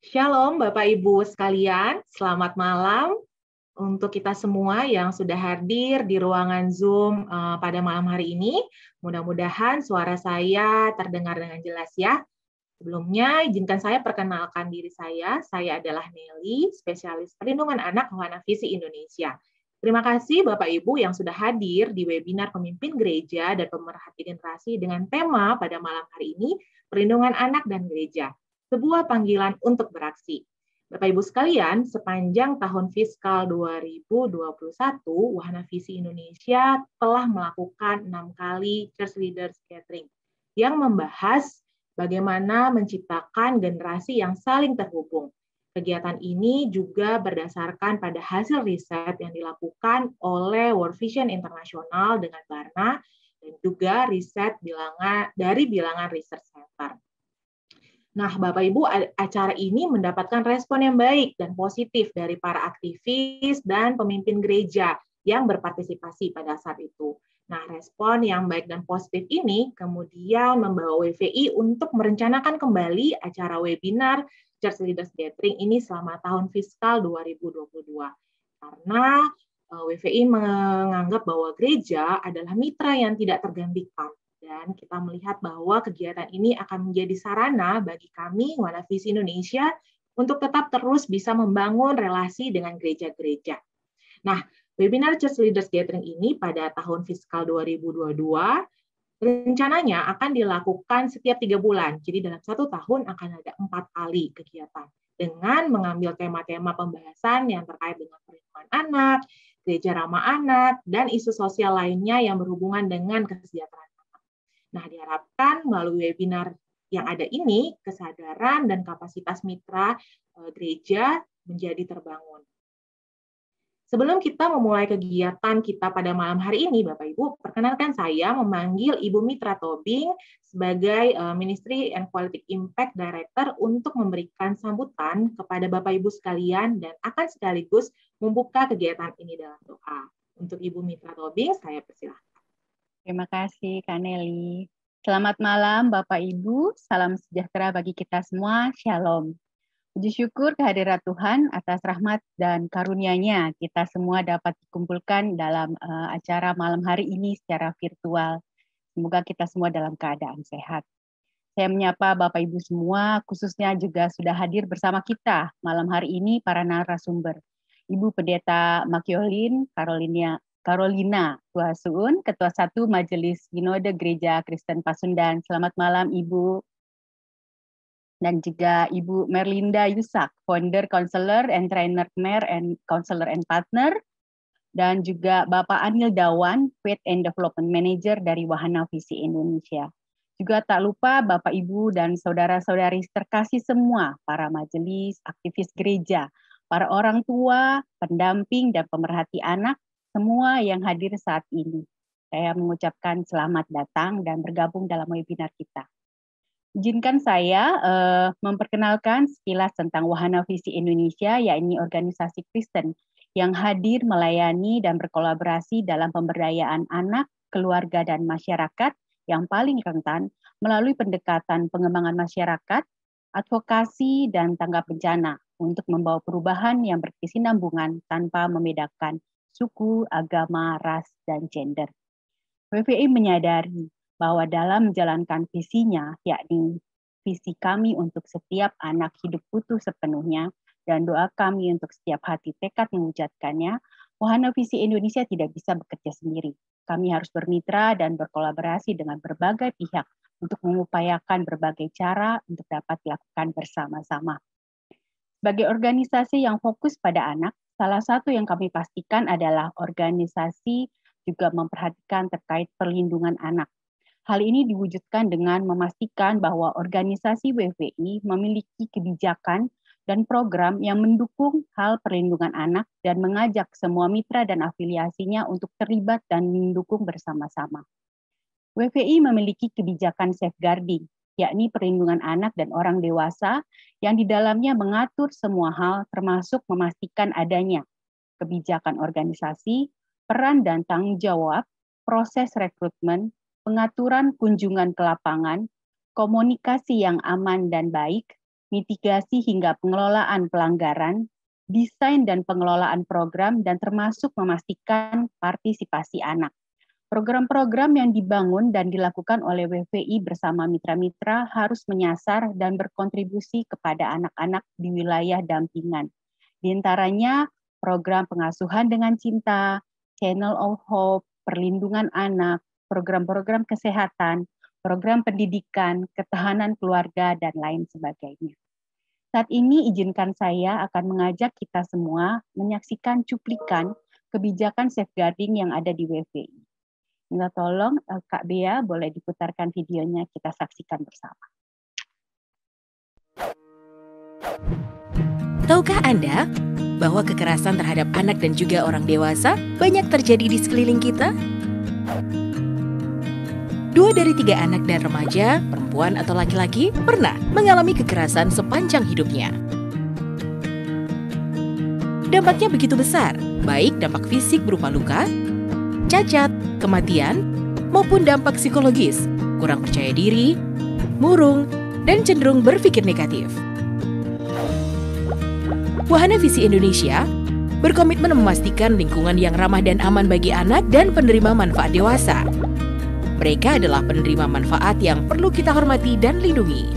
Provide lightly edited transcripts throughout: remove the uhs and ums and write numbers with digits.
Shalom Bapak Ibu sekalian, selamat malam untuk kita semua yang sudah hadir di ruangan Zoom pada malam hari ini. Mudah-mudahan suara saya terdengar dengan jelas ya. Sebelumnya, izinkan saya perkenalkan diri saya adalah Nelly, spesialis perlindungan anak Wahana Visi Indonesia. Terima kasih Bapak Ibu yang sudah hadir di webinar Pemimpin Gereja dan Pemerhati Generasi dengan tema pada malam hari ini, Perlindungan Anak dan Gereja. Sebuah panggilan untuk beraksi. Bapak Ibu sekalian, sepanjang tahun fiskal 2021, Wahana Visi Indonesia telah melakukan 6 kali Church Leaders Gathering yang membahas bagaimana menciptakan generasi yang saling terhubung. Kegiatan ini juga berdasarkan pada hasil riset yang dilakukan oleh World Vision International dengan Barna dan juga riset dari Bilangan Research Center. Nah, Bapak Ibu, acara ini mendapatkan respon yang baik dan positif dari para aktivis dan pemimpin gereja yang berpartisipasi pada saat itu. Nah, respon yang baik dan positif ini kemudian membawa WVI untuk merencanakan kembali acara webinar Church Leaders Gathering ini selama tahun fiskal 2022. Karena WVI menganggap bahwa gereja adalah mitra yang tidak tergantikan. Dan kita melihat bahwa kegiatan ini akan menjadi sarana bagi kami, Wahana Visi Indonesia, untuk tetap terus bisa membangun relasi dengan gereja-gereja. Nah, webinar Church Leaders Gathering ini pada tahun fiskal 2022, rencananya akan dilakukan setiap 3 bulan. Jadi dalam 1 tahun akan ada 4 kali kegiatan. Dengan mengambil tema-tema pembahasan yang terkait dengan perlindungan anak, gereja ramah anak, dan isu sosial lainnya yang berhubungan dengan kesejahteraan. Nah, diharapkan melalui webinar yang ada ini, kesadaran dan kapasitas mitra gereja menjadi terbangun. Sebelum kita memulai kegiatan kita pada malam hari ini, Bapak Ibu, perkenalkan saya memanggil Ibu Mitra Tobing sebagai Ministry and Quality Impact Director untuk memberikan sambutan kepada Bapak Ibu sekalian dan akan sekaligus membuka kegiatan ini dalam doa. Untuk Ibu Mitra Tobing, saya persilahkan. Terima kasih, Kak Nelly. Selamat malam, Bapak Ibu. Salam sejahtera bagi kita semua. Shalom. Puji syukur kehadirat Tuhan atas rahmat dan karunia-Nya kita semua dapat dikumpulkan dalam acara malam hari ini secara virtual. Semoga kita semua dalam keadaan sehat. Saya menyapa Bapak Ibu semua, khususnya juga sudah hadir bersama kita malam hari ini para narasumber. Ibu Pendeta Makiolin Carolina Tuhasun, Ketua 1 Majelis Sinode Gereja Kristen Pasundan. Selamat malam Ibu. Dan juga Ibu Merlinda Yusak, Founder, Counselor, and Trainer Mer, and Counselor and Partner. Dan juga Bapak Anil Dawan, Faith and Development Manager dari Wahana Visi Indonesia. Juga tak lupa Bapak Ibu dan saudara-saudari terkasih semua, para majelis, aktivis gereja, para orang tua, pendamping, dan pemerhati anak, semua yang hadir saat ini. Saya mengucapkan selamat datang dan bergabung dalam webinar kita. Izinkan saya memperkenalkan sekilas tentang Wahana Visi Indonesia, yakni organisasi Kristen yang hadir melayani dan berkolaborasi dalam pemberdayaan anak, keluarga, dan masyarakat yang paling rentan melalui pendekatan pengembangan masyarakat, advokasi, dan tanggap bencana untuk membawa perubahan yang berkesinambungan tanpa membedakan suku, agama, ras, dan gender. WVI menyadari bahwa dalam menjalankan visinya, yakni visi kami untuk setiap anak hidup utuh sepenuhnya, dan doa kami untuk setiap hati tekad mewujudkannya, Wahana Visi Indonesia tidak bisa bekerja sendiri. Kami harus bermitra dan berkolaborasi dengan berbagai pihak untuk mengupayakan berbagai cara untuk dapat dilakukan bersama-sama. Sebagai organisasi yang fokus pada anak, salah satu yang kami pastikan adalah organisasi juga memperhatikan terkait perlindungan anak. Hal ini diwujudkan dengan memastikan bahwa organisasi WVI memiliki kebijakan dan program yang mendukung hal perlindungan anak dan mengajak semua mitra dan afiliasinya untuk terlibat dan mendukung bersama-sama. WVI memiliki kebijakan safeguarding, yakni perlindungan anak dan orang dewasa yang di dalamnya mengatur semua hal termasuk memastikan adanya kebijakan organisasi, peran dan tanggung jawab, proses rekrutmen, pengaturan kunjungan ke lapangan, komunikasi yang aman dan baik, mitigasi hingga pengelolaan pelanggaran, desain dan pengelolaan program, dan termasuk memastikan partisipasi anak. Program-program yang dibangun dan dilakukan oleh WVI bersama mitra-mitra harus menyasar dan berkontribusi kepada anak-anak di wilayah dampingan. Di antaranya program pengasuhan dengan cinta, Channel of Hope, perlindungan anak, program-program kesehatan, program pendidikan, ketahanan keluarga, dan lain sebagainya. Saat ini izinkan saya akan mengajak kita semua menyaksikan cuplikan kebijakan safeguarding yang ada di WVI. Minta tolong Kak Bea boleh diputarkan videonya, kita saksikan bersama. Tahukah Anda bahwa kekerasan terhadap anak dan juga orang dewasa banyak terjadi di sekeliling kita? 2 dari 3 anak dan remaja, perempuan atau laki-laki, pernah mengalami kekerasan sepanjang hidupnya. Dampaknya begitu besar, baik dampak fisik berupa luka, cacat, kematian, maupun dampak psikologis, kurang percaya diri, murung, dan cenderung berpikir negatif. Wahana Visi Indonesia berkomitmen memastikan lingkungan yang ramah dan aman bagi anak dan penerima manfaat dewasa. Mereka adalah penerima manfaat yang perlu kita hormati dan lindungi.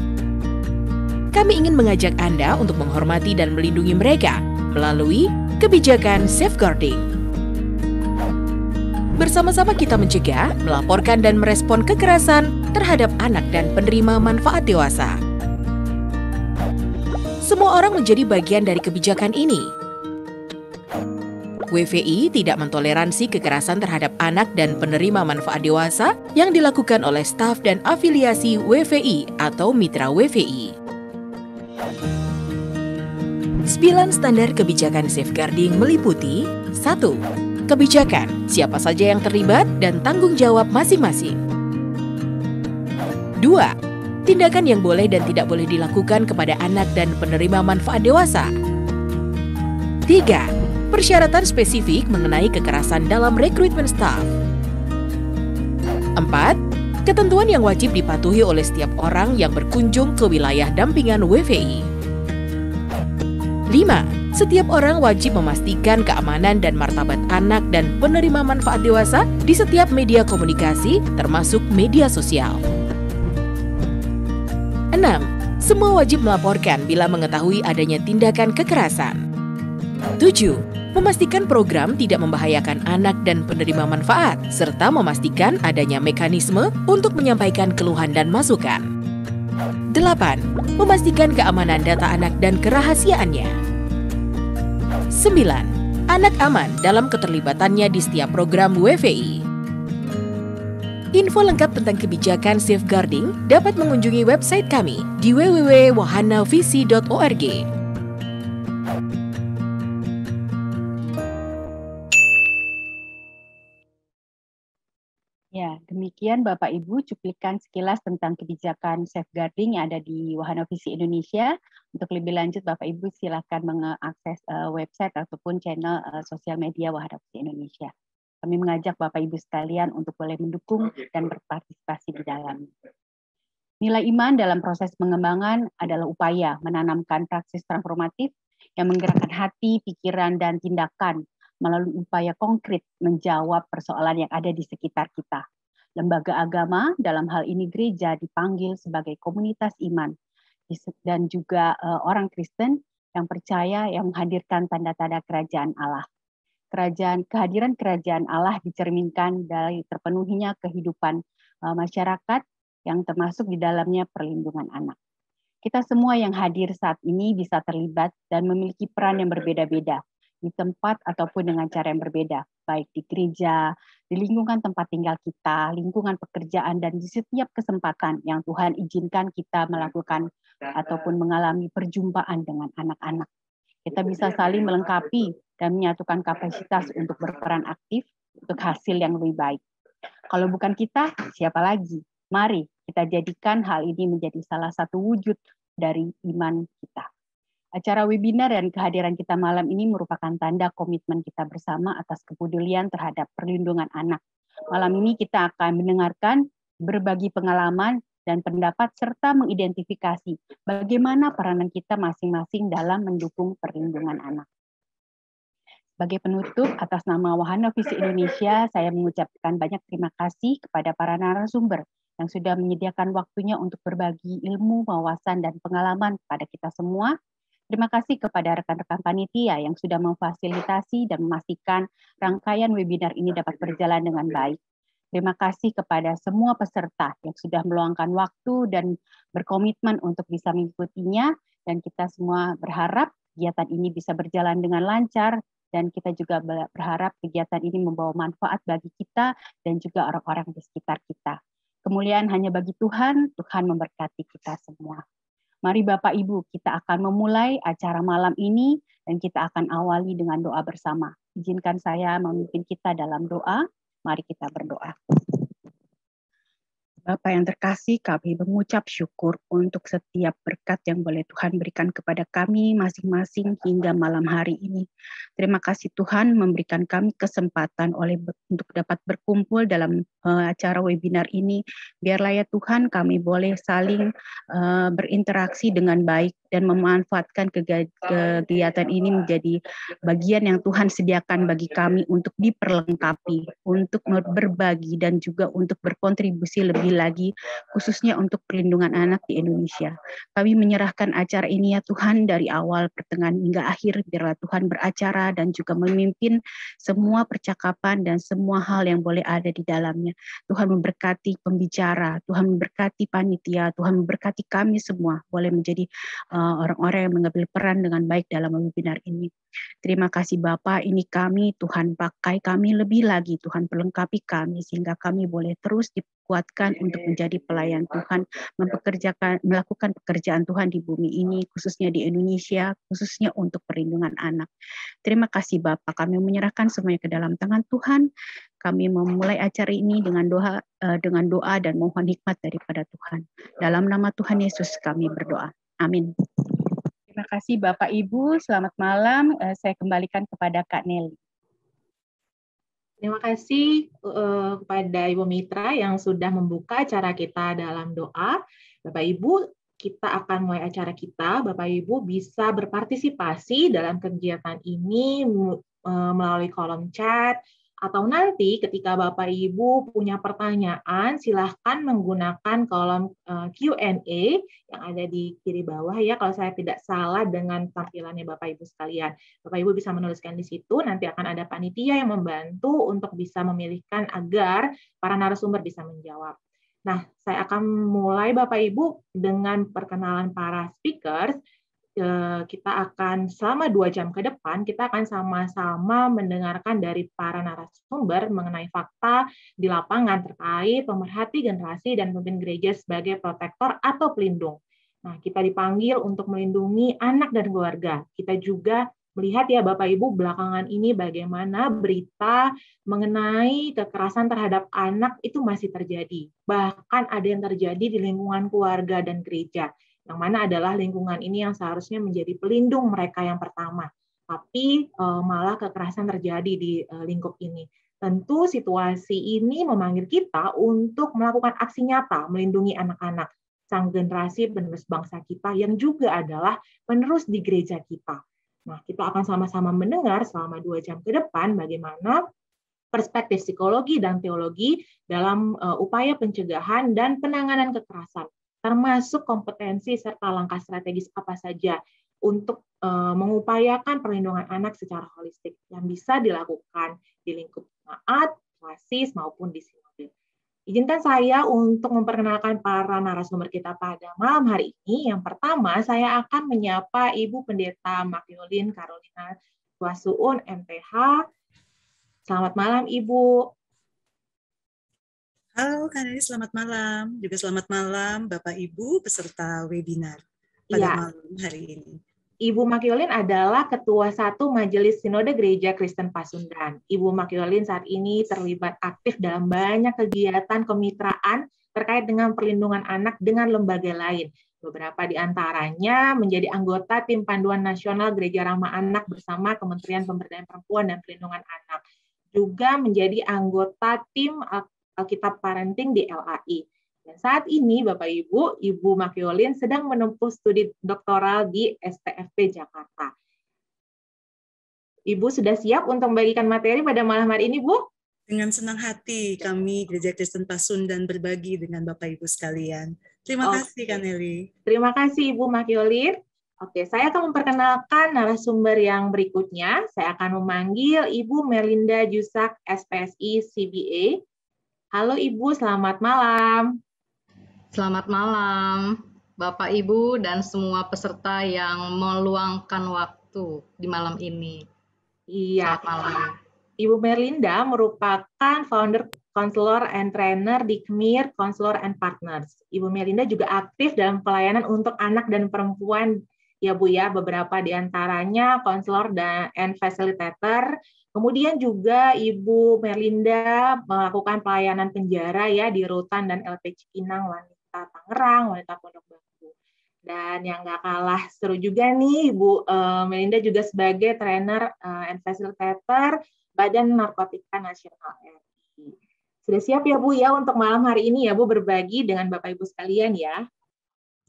Kami ingin mengajak Anda untuk menghormati dan melindungi mereka melalui kebijakan safeguarding. Bersama-sama kita mencegah, melaporkan, dan merespon kekerasan terhadap anak dan penerima manfaat dewasa. Semua orang menjadi bagian dari kebijakan ini. WVI tidak mentoleransi kekerasan terhadap anak dan penerima manfaat dewasa yang dilakukan oleh staf dan afiliasi WVI atau mitra WVI. 9 standar kebijakan safeguarding meliputi 1. Kebijakan, siapa saja yang terlibat dan tanggung jawab masing-masing. 2. Tindakan yang boleh dan tidak boleh dilakukan kepada anak dan penerima manfaat dewasa. 3. Persyaratan spesifik mengenai kekerasan dalam rekrutmen staf. 4. Ketentuan yang wajib dipatuhi oleh setiap orang yang berkunjung ke wilayah dampingan WVI. 5. Setiap orang wajib memastikan keamanan dan martabat anak dan penerima manfaat dewasa di setiap media komunikasi, termasuk media sosial. 6. Semua wajib melaporkan bila mengetahui adanya tindakan kekerasan. 7. Memastikan program tidak membahayakan anak dan penerima manfaat, serta memastikan adanya mekanisme untuk menyampaikan keluhan dan masukan. 8. Memastikan keamanan data anak dan kerahasiaannya. 9. Anak aman dalam keterlibatannya di setiap program WVI. Info lengkap tentang kebijakan safeguarding dapat mengunjungi website kami di www.wahanavisi.org. Ya, demikian Bapak Ibu cuplikan sekilas tentang kebijakan safeguarding yang ada di Wahana Visi Indonesia. Untuk lebih lanjut Bapak Ibu silakan mengakses website ataupun channel sosial media Wahana Visi Indonesia. Kami mengajak Bapak Ibu sekalian untuk boleh mendukung dan berpartisipasi di dalamnya. Nilai iman dalam proses pengembangan adalah upaya menanamkan praksis transformatif yang menggerakkan hati, pikiran, dan tindakan melalui upaya konkret menjawab persoalan yang ada di sekitar kita. Lembaga agama, dalam hal ini gereja, dipanggil sebagai komunitas iman, dan juga orang Kristen yang percaya yang menghadirkan tanda-tanda kerajaan Allah. Kehadiran kerajaan Allah dicerminkan dari terpenuhinya kehidupan masyarakat yang termasuk di dalamnya perlindungan anak. Kita semua yang hadir saat ini bisa terlibat dan memiliki peran yang berbeda-beda di tempat ataupun dengan cara yang berbeda, baik di gereja, di lingkungan tempat tinggal kita, lingkungan pekerjaan, dan di setiap kesempatan yang Tuhan izinkan kita melakukan ataupun mengalami perjumpaan dengan anak-anak. Kita bisa saling melengkapi dan menyatukan kapasitas untuk berperan aktif untuk hasil yang lebih baik. Kalau bukan kita, siapa lagi? Mari kita jadikan hal ini menjadi salah satu wujud dari iman kita. Acara webinar dan kehadiran kita malam ini merupakan tanda komitmen kita bersama atas kepedulian terhadap perlindungan anak. Malam ini kita akan mendengarkan berbagi pengalaman dan pendapat serta mengidentifikasi bagaimana peranan kita masing-masing dalam mendukung perlindungan anak. Sebagai penutup, atas nama Wahana Visi Indonesia, saya mengucapkan banyak terima kasih kepada para narasumber yang sudah menyediakan waktunya untuk berbagi ilmu, wawasan, dan pengalaman kepada kita semua. Terima kasih kepada rekan-rekan panitia yang sudah memfasilitasi dan memastikan rangkaian webinar ini dapat berjalan dengan baik. Terima kasih kepada semua peserta yang sudah meluangkan waktu dan berkomitmen untuk bisa mengikutinya, dan kita semua berharap kegiatan ini bisa berjalan dengan lancar, dan kita juga berharap kegiatan ini membawa manfaat bagi kita dan juga orang-orang di sekitar kita. Kemuliaan hanya bagi Tuhan, Tuhan memberkati kita semua. Mari Bapak Ibu, kita akan memulai acara malam ini dan kita akan awali dengan doa bersama. Izinkan saya memimpin kita dalam doa. Mari kita berdoa. Bapa yang terkasih, kami mengucap syukur untuk setiap berkat yang boleh Tuhan berikan kepada kami masing-masing hingga malam hari ini. Terima kasih Tuhan memberikan kami kesempatan untuk dapat berkumpul dalam acara webinar ini. Biarlah ya Tuhan kami boleh saling berinteraksi dengan baik dan memanfaatkan kegiatan ini menjadi bagian yang Tuhan sediakan bagi kami untuk diperlengkapi, untuk berbagi dan juga untuk berkontribusi lebih lagi, khususnya untuk perlindungan anak di Indonesia. Kami menyerahkan acara ini ya Tuhan dari awal, pertengahan hingga akhir, biarlah Tuhan beracara dan juga memimpin semua percakapan dan semua hal yang boleh ada di dalamnya. Tuhan memberkati pembicara, Tuhan memberkati panitia, Tuhan memberkati kami semua, boleh menjadi orang-orang yang mengambil peran dengan baik dalam webinar ini. Terima kasih Bapak, ini kami, Tuhan pakai kami lebih lagi, Tuhan perlengkapi kami, sehingga kami boleh terus dikuatkan untuk menjadi pelayan Tuhan, melakukan pekerjaan Tuhan di bumi ini, khususnya di Indonesia, khususnya untuk perlindungan anak. Terima kasih Bapak, kami menyerahkan semuanya ke dalam tangan Tuhan. Kami memulai acara ini dengan doa dan mohon hikmat daripada Tuhan. Dalam nama Tuhan Yesus kami berdoa. Amin. Terima kasih Bapak Ibu, selamat malam. Saya kembalikan kepada Kak Nelly. Terima kasih kepada Ibu Mitra yang sudah membuka acara kita dalam doa. Bapak Ibu, kita akan mulai acara kita. Bapak Ibu bisa berpartisipasi dalam kegiatan ini melalui kolom chat, atau nanti ketika Bapak Ibu punya pertanyaan, silahkan menggunakan kolom Q&A yang ada di kiri bawah ya, kalau saya tidak salah dengan tampilannya Bapak Ibu sekalian. Bapak Ibu bisa menuliskan di situ, nanti akan ada panitia yang membantu untuk bisa memilihkan agar para narasumber bisa menjawab. Nah, saya akan mulai Bapak Ibu dengan perkenalan para speakers. Kita akan selama 2 jam ke depan, kita akan sama-sama mendengarkan dari para narasumber mengenai fakta di lapangan terkait pemerhati generasi dan pemimpin gereja sebagai protektor atau pelindung. Nah, kita dipanggil untuk melindungi anak dan keluarga. Kita juga melihat ya Bapak Ibu belakangan ini bagaimana berita mengenai kekerasan terhadap anak itu masih terjadi. Bahkan ada yang terjadi di lingkungan keluarga dan gereja, yang mana adalah lingkungan ini yang seharusnya menjadi pelindung mereka yang pertama. Tapi malah kekerasan terjadi di lingkup ini. Tentu situasi ini memanggil kita untuk melakukan aksi nyata, melindungi anak-anak, sang generasi penerus bangsa kita yang juga adalah penerus di gereja kita. Nah, kita akan sama-sama mendengar selama 2 jam ke depan bagaimana perspektif psikologi dan teologi dalam upaya pencegahan dan penanganan kekerasan, termasuk kompetensi serta langkah strategis apa saja untuk mengupayakan perlindungan anak secara holistik yang bisa dilakukan di lingkup jemaat, klasis, maupun di sinode. Izinkan saya untuk memperkenalkan para narasumber kita pada malam hari ini. Yang pertama, saya akan menyapa Ibu Pendeta Makiolin Carolina Tuasuun, MPH. Selamat malam, Ibu. Halo Kak Nelly, selamat malam. Juga selamat malam Bapak Ibu peserta webinar pada malam hari ini. Ibu Makiolin adalah Ketua 1 Majelis Sinode Gereja Kristen Pasundan. Ibu Makiolin saat ini terlibat aktif dalam banyak kegiatan kemitraan terkait dengan perlindungan anak dengan lembaga lain. Beberapa di antaranya menjadi anggota Tim Panduan Nasional Gereja Ramah Anak bersama Kementerian Pemberdayaan Perempuan dan Perlindungan Anak. Juga menjadi anggota Tim Alkitab Parenting di LAI. Dan saat ini, Bapak Ibu, Ibu Makiolin sedang menempuh studi doktoral di STFP Jakarta. Ibu sudah siap untuk membagikan materi pada malam hari ini, Bu? Dengan senang hati kami Gereja Kristen Pasundan berbagi dengan Bapak Ibu sekalian. Terima kasih, Kaneli. Terima kasih, Ibu Makiolin. Oke, saya akan memperkenalkan narasumber yang berikutnya. Saya akan memanggil Ibu Melinda Jusak, SPSI CBA. Halo Ibu, selamat malam. Selamat malam, Bapak, Ibu, dan semua peserta yang meluangkan waktu di malam ini. Iya. Selamat malam. Ibu Melinda merupakan founder, counselor, and trainer di KMIR Counselor and Partners. Ibu Melinda juga aktif dalam pelayanan untuk anak dan perempuan, ya Bu ya, beberapa di antaranya counselor and facilitator. Kemudian juga Ibu Melinda melakukan pelayanan penjara ya di Rutan dan LP Cipinang, Wanita Tangerang, Wanita Pondok Bambu. Dan yang nggak kalah seru juga nih, Ibu Melinda juga sebagai trainer and facilitator Badan Narkotika Nasional RI. Sudah siap ya Bu ya untuk malam hari ini ya Bu berbagi dengan Bapak Ibu sekalian ya?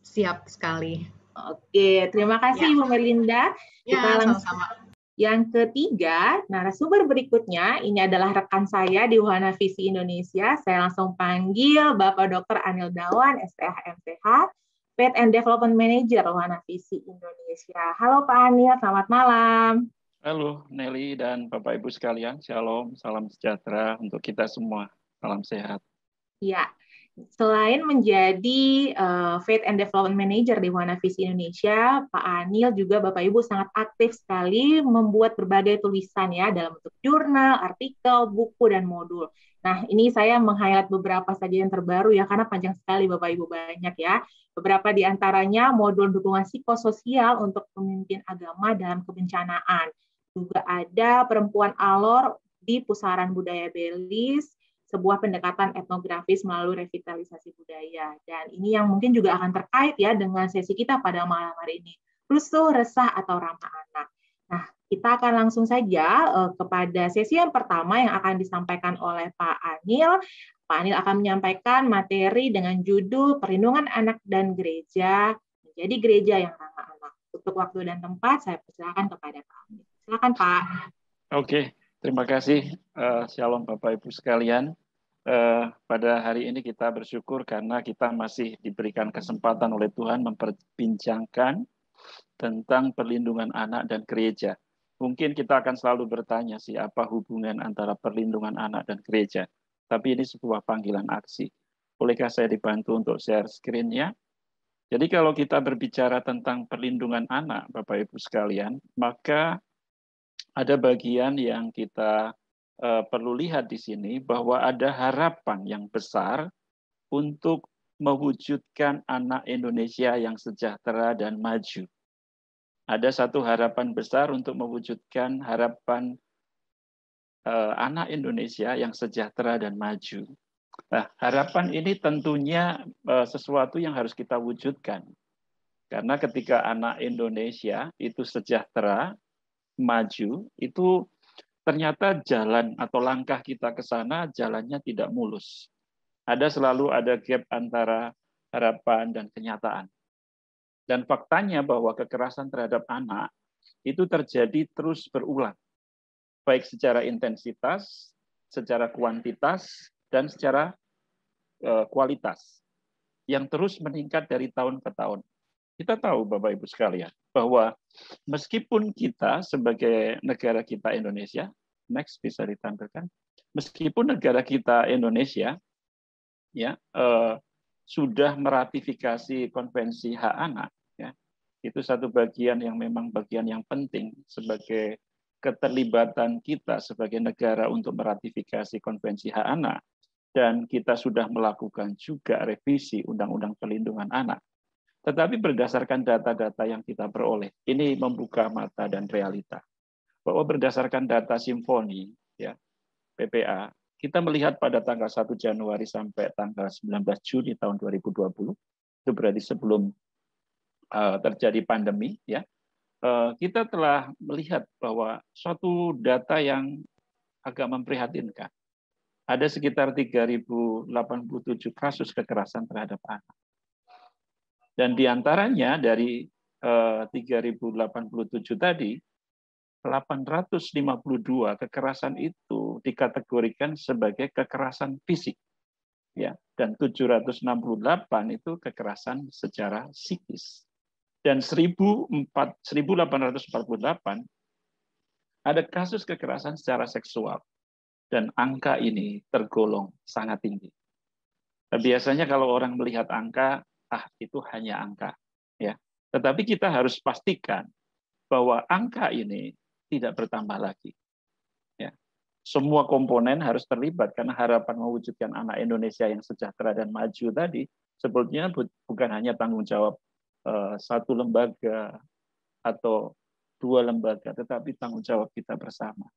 Siap sekali. Oke, terima kasih Ibu Melinda. Ya, sama-sama. Yang ketiga, narasumber berikutnya, ini adalah rekan saya di Wahana Visi Indonesia. Saya langsung panggil Bapak Dr. Anil Dawan, SPH MPH, Faith and Development Manager Wahana Visi Indonesia. Halo Pak Anil, selamat malam. Halo Nelly dan Bapak Ibu sekalian, Shalom, salam sejahtera untuk kita semua, salam sehat. Ya, selain menjadi Faith and Development Manager di Wahana Visi Indonesia, Pak Anil juga Bapak Ibu sangat aktif sekali membuat berbagai tulisan ya dalam bentuk jurnal, artikel, buku, dan modul. Nah, ini saya meng-highlight beberapa saja yang terbaru ya, karena panjang sekali Bapak Ibu, banyak ya. Beberapa di antaranya modul dukungan psikososial untuk pemimpin agama dalam kebencanaan. Juga ada perempuan alor di pusaran budaya Belis, sebuah pendekatan etnografis melalui revitalisasi budaya. Dan ini yang mungkin juga akan terkait ya dengan sesi kita pada malam hari ini. Rusuh, resah, atau ramah anak. Nah, kita akan langsung saja kepada sesi yang pertama yang akan disampaikan oleh Pak Anil. Pak Anil akan menyampaikan materi dengan judul Perlindungan Anak dan Gereja menjadi Gereja yang Ramah Anak. Untuk waktu dan tempat, saya persilakan kepada Pak Anil. Silakan Pak. Oke, terima kasih. Shalom Bapak Ibu sekalian. Pada hari ini kita bersyukur karena kita masih diberikan kesempatan oleh Tuhan memperbincangkan tentang perlindungan anak dan gereja. Mungkin kita akan selalu bertanya sih apa hubungan antara perlindungan anak dan gereja. Tapi ini sebuah panggilan aksi. Bolehkah saya dibantu untuk share screen-nya? Jadi kalau kita berbicara tentang perlindungan anak, Bapak Ibu sekalian, maka ada bagian yang kita perlu lihat di sini bahwa ada harapan yang besar untuk mewujudkan anak Indonesia yang sejahtera dan maju. Ada satu harapan besar untuk mewujudkan harapan anak Indonesia yang sejahtera dan maju. Nah, harapan ini tentunya sesuatu yang harus kita wujudkan. Karena ketika anak Indonesia itu sejahtera, maju, itu ternyata jalan atau langkah kita ke sana jalannya tidak mulus. Selalu ada gap antara harapan dan kenyataan. Dan faktanya bahwa kekerasan terhadap anak itu terjadi terus berulang. Baik secara intensitas, secara kuantitas, dan secara kualitas. Yang terus meningkat dari tahun ke tahun. Kita tahu Bapak Ibu sekalian bahwa meskipun kita sebagai negara kita Indonesia, next bisa ditampilkan, meskipun negara kita Indonesia ya sudah meratifikasi konvensi hak anak, ya itu satu bagian yang memang bagian yang penting sebagai keterlibatan kita sebagai negara untuk meratifikasi konvensi hak anak, dan kita sudah melakukan juga revisi Undang-Undang Perlindungan Anak. Tetapi berdasarkan data-data yang kita peroleh, ini membuka mata dan realita. Bahwa berdasarkan data Simfoni, ya, PPA, kita melihat pada tanggal 1 Januari sampai tanggal 19 Juni tahun 2020, itu berarti sebelum terjadi pandemi, ya, kita telah melihat bahwa suatu data yang agak memprihatinkan. ada sekitar 3.087 kasus kekerasan terhadap anak. Dan diantaranya dari 3.087 tadi, 852 kekerasan itu dikategorikan sebagai kekerasan fisik, ya, dan 768 itu kekerasan secara psikis, dan 1.848 ada kasus kekerasan secara seksual, dan angka ini tergolong sangat tinggi. Nah, biasanya kalau orang melihat angka, itu hanya angka, ya. Tetapi kita harus pastikan bahwa angka ini tidak bertambah lagi. Ya. Semua komponen harus terlibat karena harapan mewujudkan anak Indonesia yang sejahtera dan maju tadi sebetulnya bukan hanya tanggung jawab satu lembaga atau dua lembaga, tetapi tanggung jawab kita bersama.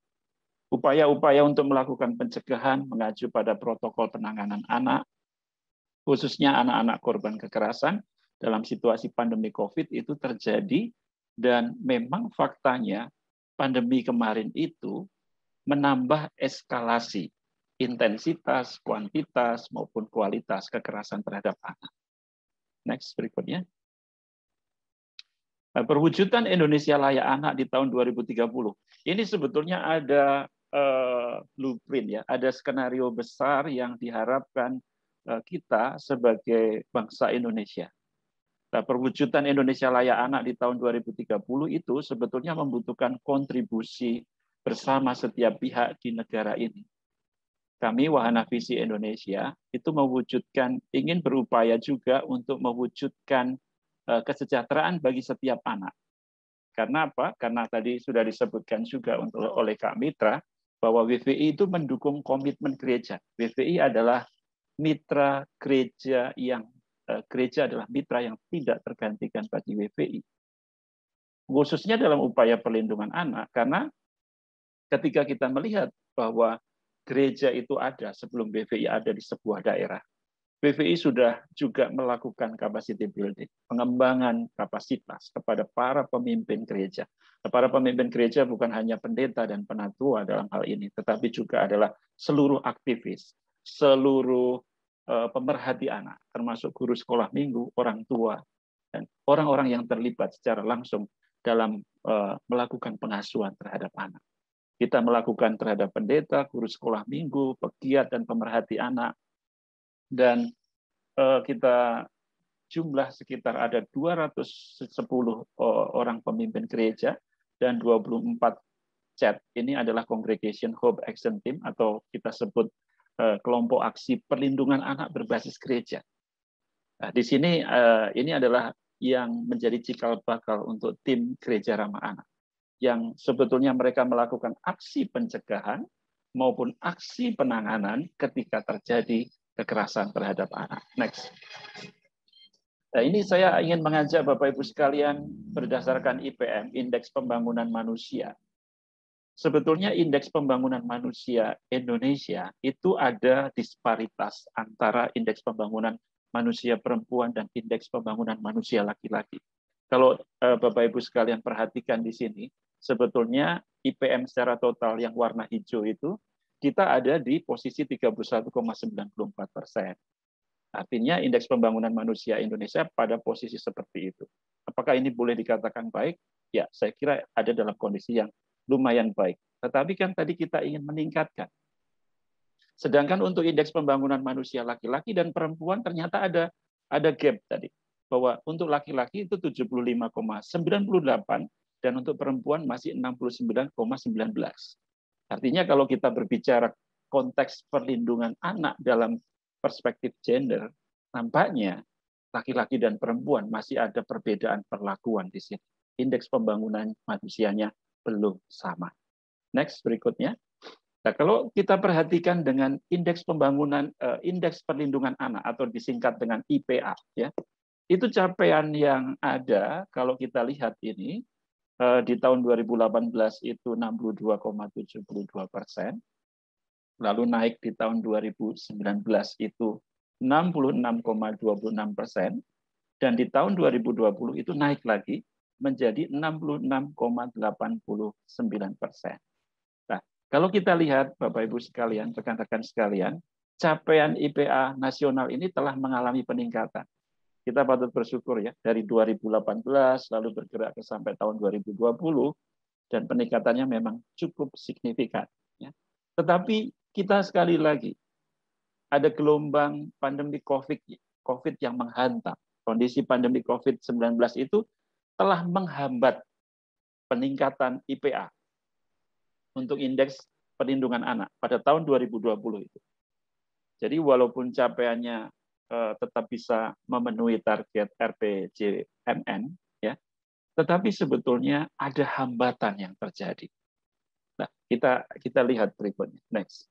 Upaya-upaya untuk melakukan pencegahan mengacu pada protokol penanganan anak, khususnya anak-anak korban kekerasan dalam situasi pandemi COVID itu terjadi, dan memang faktanya pandemi kemarin itu menambah eskalasi intensitas, kuantitas, maupun kualitas kekerasan terhadap anak. Next, berikutnya. Perwujudan Indonesia layak anak di tahun 2030. Ini sebetulnya ada blueprint, ya, ada skenario besar yang diharapkan kita sebagai bangsa Indonesia. Nah, perwujudan Indonesia layak anak di tahun 2030 itu sebetulnya membutuhkan kontribusi bersama setiap pihak di negara ini. Kami Wahana Visi Indonesia itu ingin berupaya juga untuk mewujudkan kesejahteraan bagi setiap anak. Karena apa? Karena tadi sudah disebutkan juga oleh Kak Mitra bahwa WVI itu mendukung komitmen gereja. WVI adalah mitra gereja gereja adalah mitra yang tidak tergantikan bagi WVI. Khususnya dalam upaya perlindungan anak, karena ketika kita melihat bahwa gereja itu ada sebelum WVI ada di sebuah daerah, WVI sudah juga melakukan capacity building, pengembangan kapasitas kepada para pemimpin gereja. Para pemimpin gereja bukan hanya pendeta dan penatua dalam hal ini, tetapi juga adalah seluruh aktivis, seluruh pemerhati anak, termasuk guru sekolah minggu, orang tua, dan orang-orang yang terlibat secara langsung dalam melakukan pengasuhan terhadap anak. Kita melakukan terhadap pendeta, guru sekolah minggu, pegiat, dan pemerhati anak. Dan kita jumlah sekitar ada 210 orang pemimpin gereja dan 24 chat. Ini adalah Congregation Hope Action Team atau kita sebut kelompok aksi perlindungan anak berbasis gereja. Nah, di sini ini adalah yang menjadi cikal bakal untuk tim Gereja Ramah Anak, yang sebetulnya mereka melakukan aksi pencegahan maupun aksi penanganan ketika terjadi kekerasan terhadap anak. Next. Nah, ini saya ingin mengajak Bapak Ibu sekalian berdasarkan IPM, Indeks Pembangunan Manusia. Sebetulnya indeks pembangunan manusia Indonesia itu ada disparitas antara indeks pembangunan manusia perempuan dan indeks pembangunan manusia laki-laki. Kalau Bapak Ibu sekalian perhatikan di sini, sebetulnya IPM secara total yang warna hijau itu kita ada di posisi 31,94%. Artinya indeks pembangunan manusia Indonesia pada posisi seperti itu. Apakah ini boleh dikatakan baik? Ya, saya kira ada dalam kondisi yang lumayan baik. Tetapi kan tadi kita ingin meningkatkan. Sedangkan untuk indeks pembangunan manusia laki-laki dan perempuan ternyata ada gap tadi. Bahwa untuk laki-laki itu 75,98 dan untuk perempuan masih 69,19. Artinya kalau kita berbicara konteks perlindungan anak dalam perspektif gender, nampaknya laki-laki dan perempuan masih ada perbedaan perlakuan di sini. Indeks pembangunan manusianya belum sama. Next, berikutnya. Nah, kalau kita perhatikan dengan indeks pembangunan, indeks perlindungan anak atau disingkat dengan IPA, ya, itu capaian yang ada kalau kita lihat ini di tahun 2018 itu 62,72%, lalu naik di tahun 2019 itu 66,26%, dan di tahun 2020 itu naik lagi menjadi 66,89%. Nah, Kalau kita lihat, Bapak Ibu sekalian, rekan-rekan sekalian, capaian IPA nasional ini telah mengalami peningkatan. Kita patut bersyukur ya, dari 2018 lalu bergerak ke sampai tahun 2020, dan peningkatannya memang cukup signifikan. Ya. Tetapi kita sekali lagi, ada gelombang pandemi COVID yang menghantam. Kondisi pandemi COVID-19 itu telah menghambat peningkatan IPA untuk indeks perlindungan anak pada tahun 2020 itu. Jadi walaupun capaiannya tetap bisa memenuhi target RPJMN, ya, tetapi sebetulnya ada hambatan yang terjadi. Nah, kita lihat berikutnya. Next.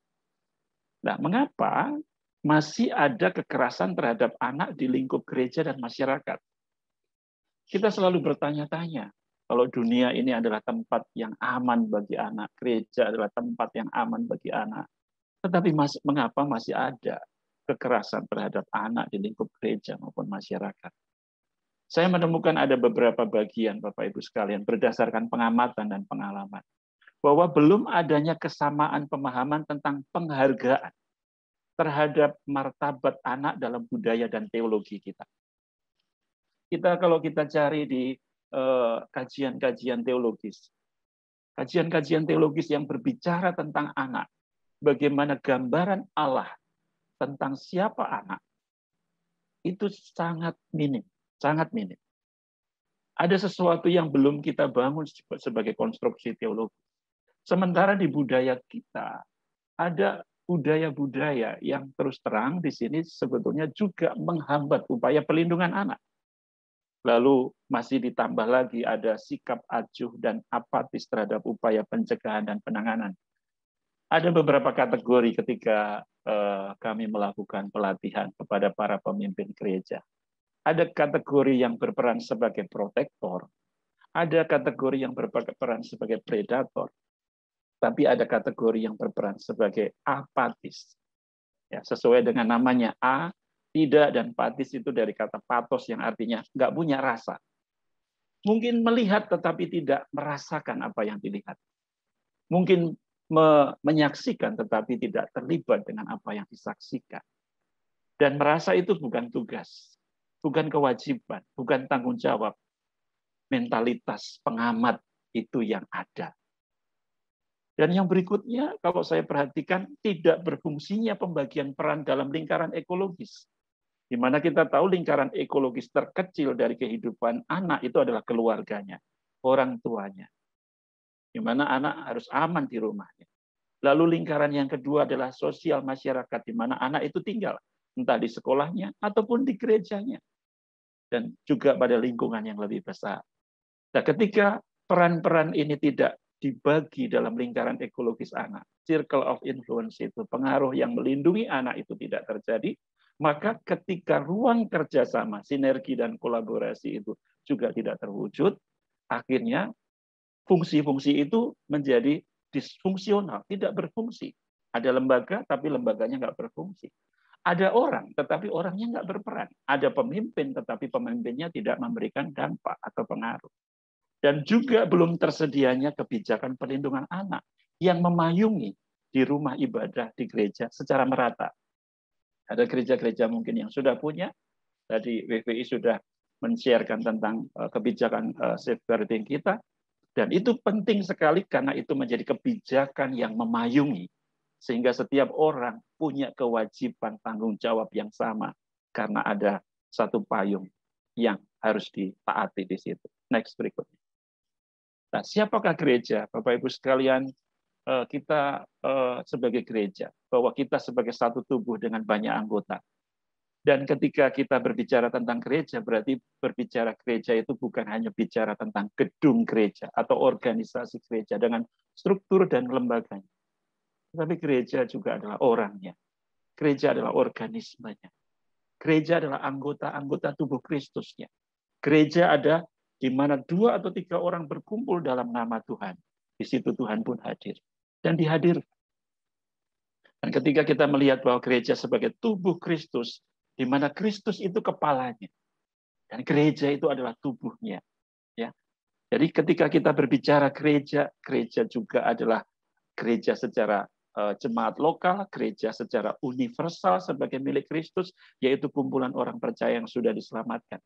Nah, mengapa masih ada kekerasan terhadap anak di lingkup gereja dan masyarakat? Kita selalu bertanya-tanya, kalau dunia ini adalah tempat yang aman bagi anak, gereja adalah tempat yang aman bagi anak. Tetapi mengapa masih ada kekerasan terhadap anak di lingkup gereja maupun masyarakat? Saya menemukan ada beberapa bagian, Bapak Ibu sekalian, berdasarkan pengamatan dan pengalaman, bahwa belum adanya kesamaan pemahaman tentang penghargaan terhadap martabat anak dalam budaya dan teologi kita. Kalau kita cari di kajian-kajian teologis yang berbicara tentang anak, bagaimana gambaran Allah tentang siapa anak, itu sangat minim. Ada sesuatu yang belum kita bangun sebagai konstruksi teologi. Sementara di budaya kita, ada budaya-budaya yang terus terang di sini sebetulnya juga menghambat upaya pelindungan anak. Lalu masih ditambah lagi ada sikap acuh dan apatis terhadap upaya pencegahan dan penanganan. Ada beberapa kategori ketika kami melakukan pelatihan kepada para pemimpin gereja. Ada kategori yang berperan sebagai protektor, ada kategori yang berperan sebagai predator, tapi ada kategori yang berperan sebagai apatis. Ya, sesuai dengan namanya, tidak, dan patis itu dari kata patos yang artinya nggak punya rasa. Mungkin melihat tetapi tidak merasakan apa yang dilihat. Mungkin menyaksikan tetapi tidak terlibat dengan apa yang disaksikan. Dan merasa itu bukan tugas, bukan kewajiban, bukan tanggung jawab. Mentalitas pengamat itu yang ada. Dan yang berikutnya, kalau saya perhatikan, tidak berfungsinya pembagian peran dalam lingkaran ekologis. Di mana kita tahu lingkaran ekologis terkecil dari kehidupan anak itu adalah keluarganya, orang tuanya. Di mana anak harus aman di rumahnya. Lalu lingkaran yang kedua adalah sosial masyarakat, di mana anak itu tinggal, entah di sekolahnya ataupun di gerejanya. Dan juga pada lingkungan yang lebih besar. Nah, ketika peran-peran ini tidak dibagi dalam lingkaran ekologis anak, circle of influence itu, pengaruh yang melindungi anak itu tidak terjadi, maka ketika ruang kerjasama, sinergi, dan kolaborasi itu juga tidak terwujud, akhirnya fungsi-fungsi itu menjadi disfungsional, tidak berfungsi. Ada lembaga, tapi lembaganya nggak berfungsi. Ada orang, tetapi orangnya nggak berperan. Ada pemimpin, tetapi pemimpinnya tidak memberikan dampak atau pengaruh. Dan juga belum tersedianya kebijakan perlindungan anak yang memayungi di rumah ibadah, di gereja secara merata. Ada gereja-gereja mungkin yang sudah punya, tadi WVI sudah men-sharekan tentang kebijakan safeguarding kita, dan itu penting sekali karena itu menjadi kebijakan yang memayungi, sehingga setiap orang punya kewajiban tanggung jawab yang sama, karena ada satu payung yang harus ditaati di situ. Next, berikutnya. Nah, siapakah gereja? Bapak Ibu sekalian, kita sebagai gereja, bahwa kita sebagai satu tubuh dengan banyak anggota. Dan ketika kita berbicara tentang gereja, berarti berbicara gereja itu bukan hanya bicara tentang gedung gereja atau organisasi gereja dengan struktur dan lembaganya. Tapi gereja juga adalah orangnya. Gereja adalah organismenya. Gereja adalah anggota-anggota tubuh Kristusnya. Gereja ada di mana 2 atau 3 orang berkumpul dalam nama Tuhan. Di situ Tuhan pun hadir. Dan dihadirkan. Dan ketika kita melihat bahwa gereja sebagai tubuh Kristus, di mana Kristus itu kepalanya. Dan gereja itu adalah tubuhnya. Ya. Jadi ketika kita berbicara gereja, gereja juga adalah gereja secara jemaat lokal, gereja secara universal sebagai milik Kristus, yaitu kumpulan orang percaya yang sudah diselamatkan.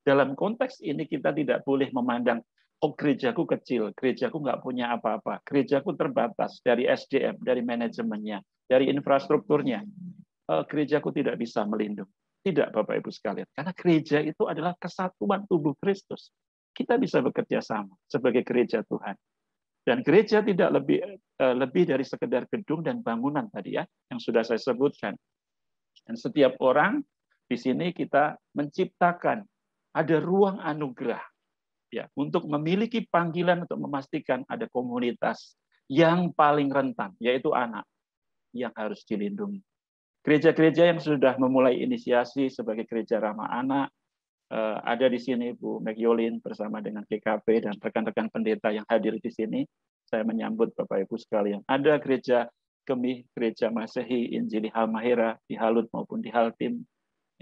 Dalam konteks ini kita tidak boleh memandang, oh gerejaku kecil, gerejaku nggak punya apa-apa, gerejaku terbatas dari SDM, dari manajemennya, dari infrastrukturnya, gerejaku tidak bisa melindungi. Tidak, Bapak Ibu sekalian, karena gereja itu adalah kesatuan tubuh Kristus. Kita bisa bekerja sama sebagai gereja Tuhan. Dan gereja tidak lebih dari sekedar gedung dan bangunan tadi ya, yang sudah saya sebutkan. Dan setiap orang di sini kita menciptakan ada ruang anugerah ya untuk memiliki panggilan untuk memastikan ada komunitas yang paling rentan, yaitu anak yang harus dilindungi. Gereja-gereja yang sudah memulai inisiasi sebagai gereja ramah anak, ada di sini Bu Mekyolin bersama dengan GKP dan rekan-rekan pendeta yang hadir di sini. Saya menyambut Bapak Ibu sekalian. Ada gereja Kemih, gereja Masehi, Injili Halmahera di Halut maupun di Haltim,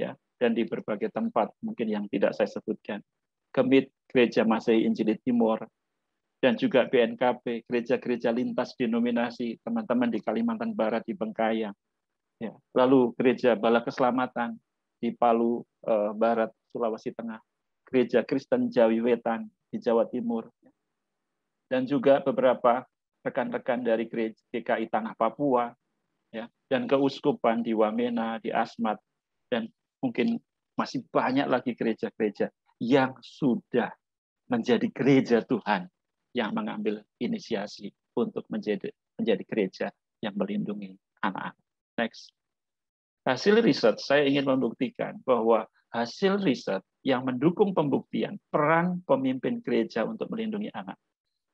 ya, dan di berbagai tempat mungkin yang tidak saya sebutkan. Kemit, gereja Masehi Injili Timur, dan juga BNKP, gereja-gereja lintas denominasi, teman-teman di Kalimantan Barat, di Bengkayang. Ya. Lalu gereja Bala Keselamatan di Palu Barat, Sulawesi Tengah, gereja Kristen Jawi Wetan di Jawa Timur, dan juga beberapa rekan-rekan dari gereja GKI Tanah Papua, ya, dan keuskupan di Wamena, di Asmat, dan mungkin masih banyak lagi gereja-gereja yang sudah menjadi gereja Tuhan yang mengambil inisiasi untuk menjadi gereja yang melindungi anak-anak. Next. Hasil riset, saya ingin membuktikan bahwa hasil riset yang mendukung pembuktian peran pemimpin gereja untuk melindungi anak.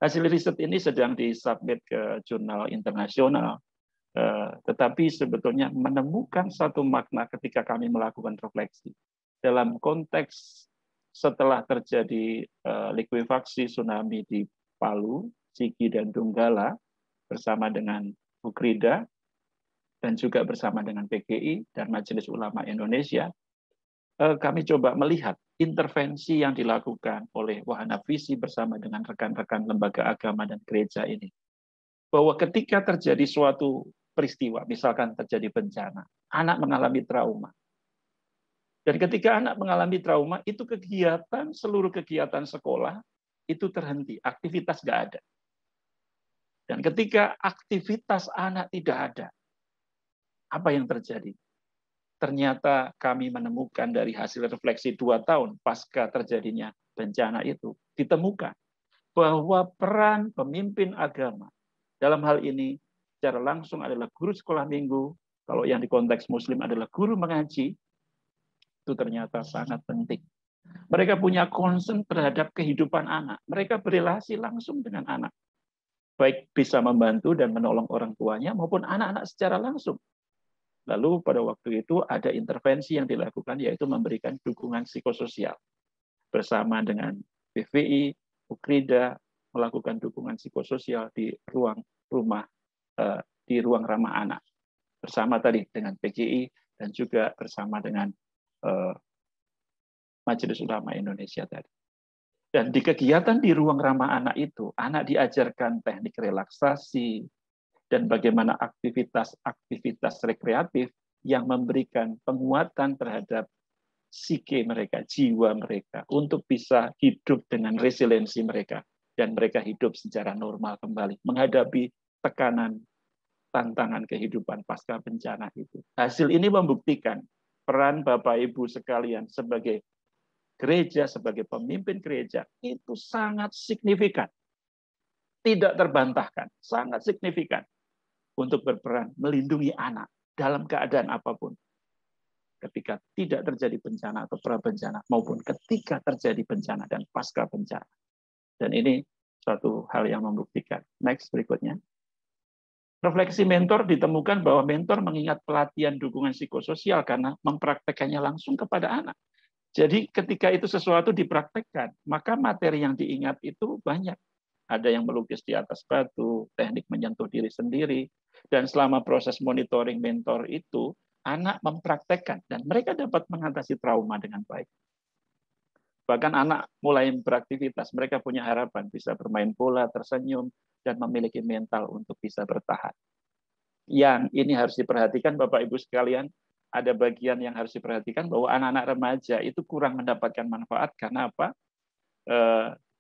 Hasil riset ini sedang disubmit ke jurnal internasional, tetapi sebetulnya menemukan satu makna ketika kami melakukan refleksi. Dalam konteks setelah terjadi likuifaksi tsunami di Palu, Sigi, dan Donggala, bersama dengan Bukrida, dan juga bersama dengan PGI dan Majelis Ulama Indonesia, kami coba melihat intervensi yang dilakukan oleh Wahana Visi bersama dengan rekan-rekan lembaga agama dan gereja ini. Bahwa ketika terjadi suatu peristiwa, misalkan terjadi bencana, anak mengalami trauma. Dan ketika anak mengalami trauma, itu seluruh kegiatan sekolah itu terhenti, aktivitas nggak ada. Dan ketika aktivitas anak tidak ada, apa yang terjadi? Ternyata kami menemukan dari hasil refleksi 2 tahun pasca terjadinya bencana itu, ditemukan bahwa peran pemimpin agama dalam hal ini secara langsung adalah guru sekolah minggu, kalau yang di konteks muslim adalah guru mengaji, itu ternyata sangat penting. Mereka punya concern terhadap kehidupan anak. Mereka berelasi langsung dengan anak. Baik bisa membantu dan menolong orang tuanya maupun anak-anak secara langsung. Lalu pada waktu itu ada intervensi yang dilakukan, yaitu memberikan dukungan psikososial. Bersama dengan BVI, Ukrida, melakukan dukungan psikososial di ruang rumah, di ruang ramah anak. Bersama tadi dengan PGI dan juga bersama dengan Majelis Ulama Indonesia tadi. Dan di kegiatan di ruang ramah anak itu, anak diajarkan teknik relaksasi, dan bagaimana aktivitas rekreatif yang memberikan penguatan terhadap psike mereka, jiwa mereka, untuk bisa hidup dengan resiliensi mereka, dan mereka hidup secara normal kembali, menghadapi tekanan, tantangan kehidupan pasca bencana itu. Hasil ini membuktikan peran Bapak Ibu sekalian sebagai gereja, sebagai pemimpin gereja, itu sangat signifikan. Tidak terbantahkan, sangat signifikan untuk berperan melindungi anak dalam keadaan apapun. Ketika tidak terjadi bencana atau pra-bencana, maupun ketika terjadi bencana dan pasca bencana. Dan ini suatu hal yang membuktikan. Next, berikutnya. Refleksi mentor ditemukan bahwa mentor mengingat pelatihan dukungan psikososial karena mempraktekannya langsung kepada anak. Jadi ketika itu sesuatu dipraktekkan, maka materi yang diingat itu banyak. Ada yang melukis di atas batu, teknik menyentuh diri sendiri, dan selama proses monitoring mentor itu, anak mempraktekkan, dan mereka dapat mengatasi trauma dengan baik. Bahkan anak mulai beraktivitas, mereka punya harapan, bisa bermain bola, tersenyum, dan memiliki mental untuk bisa bertahan. Yang ini harus diperhatikan Bapak Ibu sekalian, ada bagian yang harus diperhatikan bahwa anak-anak remaja itu kurang mendapatkan manfaat karena apa?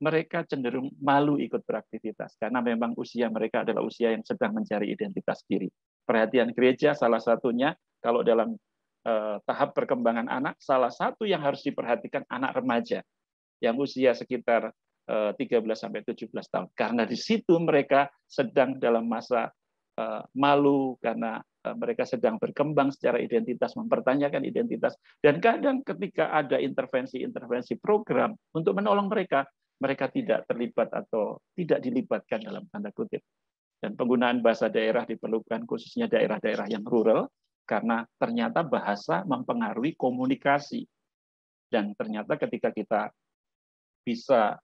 Mereka cenderung malu ikut beraktivitas karena memang usia mereka adalah usia yang sedang mencari identitas diri. Perhatian gereja salah satunya kalau dalam tahap perkembangan anak, salah satu yang harus diperhatikan anak remaja yang usia sekitar 13-17 tahun. Karena di situ mereka sedang dalam masa malu karena mereka sedang berkembang secara identitas, mempertanyakan identitas, dan kadang ketika ada intervensi program untuk menolong mereka, mereka tidak terlibat atau tidak dilibatkan dalam tanda kutip. Dan penggunaan bahasa daerah diperlukan khususnya daerah-daerah yang rural, karena ternyata bahasa mempengaruhi komunikasi. Dan ternyata ketika kita bisa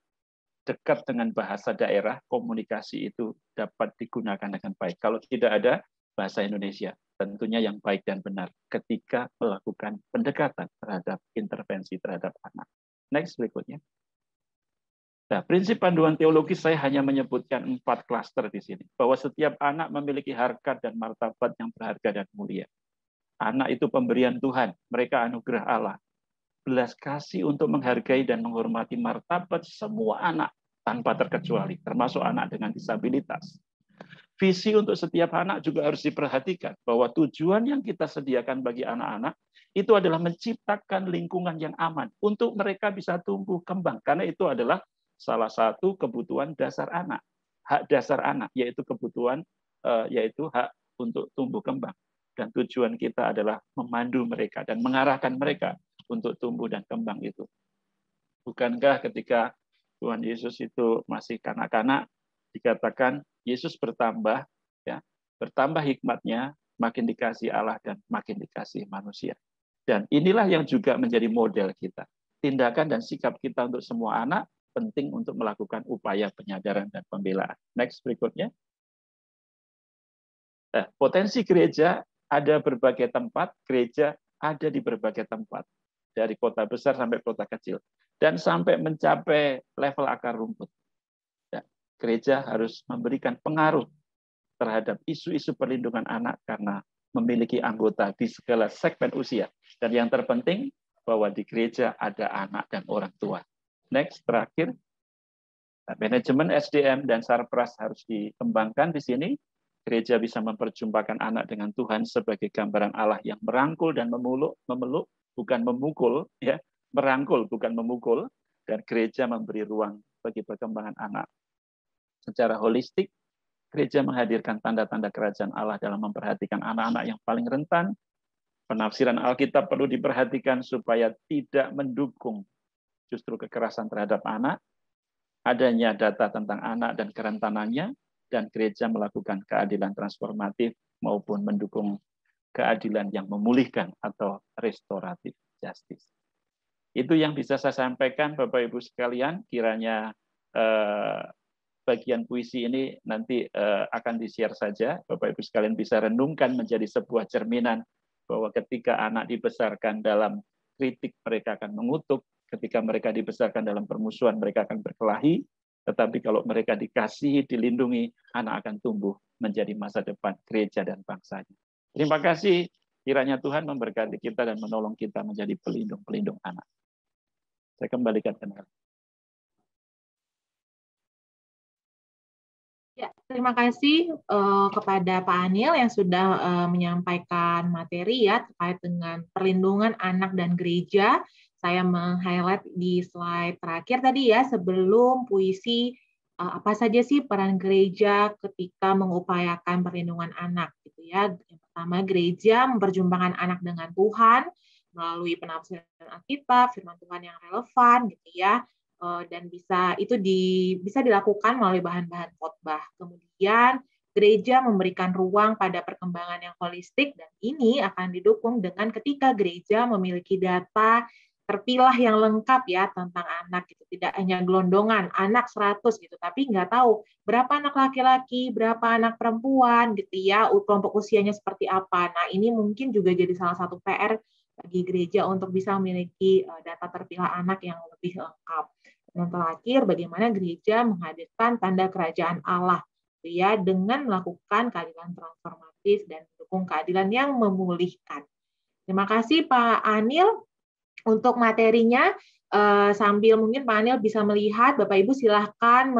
dekat dengan bahasa daerah, komunikasi itu dapat digunakan dengan baik. Kalau tidak ada bahasa Indonesia, tentunya yang baik dan benar ketika melakukan pendekatan terhadap intervensi terhadap anak. Next berikutnya. Nah, prinsip panduan teologis saya hanya menyebutkan 4 klaster di sini. Bahwa setiap anak memiliki harkat dan martabat yang berharga dan mulia. Anak itu pemberian Tuhan, mereka anugerah Allah. Belas kasih untuk menghargai dan menghormati martabat semua anak tanpa terkecuali, termasuk anak dengan disabilitas. Visi untuk setiap anak juga harus diperhatikan, bahwa tujuan yang kita sediakan bagi anak-anak itu adalah menciptakan lingkungan yang aman untuk mereka bisa tumbuh kembang, karena itu adalah salah satu kebutuhan dasar anak, hak dasar anak, yaitu kebutuhan yaitu hak untuk tumbuh kembang. Dan tujuan kita adalah memandu mereka dan mengarahkan mereka untuk tumbuh dan kembang itu. Bukankah ketika Tuhan Yesus itu masih kanak-kanak, dikatakan Yesus bertambah, ya, bertambah hikmatnya, makin dikasih Allah dan makin dikasih manusia. Dan inilah yang juga menjadi model kita. Tindakan dan sikap kita untuk semua anak penting untuk melakukan upaya penyadaran dan pembelaan. Next berikutnya. Potensi gereja ada berbagai tempat, gereja ada di berbagai tempat. Dari kota besar sampai kota kecil. Dan sampai mencapai level akar rumput. Gereja harus memberikan pengaruh terhadap isu-isu perlindungan anak karena memiliki anggota di segala segmen usia. Dan yang terpenting bahwa di gereja ada anak dan orang tua. Next, terakhir. Manajemen SDM dan sarpras harus dikembangkan di sini. Gereja bisa memperjumpakan anak dengan Tuhan sebagai gambaran Allah yang merangkul dan memeluk, bukan memukul, ya, merangkul bukan memukul, dan gereja memberi ruang bagi perkembangan anak. Secara holistik, gereja menghadirkan tanda-tanda kerajaan Allah dalam memperhatikan anak-anak yang paling rentan. Penafsiran Alkitab perlu diperhatikan supaya tidak mendukung justru kekerasan terhadap anak, adanya data tentang anak dan kerentanannya, dan gereja melakukan keadilan transformatif maupun mendukung keadilan yang memulihkan atau restoratif justice. Itu yang bisa saya sampaikan, Bapak Ibu sekalian. Kiranya bagian puisi ini nanti akan di-share saja. Bapak Ibu sekalian bisa renungkan menjadi sebuah cerminan bahwa ketika anak dibesarkan dalam kritik, mereka akan mengutuk. Ketika mereka dibesarkan dalam permusuhan, mereka akan berkelahi. Tetapi kalau mereka dikasihi, dilindungi, anak akan tumbuh menjadi masa depan gereja dan bangsanya. Terima kasih. Kiranya Tuhan memberkati kita dan menolong kita menjadi pelindung-pelindung anak. Saya kembalikan ke Nel. Ya, terima kasih kepada Pak Anil yang sudah menyampaikan materi ya terkait dengan perlindungan anak dan gereja. Saya meng-highlight di slide terakhir tadi ya, sebelum puisi, apa saja sih peran gereja ketika mengupayakan perlindungan anak gitu ya. Yang pertama, gereja memperjumpakan anak dengan Tuhan melalui penafsiran Alkitab, firman Tuhan yang relevan gitu ya. Dan bisa dilakukan melalui bahan-bahan khotbah. Kemudian gereja memberikan ruang pada perkembangan yang holistik, dan ini akan didukung dengan ketika gereja memiliki data terpilah yang lengkap ya tentang anak gitu. Tidak hanya gelondongan anak 100 gitu, tapi nggak tahu berapa anak laki-laki, berapa anak perempuan gitu ya, kelompok usianya seperti apa. Nah, ini mungkin juga jadi salah satu PR bagi gereja untuk bisa memiliki data terpilah anak yang lebih lengkap. Dan terakhir, bagaimana gereja menghadirkan tanda kerajaan Allah gitu ya, dengan melakukan keadilan transformatif dan mendukung keadilan yang memulihkan. Terima kasih Pak Anil untuk materinya. Sambil mungkin Pak Anil bisa melihat, Bapak Ibu silahkan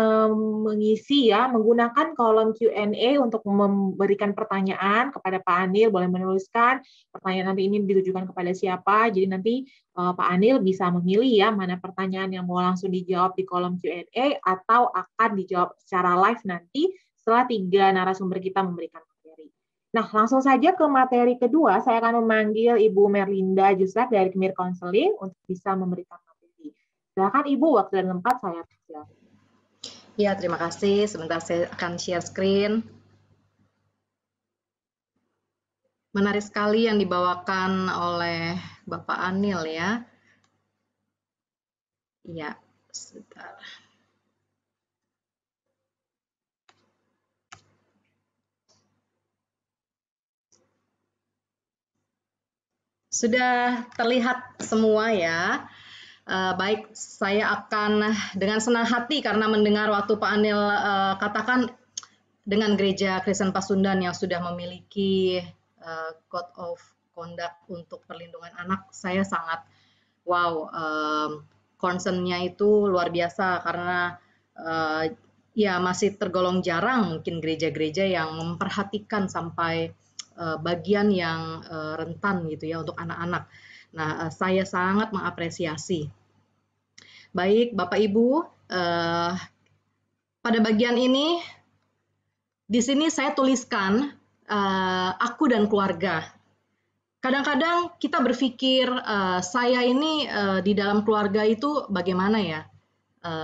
mengisi ya, menggunakan kolom Q&A untuk memberikan pertanyaan kepada Pak Anil, boleh menuliskan pertanyaan nanti ini ditujukan kepada siapa, jadi nanti Pak Anil bisa memilih ya mana pertanyaan yang mau langsung dijawab di kolom Q&A atau akan dijawab secara live nanti setelah 3 narasumber kita memberikan materi. Nah, langsung saja ke materi kedua, saya akan memanggil Ibu Merlinda Jusrak dari Kemir Counseling untuk bisa memberikan materi. Silakan Ibu, waktu dan tempat saya persilakan. Ya, terima kasih. Sebentar saya akan share screen. Menarik sekali yang dibawakan oleh Bapak Anil ya. Iya, sebentar. Sudah terlihat semua ya. Baik, saya akan dengan senang hati karena mendengar waktu Pak Anil katakan dengan Gereja Kristen Pasundan yang sudah memiliki Code of Conduct untuk perlindungan anak, saya sangat wow, concern-nya itu luar biasa karena ya masih tergolong jarang mungkin gereja-gereja yang memperhatikan sampai bagian yang rentan gitu ya untuk anak-anak. Nah, saya sangat mengapresiasi. Baik, Bapak Ibu, pada bagian ini, di sini saya tuliskan aku dan keluarga. Kadang-kadang kita berpikir saya ini di dalam keluarga itu bagaimana ya?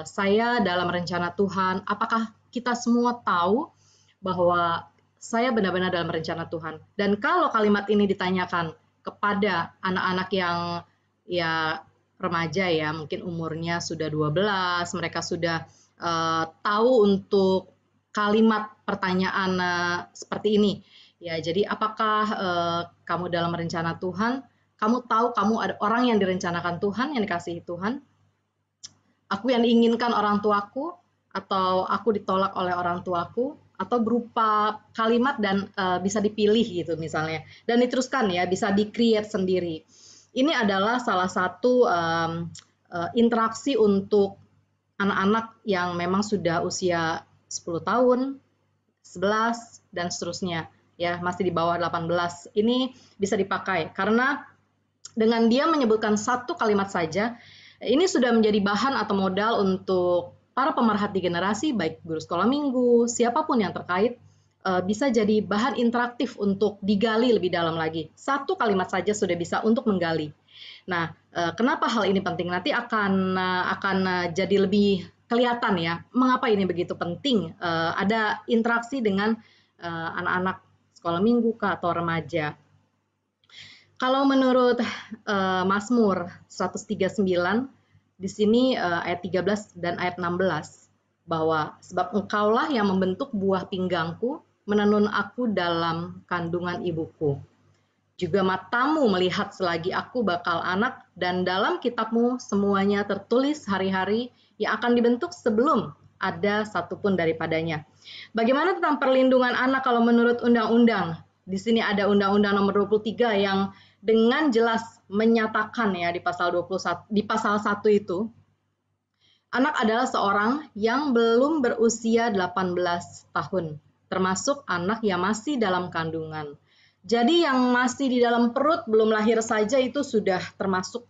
Saya dalam rencana Tuhan, apakah kita semua tahu bahwa saya benar-benar dalam rencana Tuhan? Dan kalau kalimat ini ditanyakan kepada anak-anak yang ya remaja ya, mungkin umurnya sudah 12, mereka sudah tahu untuk kalimat pertanyaan seperti ini. Ya, jadi apakah kamu dalam rencana Tuhan? Kamu tahu kamu ada orang yang direncanakan Tuhan, yang dikasihi Tuhan? Aku yang diinginkan orang tuaku, atau aku ditolak oleh orang tuaku, atau berupa kalimat dan bisa dipilih gitu misalnya. Dan diteruskan ya, bisa di-create sendiri. Ini adalah salah satu interaksi untuk anak-anak yang memang sudah usia 10 tahun, 11, dan seterusnya. Ya, masih di bawah 18. Ini bisa dipakai karena dengan dia menyebutkan satu kalimat saja, ini sudah menjadi bahan atau modal untuk para pemerhati generasi, baik guru sekolah minggu, siapapun yang terkait, bisa jadi bahan interaktif untuk digali lebih dalam lagi. Satu kalimat saja sudah bisa untuk menggali. Nah, kenapa hal ini penting? Nanti akan jadi lebih kelihatan ya, mengapa ini begitu penting. Ada interaksi dengan anak-anak sekolah minggu atau remaja. Kalau menurut Mazmur 139, di sini ayat 13 dan ayat 16, bahwa sebab engkaulah yang membentuk buah pinggangku, menenun aku dalam kandungan ibuku. Juga matamu melihat selagi aku bakal anak, dan dalam kitabmu semuanya tertulis hari-hari yang akan dibentuk sebelum ada satupun daripadanya. Bagaimana tentang perlindungan anak kalau menurut undang-undang? Di sini ada Undang-Undang Nomor 23 yang dengan jelas menyatakan ya di pasal 21, di pasal 1 itu, anak adalah seorang yang belum berusia 18 tahun, termasuk anak yang masih dalam kandungan. Jadi yang masih di dalam perut belum lahir saja itu sudah termasuk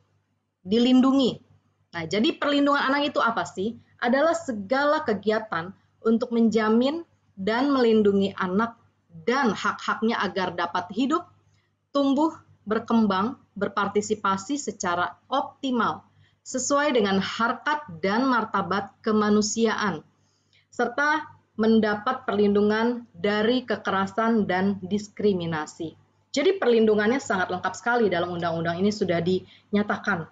dilindungi. Nah, jadi perlindungan anak itu apa sih? Adalah segala kegiatan untuk menjamin dan melindungi anak dan hak-haknya agar dapat hidup, tumbuh, berkembang, berpartisipasi secara optimal, sesuai dengan harkat dan martabat kemanusiaan, serta mendapat perlindungan dari kekerasan dan diskriminasi. Jadi perlindungannya sangat lengkap sekali dalam undang-undang ini sudah dinyatakan.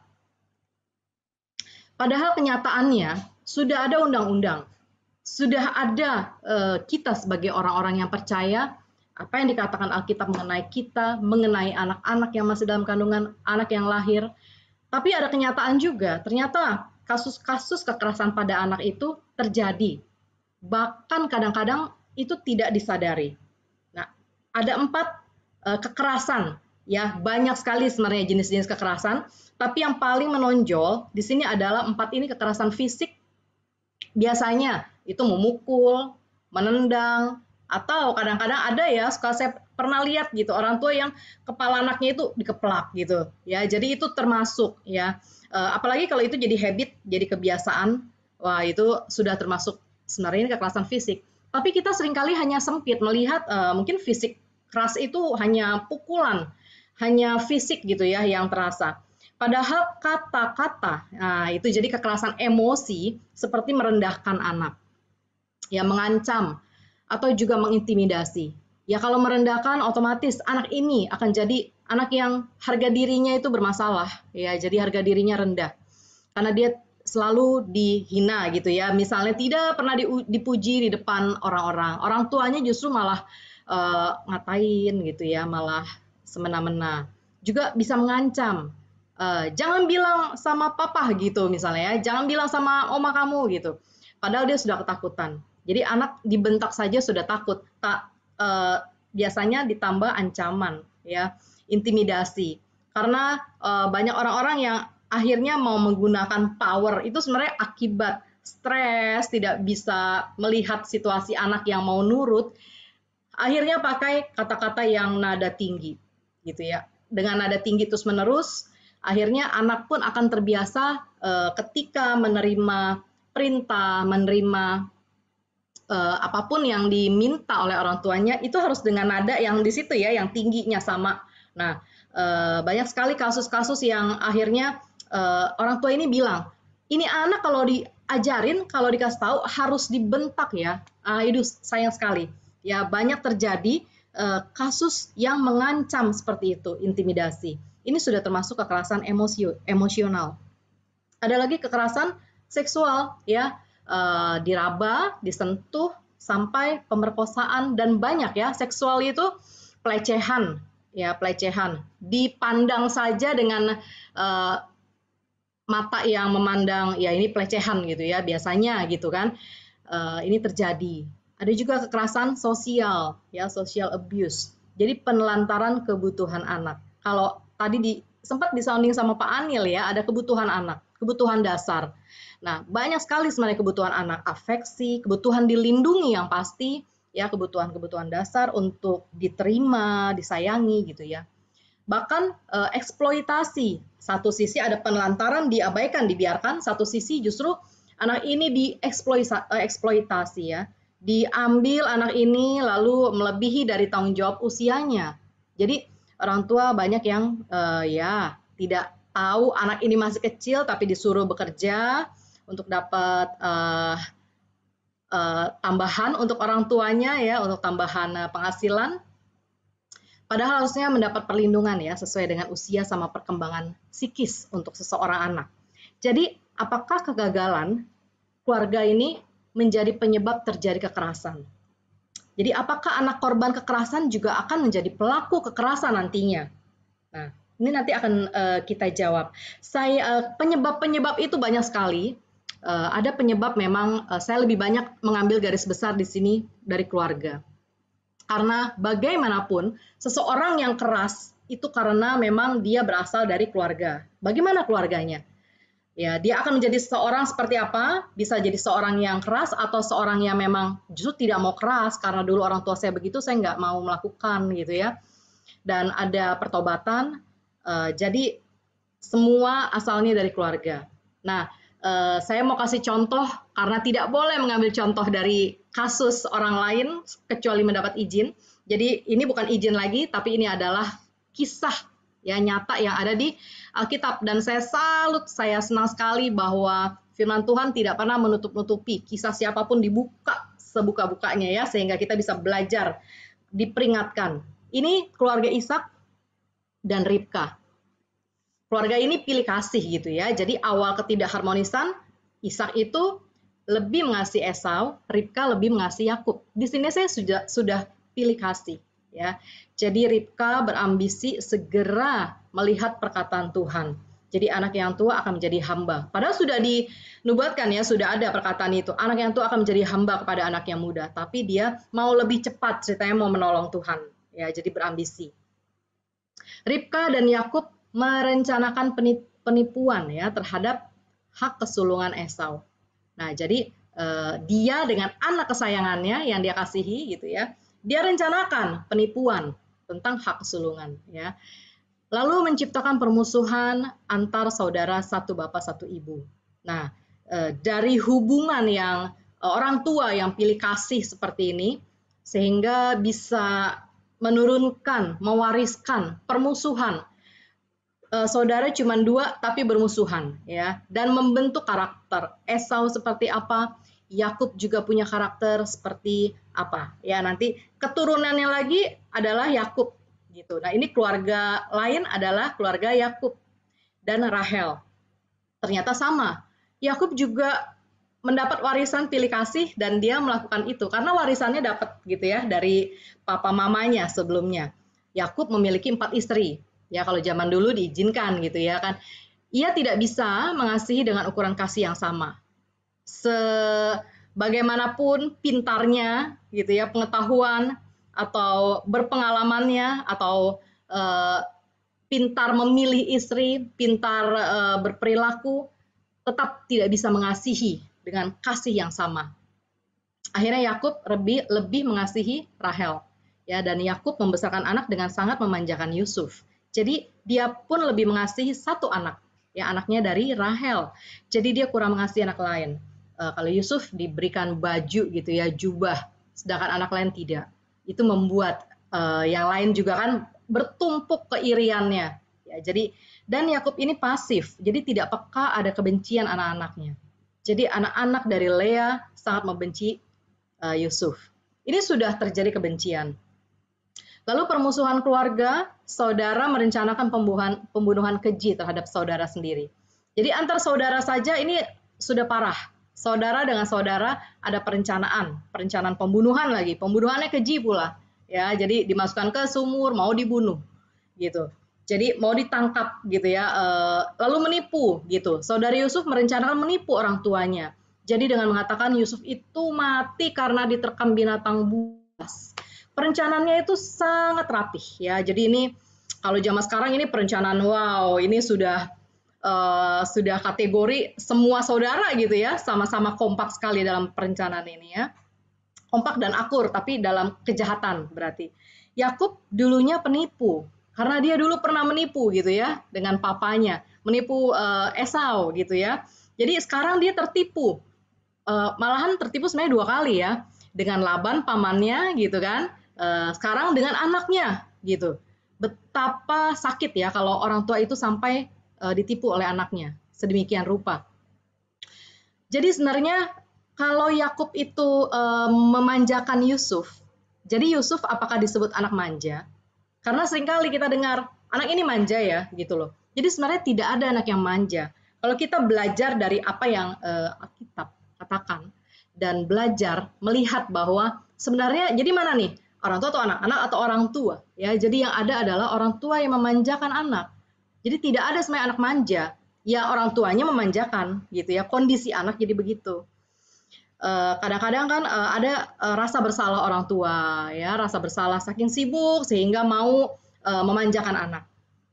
Padahal kenyataannya sudah ada undang-undang, sudah ada kita sebagai orang-orang yang percaya apa yang dikatakan Alkitab mengenai kita, mengenai anak-anak yang masih dalam kandungan, anak yang lahir. Tapi ada kenyataan juga, ternyata kasus-kasus kekerasan pada anak itu terjadi. Bahkan kadang-kadang itu tidak disadari. Nah, ada 4 kekerasan, ya banyak sekali sebenarnya jenis-jenis kekerasan, tapi yang paling menonjol di sini adalah 4 ini kekerasan fisik. Biasanya itu memukul, menendang, atau kadang-kadang ada ya, saya pernah lihat gitu orang tua yang kepala anaknya itu dikeplak gitu ya, jadi itu termasuk ya. Apalagi kalau itu jadi habit, jadi kebiasaan, wah itu sudah termasuk sebenarnya ini kekerasan fisik. Tapi kita seringkali hanya sempit melihat mungkin fisik keras itu hanya pukulan, hanya fisik gitu ya yang terasa. Padahal kata-kata, nah itu jadi kekerasan emosi seperti merendahkan anak, ya mengancam atau juga mengintimidasi. Ya kalau merendahkan otomatis anak ini akan jadi anak yang harga dirinya itu bermasalah, ya jadi harga dirinya rendah karena dia selalu dihina gitu ya. Misalnya tidak pernah dipuji di depan orang-orang, orang tuanya justru malah ngatain gitu ya, malah semena-mena. Juga bisa mengancam, jangan bilang sama papa gitu misalnya ya, jangan bilang sama oma kamu gitu. Padahal dia sudah ketakutan. Jadi anak dibentak saja sudah takut. Biasanya ditambah ancaman, ya, intimidasi. Karena banyak orang-orang yang akhirnya mau menggunakan power itu sebenarnya akibat stres, tidak bisa melihat situasi anak yang mau nurut. Akhirnya pakai kata-kata yang nada tinggi, gitu ya. Dengan nada tinggi terus-menerus, akhirnya anak pun akan terbiasa ketika menerima perintah, menerima apapun yang diminta oleh orang tuanya itu harus dengan nada yang di situ ya, yang tingginya sama. Nah, banyak sekali kasus-kasus yang akhirnya orang tua ini bilang, ini anak kalau diajarin, kalau dikasih tahu harus dibentak ya. Itu sayang sekali. Ya banyak terjadi kasus yang mengancam seperti itu, intimidasi. Ini sudah termasuk kekerasan emosional. Ada lagi kekerasan seksual ya. Diraba, disentuh, sampai pemerkosaan dan banyak ya. Seksual itu pelecehan, ya pelecehan. Dipandang saja dengan mata yang memandang, ya ini pelecehan gitu ya, biasanya gitu kan. Ini terjadi. Ada juga kekerasan sosial, ya social abuse. Jadi penelantaran kebutuhan anak. Kalau tadi sempat disounding sama Pak Anil ya, ada kebutuhan anak, kebutuhan dasar. Nah, banyak sekali sebenarnya kebutuhan anak, afeksi, kebutuhan dilindungi yang pasti, ya kebutuhan-kebutuhan dasar untuk diterima, disayangi gitu ya. Bahkan eksploitasi, satu sisi ada penelantaran, diabaikan, dibiarkan, satu sisi justru anak ini dieksploitasi ya, diambil anak ini lalu melebihi dari tanggung jawab usianya. Jadi orang tua banyak yang ya tidak tahu anak ini masih kecil tapi disuruh bekerja untuk dapat tambahan untuk orang tuanya ya, untuk tambahan penghasilan. Padahal harusnya mendapat perlindungan ya sesuai dengan usia sama perkembangan psikis untuk seseorang anak. Jadi apakah kegagalan keluarga ini menjadi penyebab terjadi kekerasan? Jadi apakah anak korban kekerasan juga akan menjadi pelaku kekerasan nantinya? Nah, ini nanti akan kita jawab. Penyebab-penyebab itu banyak sekali. Ada penyebab memang saya lebih banyak mengambil garis besar di sini dari keluarga. Karena bagaimanapun seseorang yang keras itu karena memang dia berasal dari keluarga. Bagaimana keluarganya? Ya, dia akan menjadi seseorang seperti apa? Bisa jadi seorang yang keras atau seorang yang memang justru tidak mau keras karena dulu orang tua saya begitu, saya nggak mau melakukan gitu ya. Dan ada pertobatan. Jadi semua asalnya dari keluarga. Nah, saya mau kasih contoh karena tidak boleh mengambil contoh dari kasus orang lain kecuali mendapat izin. Jadi ini bukan izin lagi, tapi ini adalah kisah ya nyata yang ada di Alkitab. Dan saya salut, saya senang sekali bahwa firman Tuhan tidak pernah menutup-nutupi. Kisah siapapun dibuka sebuka-bukanya ya, sehingga kita bisa belajar, diperingatkan. Ini keluarga Ishak dan Ribka. Keluarga ini pilih kasih gitu ya. Jadi awal ketidakharmonisan, Ishak itu lebih mengasihi Esau, Ribka lebih mengasihi Yakub. Di sini saya sudah pilih kasih ya. Jadi Ribka berambisi segera melihat perkataan Tuhan. Jadi anak yang tua akan menjadi hamba. Padahal sudah dinubuatkan ya, sudah ada perkataan itu. Anak yang tua akan menjadi hamba kepada anak yang muda. Tapi dia mau lebih cepat, ceritanya mau menolong Tuhan. Ya, jadi berambisi. Ribka dan Yakub merencanakan penipuan ya terhadap hak kesulungan Esau. Nah, jadi dia dengan anak kesayangannya yang dia kasihi gitu ya, dia rencanakan penipuan tentang hak kesulungan ya. Lalu menciptakan permusuhan antar saudara satu bapak satu ibu. Nah, dari hubungan yang orang tua yang pilih kasih seperti ini, sehingga bisa menurunkan, mewariskan permusuhan. Saudara cuma 2 tapi bermusuhan ya, dan membentuk karakter. Esau seperti apa, Yakub juga punya karakter seperti apa ya. Nanti keturunannya lagi adalah Yakub gitu. Nah, ini keluarga lain adalah keluarga Yakub dan Rahel. Ternyata sama. Yakub juga mendapat warisan pilih kasih dan dia melakukan itu karena warisannya dapat gitu ya dari papa mamanya sebelumnya. Yakub memiliki 4 istri. Ya, kalau zaman dulu diizinkan gitu ya kan. Ia tidak bisa mengasihi dengan ukuran kasih yang sama. Sebagaimanapun pintarnya gitu ya, pengetahuan atau berpengalamannya atau pintar memilih istri, pintar berperilaku, tetap tidak bisa mengasihi dengan kasih yang sama. Akhirnya Yakub lebih mengasihi Rahel ya, dan Yakub membesarkan anak dengan sangat memanjakan Yusuf. Jadi dia pun lebih mengasihi satu anak, ya anaknya dari Rahel. Jadi dia kurang mengasihi anak lain. Kalau Yusuf diberikan baju gitu ya, jubah, sedangkan anak lain tidak. Itu membuat yang lain juga kan bertumpuk keiriannya. Ya, jadi dan Yakub ini pasif, jadi tidak peka ada kebencian anak-anaknya. Jadi anak-anak dari Lea sangat membenci Yusuf. Ini sudah terjadi kebencian. Lalu permusuhan keluarga, saudara merencanakan pembunuhan keji terhadap saudara sendiri. Jadi antar saudara saja ini sudah parah. Saudara dengan saudara ada perencanaan pembunuhan lagi. Pembunuhannya keji pula. Ya, jadi dimasukkan ke sumur, mau dibunuh gitu. Jadi mau ditangkap gitu ya. Lalu menipu gitu. Saudara Yusuf merencanakan menipu orang tuanya. Jadi dengan mengatakan Yusuf itu mati karena diterkam binatang buas. Perencanaannya itu sangat rapih ya. Jadi ini kalau zaman sekarang ini perencanaan wow, ini sudah kategori semua saudara gitu ya, sama-sama kompak sekali dalam perencanaan ini ya. Kompak dan akur tapi dalam kejahatan berarti. Yakub dulunya penipu karena dia dulu pernah menipu gitu ya dengan papanya, menipu Esau gitu ya. Jadi sekarang dia tertipu. Malahan tertipu sebenarnya 2 kali ya. Dengan Laban pamannya gitu kan. Sekarang dengan anaknya gitu. Betapa sakit ya kalau orang tua itu sampai ditipu oleh anaknya sedemikian rupa. Jadi sebenarnya kalau Yakub itu memanjakan Yusuf, jadi Yusuf apakah disebut anak manja? Karena seringkali kita dengar anak ini manja ya gitu loh. Jadi sebenarnya tidak ada anak yang manja. Kalau kita belajar dari apa yang Alkitab katakan dan belajar melihat bahwa sebenarnya jadi mana nih? Orang tua atau anak atau orang tua ya. Jadi yang ada adalah orang tua yang memanjakan anak. Jadi tidak ada sebenarnya anak manja. Ya orang tuanya memanjakan gitu ya. Kondisi anak jadi begitu. Kadang-kadang kan ada rasa bersalah orang tua ya, rasa bersalah saking sibuk sehingga mau memanjakan anak.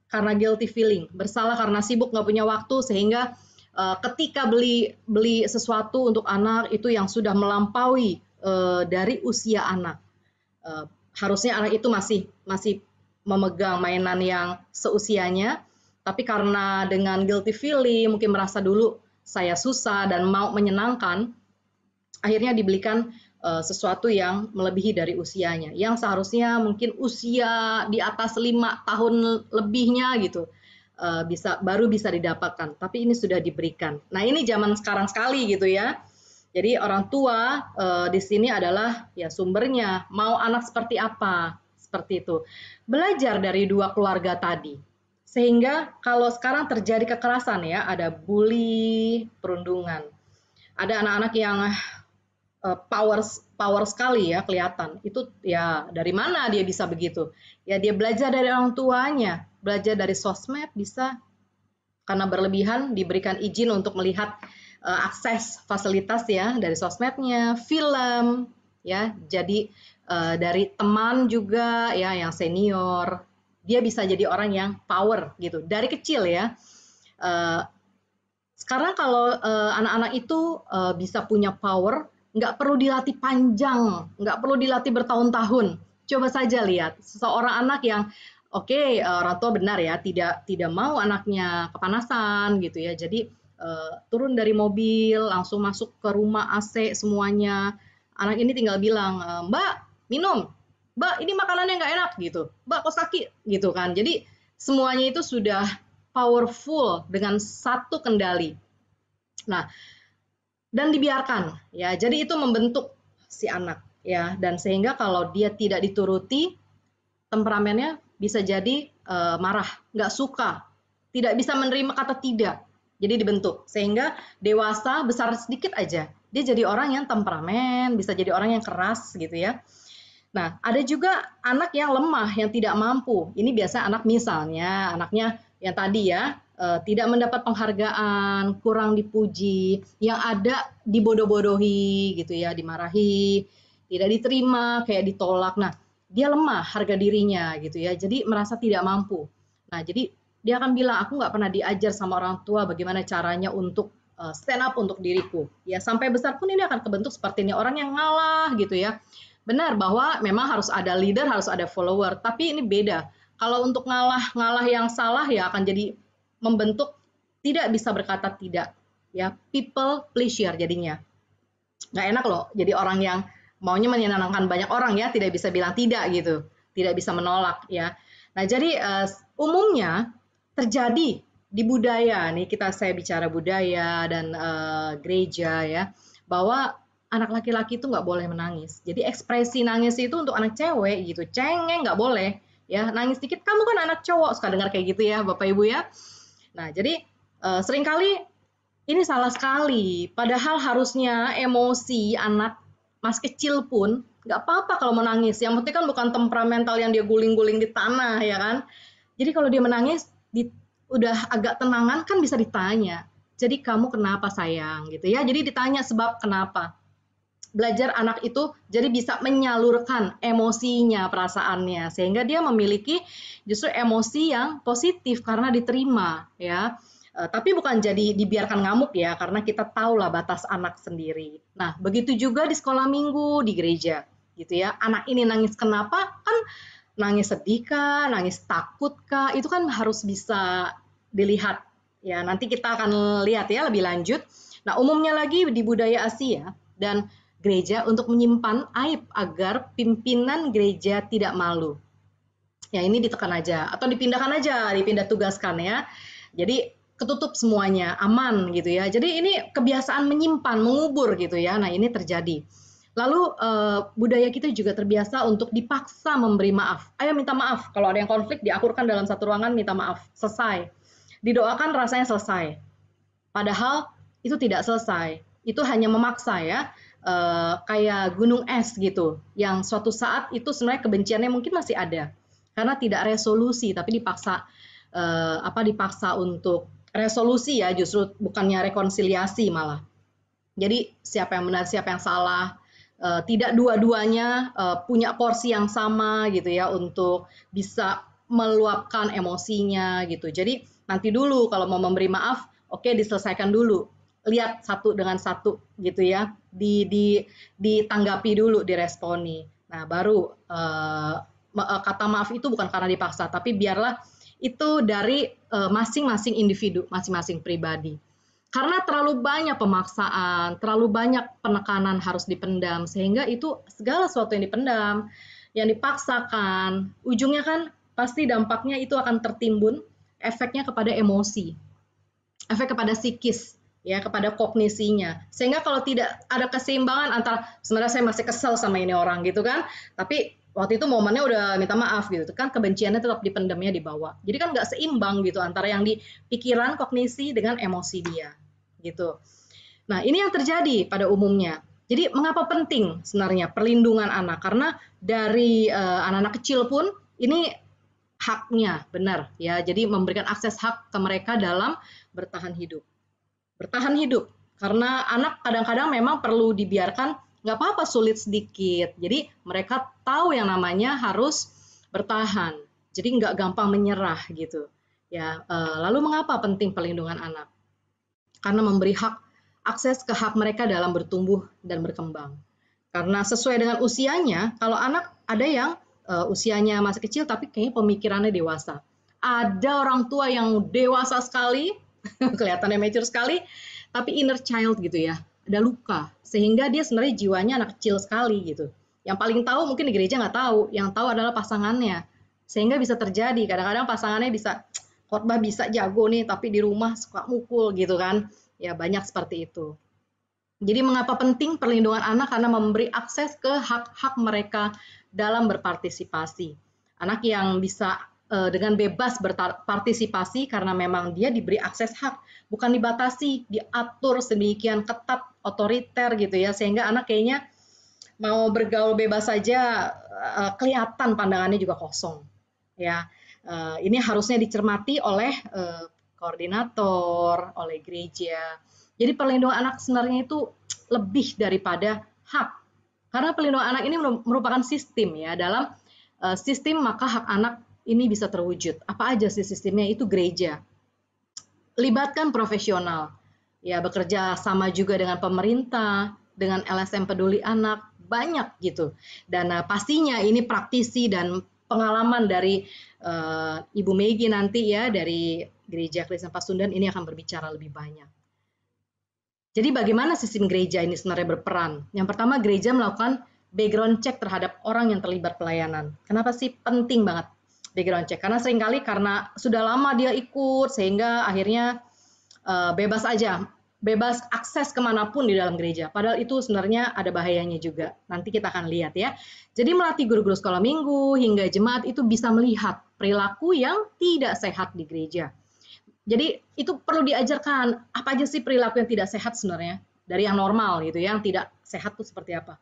Karena guilty feeling, bersalah karena sibuk nggak punya waktu sehingga ketika beli sesuatu untuk anak itu yang sudah melampaui dari usia anak. Harusnya anak itu masih memegang mainan yang seusianya, tapi karena dengan guilty feeling mungkin merasa dulu saya susah dan mau menyenangkan, akhirnya dibelikan sesuatu yang melebihi dari usianya, yang seharusnya mungkin usia di atas 5 tahun lebihnya gitu baru bisa didapatkan, tapi ini sudah diberikan. Nah ini zaman sekarang sekali gitu ya. Jadi orang tua di sini adalah ya sumbernya, mau anak seperti apa, seperti itu. Belajar dari 2 keluarga tadi. Sehingga kalau sekarang terjadi kekerasan ya, ada bully, perundungan. Ada anak-anak yang power sekali ya kelihatan. Itu ya dari mana dia bisa begitu? Ya dia belajar dari orang tuanya, belajar dari sosmed bisa, karena berlebihan diberikan izin untuk melihat akses fasilitas ya dari sosmednya, film ya. Jadi dari teman juga ya yang senior, dia bisa jadi orang yang power gitu dari kecil ya. Sekarang kalau anak-anak itu bisa punya power, nggak perlu dilatih panjang, nggak perlu dilatih bertahun-tahun. Coba saja lihat seseorang anak yang orang tua benar ya, tidak mau anaknya kepanasan gitu ya. Jadi turun dari mobil, langsung masuk ke rumah AC semuanya. Anak ini tinggal bilang, Mbak, minum. Mbak, ini makanannya nggak enak gitu. Mbak, kok sakit gitu kan. Jadi semuanya itu sudah powerful dengan satu kendali. Nah, dan dibiarkan ya. Jadi itu membentuk si anak ya, dan sehingga kalau dia tidak dituruti, temperamennya bisa jadi marah, nggak suka, tidak bisa menerima kata tidak. Jadi dibentuk sehingga dewasa besar sedikit aja dia jadi orang yang temperamen, bisa jadi orang yang keras gitu ya. Nah, ada juga anak yang lemah, yang tidak mampu. Ini biasa anak misalnya anaknya yang tadi ya tidak mendapat penghargaan, kurang dipuji, yang ada dibodoh-bodohi gitu ya, dimarahi, tidak diterima, kayak ditolak. Nah, dia lemah harga dirinya gitu ya, jadi merasa tidak mampu. Nah, jadi dia akan bilang, aku nggak pernah diajar sama orang tua bagaimana caranya untuk stand up untuk diriku. Ya, sampai besar pun ini akan kebentuk seperti ini, orang yang ngalah gitu ya. Benar bahwa memang harus ada leader, harus ada follower, tapi ini beda. Kalau untuk ngalah yang salah ya akan jadi membentuk tidak bisa berkata tidak. Ya, people pleasure jadinya. Nggak enak loh, jadi orang yang maunya menyenangkan banyak orang ya, tidak bisa bilang tidak gitu, tidak bisa menolak ya. Nah, jadi umumnya terjadi di budaya nih, saya bicara budaya dan gereja ya, bahwa anak laki-laki itu nggak boleh menangis. Jadi ekspresi nangis itu untuk anak cewek gitu, cengeng nggak boleh ya, nangis dikit kamu kan anak cowok, suka dengar kayak gitu ya Bapak Ibu ya. Nah, jadi seringkali ini salah sekali, padahal harusnya emosi anak masih kecil pun nggak apa-apa kalau menangis, yang penting kan bukan temperamental yang dia guling-guling di tanah ya kan. Jadi kalau dia menangis udah agak tenangan kan bisa ditanya, jadi kamu kenapa sayang gitu ya, jadi ditanya sebab kenapa. Belajar anak itu jadi bisa menyalurkan emosinya, perasaannya, sehingga dia memiliki justru emosi yang positif karena diterima ya. Tapi bukan jadi dibiarkan ngamuk ya, karena kita tahulah batas anak sendiri. Nah, begitu juga di sekolah minggu, di gereja gitu ya. Anak ini nangis kenapa? Kan nangis sedih kah, nangis takut kah? Itu kan harus bisa dilihat ya. Nanti kita akan lihat ya lebih lanjut. Nah, umumnya lagi di budaya Asia dan gereja untuk menyimpan aib agar pimpinan gereja tidak malu. Ya, ini ditekan aja atau dipindahkan aja, dipindah tugaskan ya. Jadi ketutup semuanya, aman gitu ya. Jadi ini kebiasaan menyimpan, mengubur gitu ya. Nah, ini terjadi. Lalu budaya kita juga terbiasa untuk dipaksa memberi maaf. Ayo minta maaf. Kalau ada yang konflik, diakurkan dalam satu ruangan, minta maaf. Selesai. Didoakan rasanya selesai. Padahal itu tidak selesai. Itu hanya memaksa ya. Kayak gunung es gitu. Yang suatu saat itu sebenarnya kebenciannya mungkin masih ada. Karena tidak resolusi, tapi dipaksa untuk resolusi ya, justru bukannya rekonsiliasi malah. Jadi siapa yang benar, siapa yang salah, tidak dua-duanya punya porsi yang sama gitu ya untuk bisa meluapkan emosinya gitu. Jadi nanti dulu kalau mau memberi maaf, oke, diselesaikan dulu. Lihat satu dengan satu gitu ya, ditanggapi dulu, diresponi. Nah, baru kata maaf itu bukan karena dipaksa, tapi biarlah itu dari masing-masing individu, masing-masing pribadi. Karena terlalu banyak pemaksaan, terlalu banyak penekanan harus dipendam, sehingga itu segala sesuatu yang dipendam, yang dipaksakan, ujungnya kan pasti dampaknya itu akan tertimbun, efeknya kepada emosi, efek kepada psikis, ya, kepada kognisinya. Sehingga kalau tidak ada keseimbangan antara sebenarnya saya masih kesel sama ini orang gitu kan, tapi waktu itu momennya udah minta maaf gitu kan, kebenciannya tetap dipendamnya di bawah. Jadi kan nggak seimbang gitu antara yang di pikiran, kognisi dengan emosi dia gitu. Nah, ini yang terjadi pada umumnya. Jadi mengapa penting sebenarnya perlindungan anak? Karena dari anak-anak kecil pun ini haknya, benar ya. Jadi memberikan akses hak ke mereka dalam bertahan hidup. Bertahan hidup, karena anak kadang-kadang memang perlu dibiarkan, nggak apa-apa sulit sedikit. Jadi mereka tahu yang namanya harus bertahan. Jadi nggak gampang menyerah gitu. Ya, lalu mengapa penting perlindungan anak? Karena memberi akses ke hak mereka dalam bertumbuh dan berkembang. Karena sesuai dengan usianya, kalau anak ada yang usianya masih kecil tapi kayaknya pemikirannya dewasa. Ada orang tua yang dewasa sekali, kelihatannya mature sekali, tapi inner child gitu ya, ada luka. Sehingga dia sebenarnya jiwanya anak kecil sekali gitu. Yang paling tahu mungkin di gereja nggak tahu, yang tahu adalah pasangannya. Sehingga bisa terjadi, kadang-kadang pasangannya bisa, khotbah bisa jago nih, tapi di rumah suka mukul gitu kan. Ya banyak seperti itu. Jadi mengapa penting perlindungan anak? Karena memberi akses ke hak-hak mereka dalam berpartisipasi. Anak yang bisa dengan bebas berpartisipasi karena memang dia diberi akses hak, bukan dibatasi, diatur sedemikian ketat, otoriter gitu ya, sehingga anak kayaknya mau bergaul bebas saja kelihatan pandangannya juga kosong. Ya, ini harusnya dicermati oleh koordinator, oleh gereja. Jadi perlindungan anak sebenarnya itu lebih daripada hak. Karena perlindungan anak ini merupakan sistem ya, dalam sistem maka hak anak ini bisa terwujud. Apa aja sih sistemnya? Itu gereja. Libatkan profesional. Ya, bekerja sama juga dengan pemerintah, dengan LSM Peduli Anak, banyak gitu. Dan pastinya ini praktisi dan pengalaman dari Ibu Megi nanti ya, dari Gereja Kristen Pasundan ini akan berbicara lebih banyak. Jadi bagaimana sistem gereja ini sebenarnya berperan? Yang pertama, gereja melakukan background check terhadap orang yang terlibat pelayanan. Kenapa sih penting banget background check? Karena seringkali karena sudah lama dia ikut, sehingga akhirnya bebas aja, bebas akses kemanapun di dalam gereja. Padahal itu sebenarnya ada bahayanya juga. Nanti kita akan lihat ya. Jadi melatih guru-guru sekolah minggu hingga jemaat itu bisa melihat perilaku yang tidak sehat di gereja. Jadi itu perlu diajarkan, apa aja sih perilaku yang tidak sehat sebenarnya, dari yang normal gitu, yang tidak sehat itu seperti apa.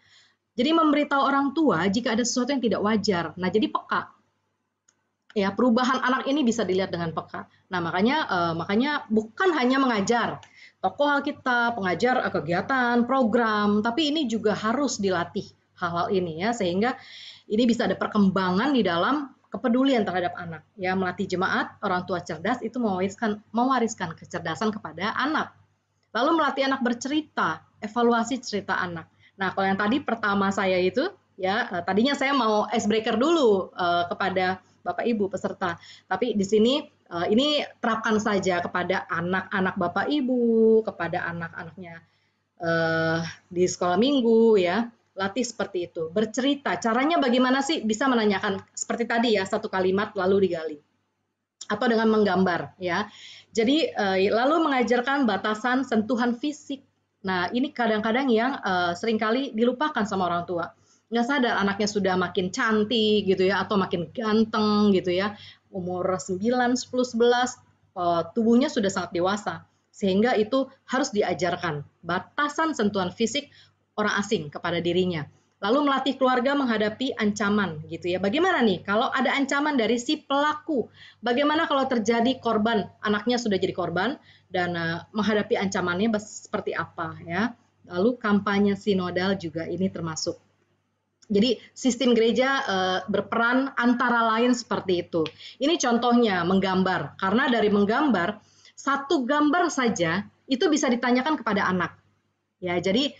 Jadi memberitahu orang tua jika ada sesuatu yang tidak wajar. Nah, jadi peka. Ya, perubahan anak ini bisa dilihat dengan peka. Nah, makanya bukan hanya mengajar tokoh Alkitab, pengajar kegiatan, program, tapi ini juga harus dilatih hal-hal ini ya, sehingga ini bisa ada perkembangan di dalam kepedulian terhadap anak. Ya, melatih jemaat, orang tua cerdas itu mewariskan kecerdasan kepada anak. Lalu melatih anak bercerita, evaluasi cerita anak. Nah, kalau yang tadi pertama saya itu, ya tadinya saya mau icebreaker dulu kepada Bapak Ibu peserta. Tapi di sini ini terapkan saja kepada anak-anak Bapak Ibu, kepada anak-anaknya di sekolah minggu ya. Latih seperti itu, bercerita. Caranya bagaimana sih? Bisa menanyakan seperti tadi ya, satu kalimat lalu digali. Atau dengan menggambar ya. Jadi lalu mengajarkan batasan sentuhan fisik. Nah, ini kadang-kadang yang seringkali dilupakan sama orang tua. Nggak sadar anaknya sudah makin cantik gitu ya, atau makin ganteng gitu ya. Umur 9, 10, 11, tubuhnya sudah sangat dewasa. Sehingga itu harus diajarkan batasan sentuhan fisik orang asing kepada dirinya. Lalu melatih keluarga menghadapi ancaman gitu ya. Bagaimana nih kalau ada ancaman dari si pelaku? Bagaimana kalau terjadi korban, anaknya sudah jadi korban dan menghadapi ancamannya seperti apa ya? Lalu kampanye sinodal juga ini termasuk. Jadi sistem gereja berperan antara lain seperti itu. Ini contohnya menggambar. Karena dari menggambar, satu gambar saja itu bisa ditanyakan kepada anak. Ya, jadi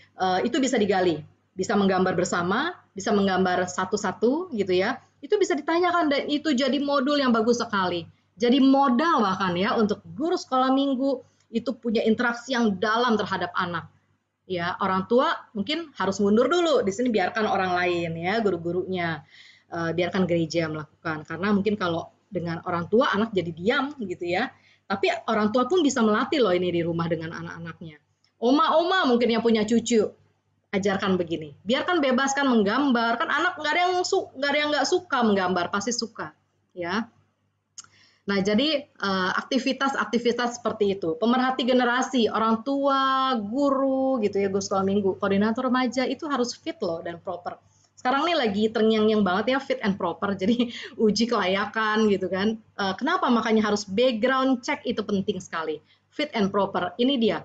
itu bisa digali, bisa menggambar bersama, bisa menggambar satu-satu gitu ya. Itu bisa ditanyakan dan itu jadi modul yang bagus sekali. Jadi modal bahkan ya untuk guru sekolah minggu itu punya interaksi yang dalam terhadap anak. Ya, orang tua mungkin harus mundur dulu. Di sini biarkan orang lain ya, guru-gurunya. Biarkan gereja melakukan. Karena mungkin kalau dengan orang tua anak jadi diam gitu ya. Tapi orang tua pun bisa melatih loh ini di rumah dengan anak-anaknya. Oma-oma mungkin yang punya cucu, ajarkan begini. Biarkan bebaskan menggambar. Kan anak nggak ada yang nggak suka menggambar, pasti suka. Ya. Nah, jadi aktivitas-aktivitas seperti itu. Pemerhati generasi, orang tua, guru gitu ya, guru sekolah minggu, koordinator remaja itu harus fit loh dan proper. sekarang nih lagi terngiang-ngiang banget ya fit and proper, jadi uji kelayakan gitu kan. Kenapa makanya harus background check, itu penting sekali. Fit and proper, ini dia.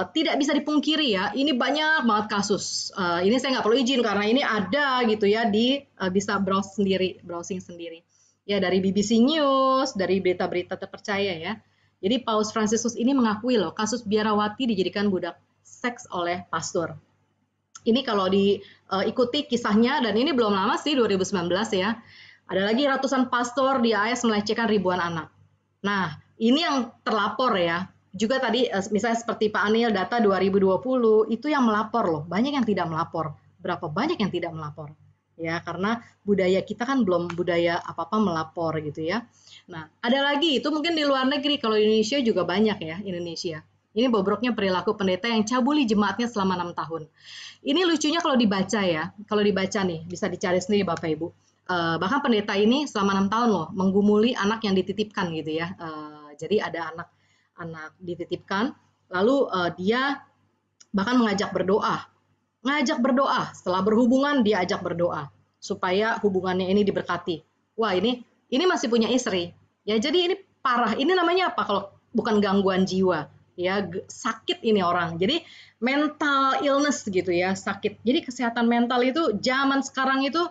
Tidak bisa dipungkiri ya, ini banyak banget kasus. Ini saya nggak perlu izin karena ini ada gitu ya, bisa browsing sendiri. Ya, dari BBC News, dari berita-berita terpercaya ya. Jadi Paus Fransiskus ini mengakui loh, kasus biarawati dijadikan budak seks oleh pastor. Ini kalau diikuti kisahnya, dan ini belum lama sih, 2019 ya. Ada lagi ratusan pastor di AS melecehkan ribuan anak. Nah, ini yang terlapor ya. Juga tadi misalnya seperti Pak Anil, data 2020 itu yang melapor loh, banyak yang tidak melapor. Berapa banyak yang tidak melapor? Ya, karena budaya kita kan belum budaya apa-apa melapor gitu ya. Nah, ada lagi, itu mungkin di luar negeri, kalau di Indonesia juga banyak ya, Indonesia. Ini bobroknya perilaku pendeta yang cabuli jemaatnya selama 6 tahun. Ini lucunya kalau dibaca ya, kalau dibaca nih, bisa dicari sendiri Bapak Ibu. Bahkan pendeta ini selama 6 tahun loh, menggumuli anak yang dititipkan gitu ya. Jadi ada anak dititipkan, lalu dia bahkan mengajak berdoa, setelah berhubungan dia ajak berdoa supaya hubungannya ini diberkati. Wah, ini masih punya istri ya, jadi ini parah. Ini namanya apa kalau bukan gangguan jiwa ya, sakit ini orang. Jadi mental illness gitu ya, sakit. Jadi kesehatan mental itu zaman sekarang itu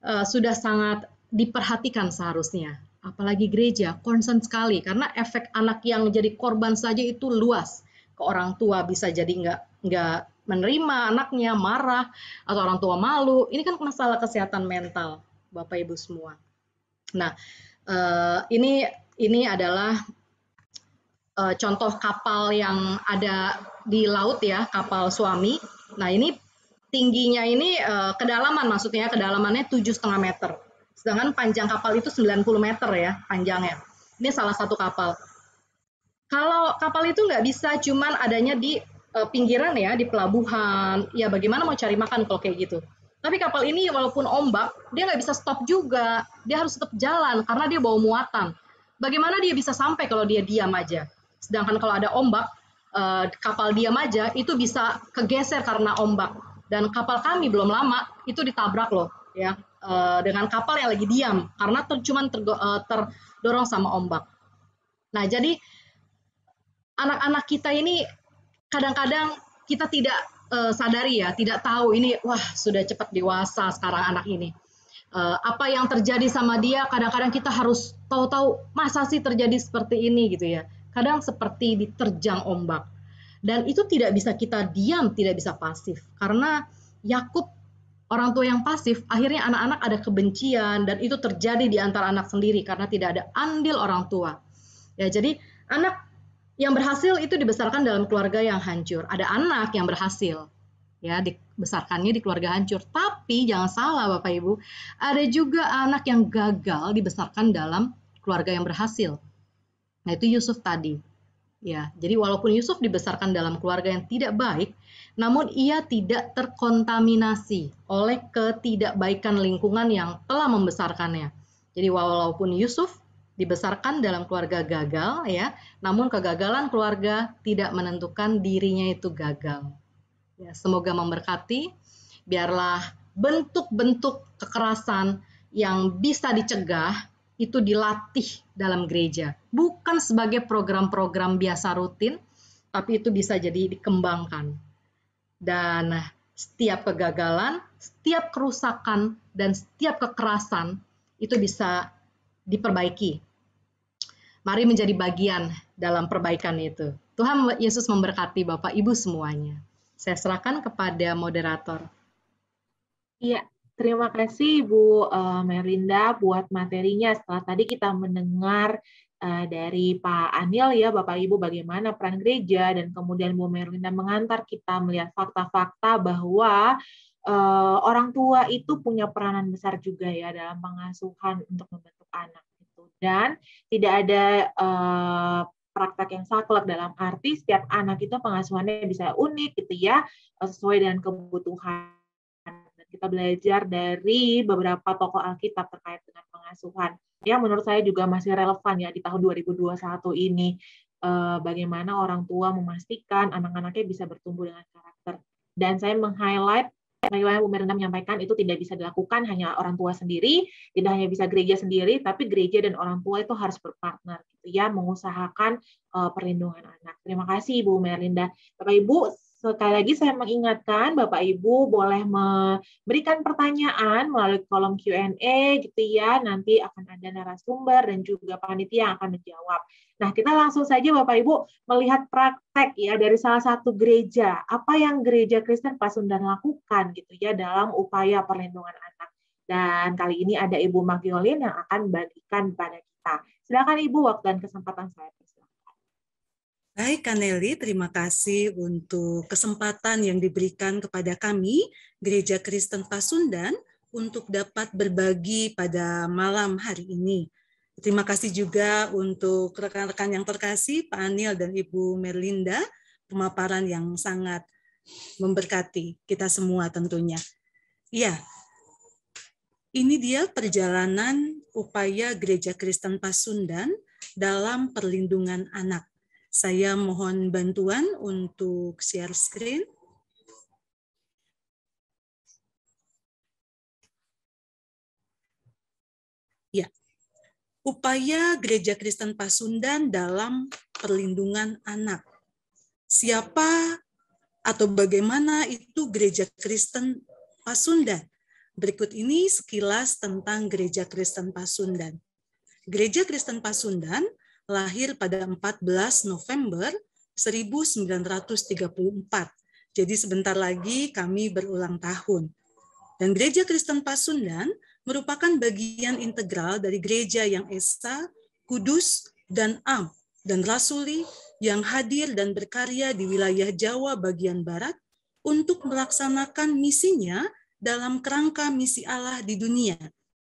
sudah sangat diperhatikan seharusnya. Apalagi gereja concern sekali, karena efek anak yang jadi korban saja itu luas. Ke orang tua bisa jadi nggak menerima anaknya, marah, atau orang tua malu. Ini kan masalah kesehatan mental, Bapak Ibu semua. Nah, ini adalah contoh kapal yang ada di laut ya, kapal suami. Nah, ini tingginya ini kedalaman, maksudnya kedalamannya 7,5 meter. Sedangkan panjang kapal itu 90 meter ya panjangnya. Ini salah satu kapal. Kalau kapal itu nggak bisa cuman adanya di pinggiran ya, di pelabuhan, ya bagaimana mau cari makan kalau kayak gitu. Tapi kapal ini walaupun ombak, dia nggak bisa stop juga. Dia harus tetap jalan karena dia bawa muatan. Bagaimana dia bisa sampai kalau dia diam aja? Sedangkan kalau ada ombak, kapal diam aja itu bisa kegeser karena ombak. Dan kapal kami belum lama itu ditabrak loh ya, dengan kapal yang lagi diam karena cuman terdorong sama ombak. Nah, jadi anak-anak kita ini kadang-kadang kita tidak sadari ya, tidak tahu ini, wah sudah cepat dewasa sekarang anak ini. Apa yang terjadi sama dia, kadang-kadang kita harus tahu-tahu, masa sih terjadi seperti ini gitu ya. Kadang seperti diterjang ombak. Dan itu tidak bisa kita diam, tidak bisa pasif. Karena Yakub, orang tua yang pasif, akhirnya anak-anak ada kebencian, dan itu terjadi di antara anak sendiri karena tidak ada andil orang tua. Ya, jadi anak yang berhasil itu dibesarkan dalam keluarga yang hancur. Ada anak yang berhasil, ya dibesarkannya di keluarga hancur. Tapi jangan salah Bapak Ibu, ada juga anak yang gagal dibesarkan dalam keluarga yang berhasil. Nah, itu Yusuf tadi. Ya, jadi walaupun Yusuf dibesarkan dalam keluarga yang tidak baik, namun ia tidak terkontaminasi oleh ketidakbaikan lingkungan yang telah membesarkannya. Jadi walaupun Yusuf dibesarkan dalam keluarga gagal ya, namun kegagalan keluarga tidak menentukan dirinya itu gagal. Ya, semoga memberkati, biarlah bentuk-bentuk kekerasan yang bisa dicegah itu dilatih dalam gereja. Bukan sebagai program-program biasa rutin, tapi itu bisa jadi dikembangkan. Dan setiap kegagalan, setiap kerusakan, dan setiap kekerasan itu bisa diperbaiki. Mari menjadi bagian dalam perbaikan itu. Tuhan Yesus memberkati Bapak Ibu semuanya. Saya serahkan kepada moderator. Iya, terima kasih Bu Merlinda buat materinya. Setelah tadi kita mendengar dari Pak Anil ya, Bapak Ibu, bagaimana peran gereja, dan kemudian Bu Merlinda mengantar kita melihat fakta-fakta bahwa orang tua itu punya peranan besar juga ya dalam pengasuhan untuk membentuk anak itu. Dan tidak ada praktek yang saklek, dalam arti setiap anak itu pengasuhannya bisa unik gitu ya, sesuai dengan kebutuhan. Kita belajar dari beberapa tokoh Alkitab terkait dengan pengasuhan. Ya, menurut saya juga masih relevan ya di tahun 2021 ini. Bagaimana orang tua memastikan anak-anaknya bisa bertumbuh dengan karakter. Dan saya meng-highlight bagaimana Bu Melinda menyampaikan, itu tidak bisa dilakukan hanya orang tua sendiri, tidak hanya bisa gereja sendiri, tapi gereja dan orang tua itu harus berpartner, gitu ya, mengusahakan perlindungan anak. Terima kasih Bu Melinda. Bapak Ibu, sekali lagi saya mengingatkan Bapak Ibu boleh memberikan pertanyaan melalui kolom Q&A, gitu ya. Nanti akan ada narasumber dan juga panitia yang akan menjawab. Nah, kita langsung saja Bapak Ibu melihat praktek ya dari salah satu gereja. Apa yang Gereja Kristen Pasundan lakukan gitu ya dalam upaya perlindungan anak. Dan kali ini ada Ibu Magiolin yang akan bagikan pada kita. Silakan Ibu, waktu dan kesempatan saya. Baik, Kaneli, terima kasih untuk kesempatan yang diberikan kepada kami, Gereja Kristen Pasundan, untuk dapat berbagi pada malam hari ini. Terima kasih juga untuk rekan-rekan yang terkasih, Pak Anil dan Ibu Merlinda, pemaparan yang sangat memberkati kita semua tentunya. Ya, ini dia perjalanan upaya Gereja Kristen Pasundan dalam perlindungan anak. Saya mohon bantuan untuk share screen. Ya. Upaya Gereja Kristen Pasundan dalam perlindungan anak. Siapa atau bagaimana itu Gereja Kristen Pasundan? Berikut ini sekilas tentang Gereja Kristen Pasundan. Gereja Kristen Pasundan lahir pada 14 November 1934. Jadi sebentar lagi kami berulang tahun. Dan Gereja Kristen Pasundan merupakan bagian integral dari gereja yang esa, kudus, dan am, dan rasuli yang hadir dan berkarya di wilayah Jawa bagian Barat untuk melaksanakan misinya dalam kerangka misi Allah di dunia.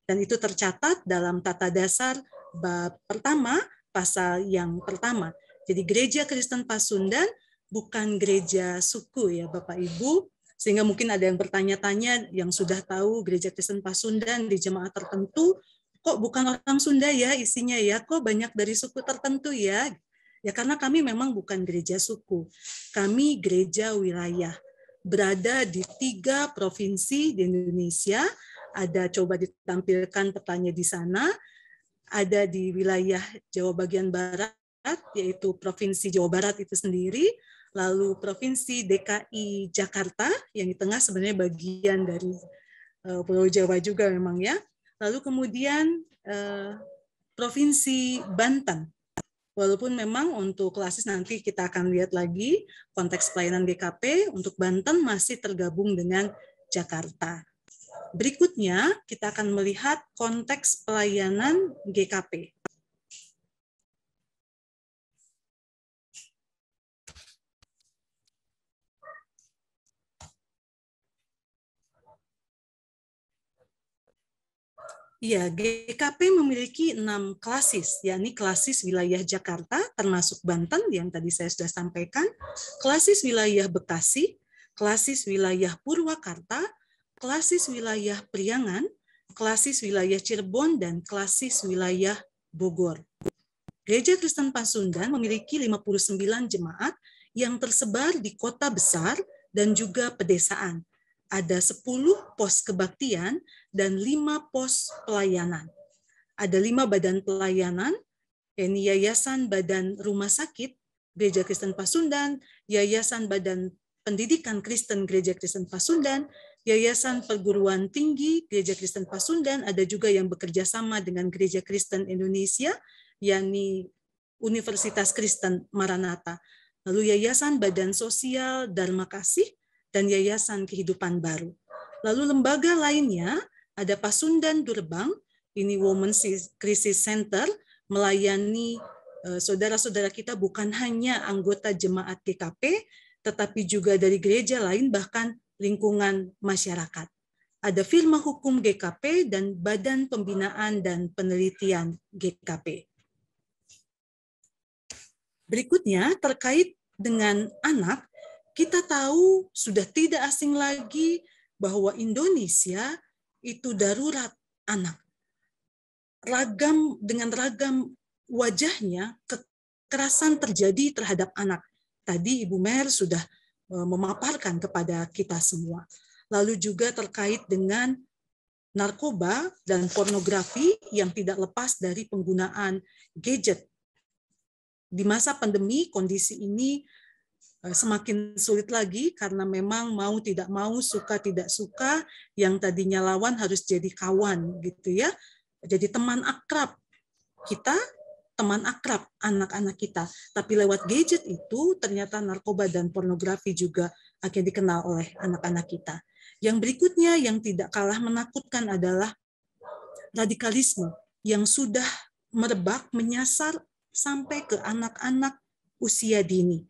Dan itu tercatat dalam Tata Dasar bab pertama, pasal yang pertama. Jadi Gereja Kristen Pasundan bukan gereja suku ya Bapak Ibu, sehingga mungkin ada yang bertanya-tanya yang sudah tahu Gereja Kristen Pasundan di jemaat tertentu, kok bukan orang Sunda ya isinya ya, kok banyak dari suku tertentu ya? Ya karena kami memang bukan gereja suku, kami gereja wilayah, berada di 3 provinsi di Indonesia, ada coba ditampilkan petanya di sana, ada di wilayah Jawa bagian Barat, yaitu Provinsi Jawa Barat itu sendiri, lalu Provinsi DKI Jakarta, yang di tengah sebenarnya bagian dari Pulau Jawa juga memang ya, lalu kemudian Provinsi Banten. Walaupun memang untuk klasis nanti kita akan lihat lagi konteks pelayanan GKP, untuk Banten masih tergabung dengan Jakarta. Berikutnya, kita akan melihat konteks pelayanan GKP. Ya, GKP memiliki 6 klasis, yakni klasis wilayah Jakarta, termasuk Banten yang tadi saya sudah sampaikan, klasis wilayah Bekasi, klasis wilayah Purwakarta, klasis wilayah Priangan, klasis wilayah Cirebon, dan klasis wilayah Bogor. Gereja Kristen Pasundan memiliki 59 jemaat yang tersebar di kota besar dan juga pedesaan. Ada 10 pos kebaktian dan 5 pos pelayanan. Ada 5 badan pelayanan, yakni Yayasan Badan Rumah Sakit Gereja Kristen Pasundan, Yayasan Badan Pendidikan Kristen Gereja Kristen Pasundan, Yayasan Perguruan Tinggi Gereja Kristen Pasundan, ada juga yang bekerja sama dengan Gereja Kristen Indonesia, yakni Universitas Kristen Maranatha. Lalu Yayasan Badan Sosial Dharma Kasih, dan Yayasan Kehidupan Baru. Lalu lembaga lainnya ada Pasundan Durbang, ini Women's Crisis Center, melayani saudara-saudara kita bukan hanya anggota jemaat GKP, tetapi juga dari gereja lain, bahkan lingkungan masyarakat. Ada Firma Hukum GKP dan Badan Pembinaan dan Penelitian GKP. Berikutnya, terkait dengan anak, kita tahu sudah tidak asing lagi bahwa Indonesia itu darurat anak. Dengan ragam wajahnya, kekerasan terjadi terhadap anak. Tadi Ibu Mer sudah memaparkan kepada kita semua. lalu juga terkait dengan narkoba dan pornografi yang tidak lepas dari penggunaan gadget. Di masa pandemi, kondisi ini semakin sulit lagi karena memang mau tidak mau, suka tidak suka, yang tadinya lawan harus jadi kawan gitu ya. Jadi teman akrab kita, teman akrab anak-anak kita. Tapi lewat gadget itu ternyata narkoba dan pornografi juga akan dikenal oleh anak-anak kita. Yang berikutnya yang tidak kalah menakutkan adalah radikalisme yang sudah merebak, menyasar sampai ke anak-anak usia dini.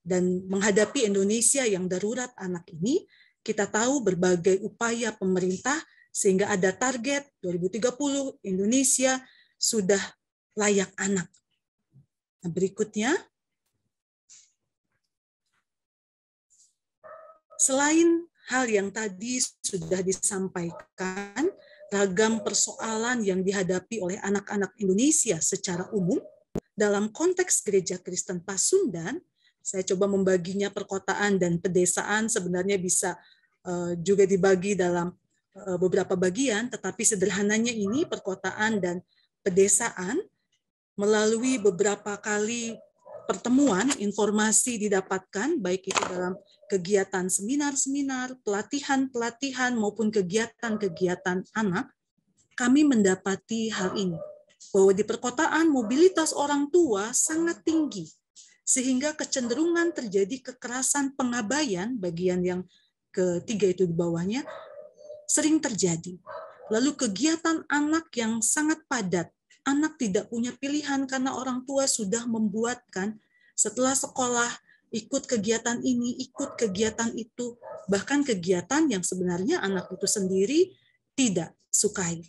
Dan menghadapi Indonesia yang darurat anak ini, kita tahu berbagai upaya pemerintah sehingga ada target 2030 Indonesia sudah layak anak. Nah, berikutnya, selain hal yang tadi sudah disampaikan, ragam persoalan yang dihadapi oleh anak-anak Indonesia secara umum, dalam konteks Gereja Kristen Pasundan, saya coba membaginya perkotaan dan pedesaan, sebenarnya bisa juga dibagi dalam beberapa bagian, tetapi sederhananya ini perkotaan dan pedesaan, melalui beberapa kali pertemuan, informasi didapatkan, baik itu dalam kegiatan seminar-seminar, pelatihan-pelatihan, maupun kegiatan-kegiatan anak, kami mendapati hal ini, bahwa di perkotaan mobilitas orang tua sangat tinggi, sehingga kecenderungan terjadi kekerasan pengabaian, bagian yang ketiga itu di bawahnya, sering terjadi. Lalu kegiatan anak yang sangat padat, anak tidak punya pilihan karena orang tua sudah membuatkan setelah sekolah, ikut kegiatan ini, ikut kegiatan itu, bahkan kegiatan yang sebenarnya anak itu sendiri tidak sukai.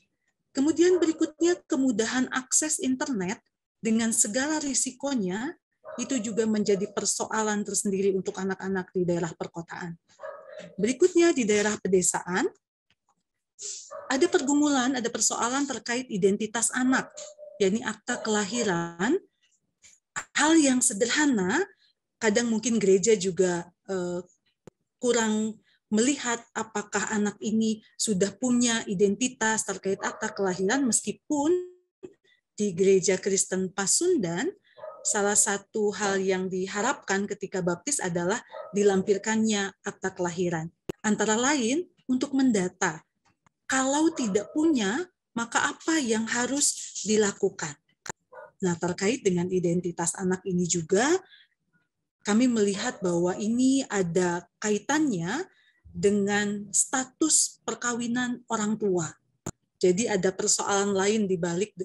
Kemudian berikutnya kemudahan akses internet dengan segala risikonya, itu juga menjadi persoalan tersendiri untuk anak-anak di daerah perkotaan. Berikutnya di daerah pedesaan, ada pergumulan, ada persoalan terkait identitas anak, yakni akta kelahiran, hal yang sederhana, kadang mungkin gereja juga kurang melihat apakah anak ini sudah punya identitas terkait akta kelahiran, meskipun di Gereja Kristen Pasundan, salah satu hal yang diharapkan ketika baptis adalah dilampirkannya akta kelahiran. Antara lain, untuk mendata. Kalau tidak punya, maka apa yang harus dilakukan? Nah, terkait dengan identitas anak ini juga, kami melihat bahwa ini ada kaitannya dengan status perkawinan orang tua. Jadi ada persoalan lain di balik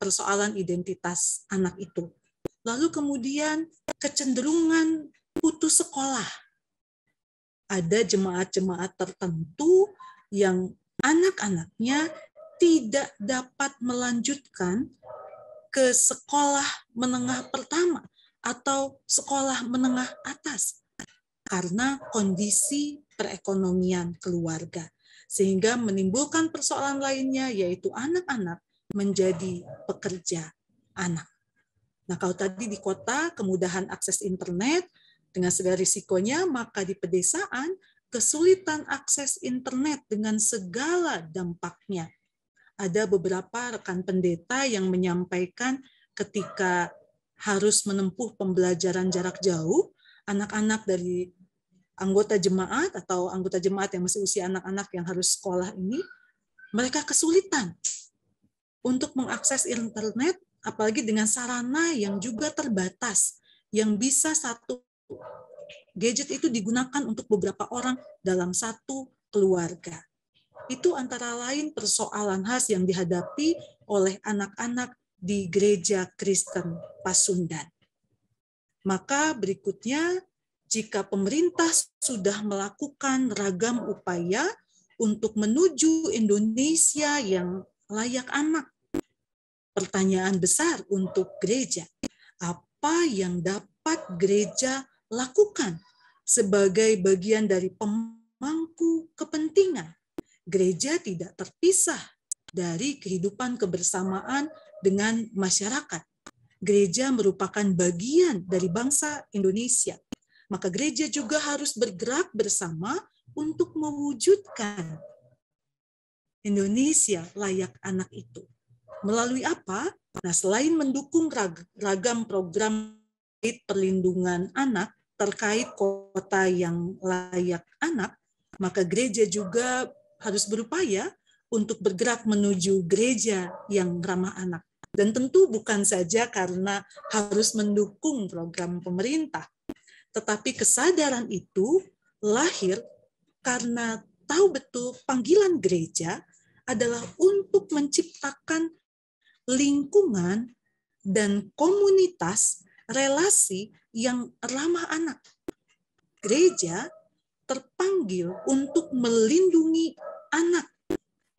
persoalan identitas anak itu. Lalu kemudian kecenderungan putus sekolah. Ada jemaat-jemaat tertentu yang anak-anaknya tidak dapat melanjutkan ke sekolah menengah pertama atau sekolah menengah atas karena kondisi perekonomian keluarga. Sehingga menimbulkan persoalan lainnya, yaitu anak-anak menjadi pekerja anak. Nah, kalau tadi di kota kemudahan akses internet dengan segala risikonya, maka di pedesaan kesulitan akses internet dengan segala dampaknya. Ada beberapa rekan pendeta yang menyampaikan ketika harus menempuh pembelajaran jarak jauh, anak-anak dari anggota jemaat atau anggota jemaat yang masih usia anak-anak yang harus sekolah ini, mereka kesulitan untuk mengakses internet, apalagi dengan sarana yang juga terbatas, yang bisa satu gadget itu digunakan untuk beberapa orang dalam satu keluarga. Itu antara lain persoalan khas yang dihadapi oleh anak-anak di Gereja Kristen Pasundan. Maka berikutnya, jika pemerintah sudah melakukan ragam upaya untuk menuju Indonesia yang layak anak, pertanyaan besar untuk gereja, apa yang dapat gereja lakukan sebagai bagian dari pemangku kepentingan? Gereja tidak terpisah dari kehidupan kebersamaan dengan masyarakat. Gereja merupakan bagian dari bangsa Indonesia. Maka gereja juga harus bergerak bersama untuk mewujudkan Indonesia layak anak itu. Melalui apa? Nah, selain mendukung ragam program perlindungan anak terkait kota yang layak anak, maka gereja juga harus berupaya untuk bergerak menuju gereja yang ramah anak. Dan tentu bukan saja karena harus mendukung program pemerintah, tetapi kesadaran itu lahir karena tahu betul panggilan gereja adalah untuk menciptakan lingkungan dan komunitas relasi yang ramah anak. Gereja terpanggil untuk melindungi anak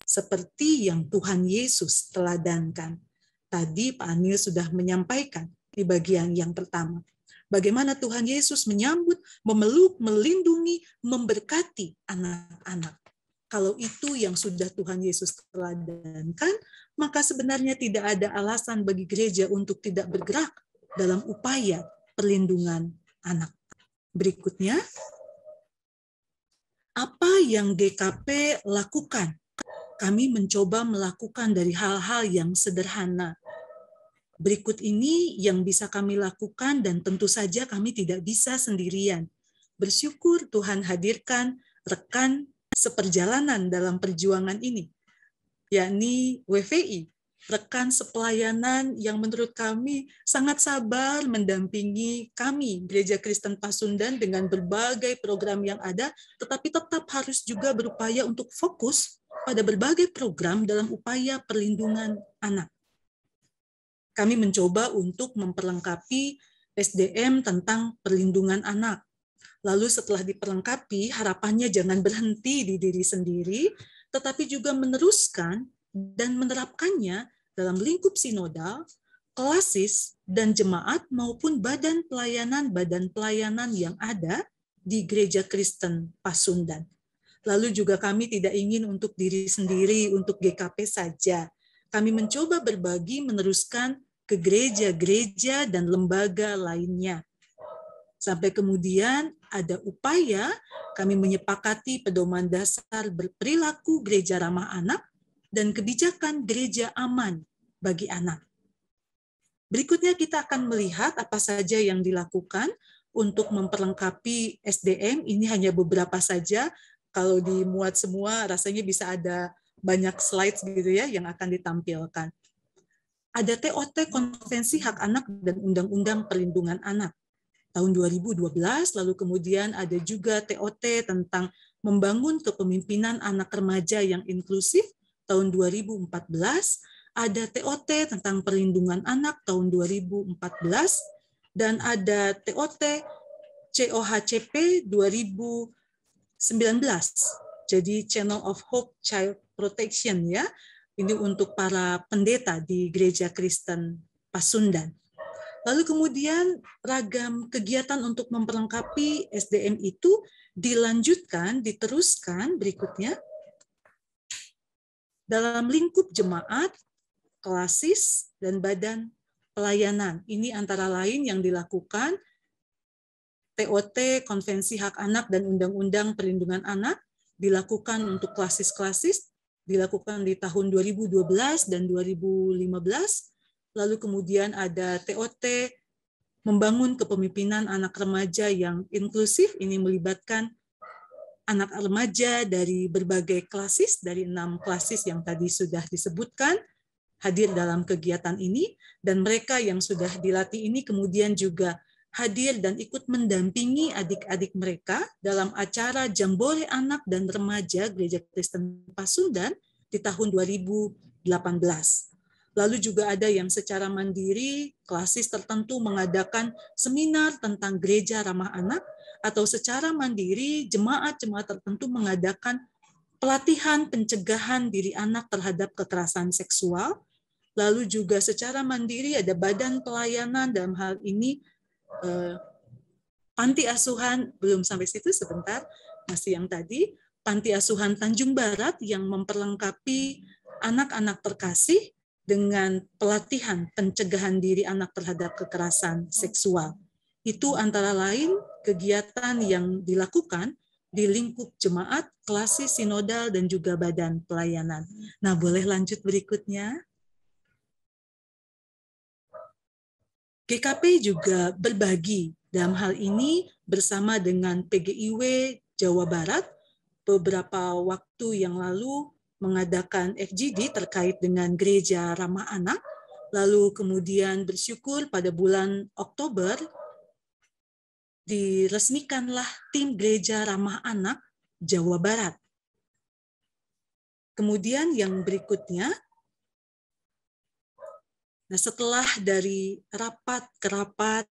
seperti yang Tuhan Yesus teladankan. Tadi Pak Anil sudah menyampaikan di bagian yang pertama. Bagaimana Tuhan Yesus menyambut, memeluk, melindungi, memberkati anak-anak. Kalau itu yang sudah Tuhan Yesus teladankan, maka sebenarnya tidak ada alasan bagi gereja untuk tidak bergerak dalam upaya perlindungan anak. Berikutnya, apa yang GKP lakukan? Kami mencoba melakukan dari hal-hal yang sederhana. Berikut ini yang bisa kami lakukan dan tentu saja kami tidak bisa sendirian. Bersyukur Tuhan hadirkan rekan seperjalanan dalam perjuangan ini, yakni WVI, rekan sepelayanan yang menurut kami sangat sabar mendampingi kami, Gereja Kristen Pasundan, dengan berbagai program yang ada, tetapi tetap harus juga berupaya untuk fokus pada berbagai program dalam upaya perlindungan anak. Kami mencoba untuk memperlengkapi SDM tentang perlindungan anak. Lalu setelah diperlengkapi, harapannya jangan berhenti di diri sendiri, tetapi juga meneruskan dan menerapkannya dalam lingkup sinodal, klasis, dan jemaat maupun badan pelayanan yang ada di Gereja Kristen Pasundan. Lalu juga kami tidak ingin untuk diri sendiri, untuk GKP saja. Kami mencoba berbagi, meneruskan ke gereja-gereja dan lembaga lainnya. Sampai kemudian ada upaya kami menyepakati pedoman dasar berperilaku gereja ramah anak dan kebijakan gereja aman bagi anak. Berikutnya kita akan melihat apa saja yang dilakukan untuk memperlengkapi SDM. Ini hanya beberapa saja. Kalau dimuat semua rasanya bisa ada banyak slides gitu ya yang akan ditampilkan. Ada TOT Konvensi Hak Anak dan Undang-Undang Perlindungan Anak tahun 2012, lalu kemudian ada juga TOT tentang membangun kepemimpinan anak remaja yang inklusif tahun 2014, ada TOT tentang perlindungan anak tahun 2014, dan ada TOT COHCP 2019, jadi Channel of Hope Child Protection ya, ini untuk para pendeta di Gereja Kristen Pasundan. Lalu kemudian ragam kegiatan untuk memperlengkapi SDM itu dilanjutkan, diteruskan berikutnya dalam lingkup jemaat, klasis, dan badan pelayanan. Ini antara lain yang dilakukan TOT, Konvensi Hak Anak dan Undang-Undang Perlindungan Anak, dilakukan untuk klasis-klasis, dilakukan di tahun 2012 dan 2015, lalu kemudian ada TOT membangun kepemimpinan anak remaja yang inklusif, ini melibatkan anak remaja dari berbagai klasis, dari 6 klasis yang tadi sudah disebutkan, hadir dalam kegiatan ini, dan mereka yang sudah dilatih ini kemudian juga hadir dan ikut mendampingi adik-adik mereka dalam acara Jambore Anak dan Remaja Gereja Kristen Pasundan di tahun 2018. Lalu juga ada yang secara mandiri, klasis tertentu mengadakan seminar tentang gereja ramah anak, atau secara mandiri, jemaat-jemaat tertentu mengadakan pelatihan pencegahan diri anak terhadap kekerasan seksual. Lalu juga secara mandiri ada badan pelayanan, dalam hal ini Panti Asuhan, belum sampai situ sebentar, masih yang tadi, Panti Asuhan Tanjung Barat yang memperlengkapi anak-anak terkasih dengan pelatihan pencegahan diri anak terhadap kekerasan seksual. Itu antara lain kegiatan yang dilakukan di lingkup jemaat, klasis, sinodal, dan juga badan pelayanan. Nah, boleh lanjut berikutnya. GKP juga berbagi dalam hal ini bersama dengan PGIW Jawa Barat beberapa waktu yang lalu mengadakan FGD terkait dengan gereja ramah anak, lalu kemudian bersyukur pada bulan Oktober diresmikanlah tim gereja ramah anak Jawa Barat. Kemudian yang berikutnya, nah, setelah dari rapat ke rapat,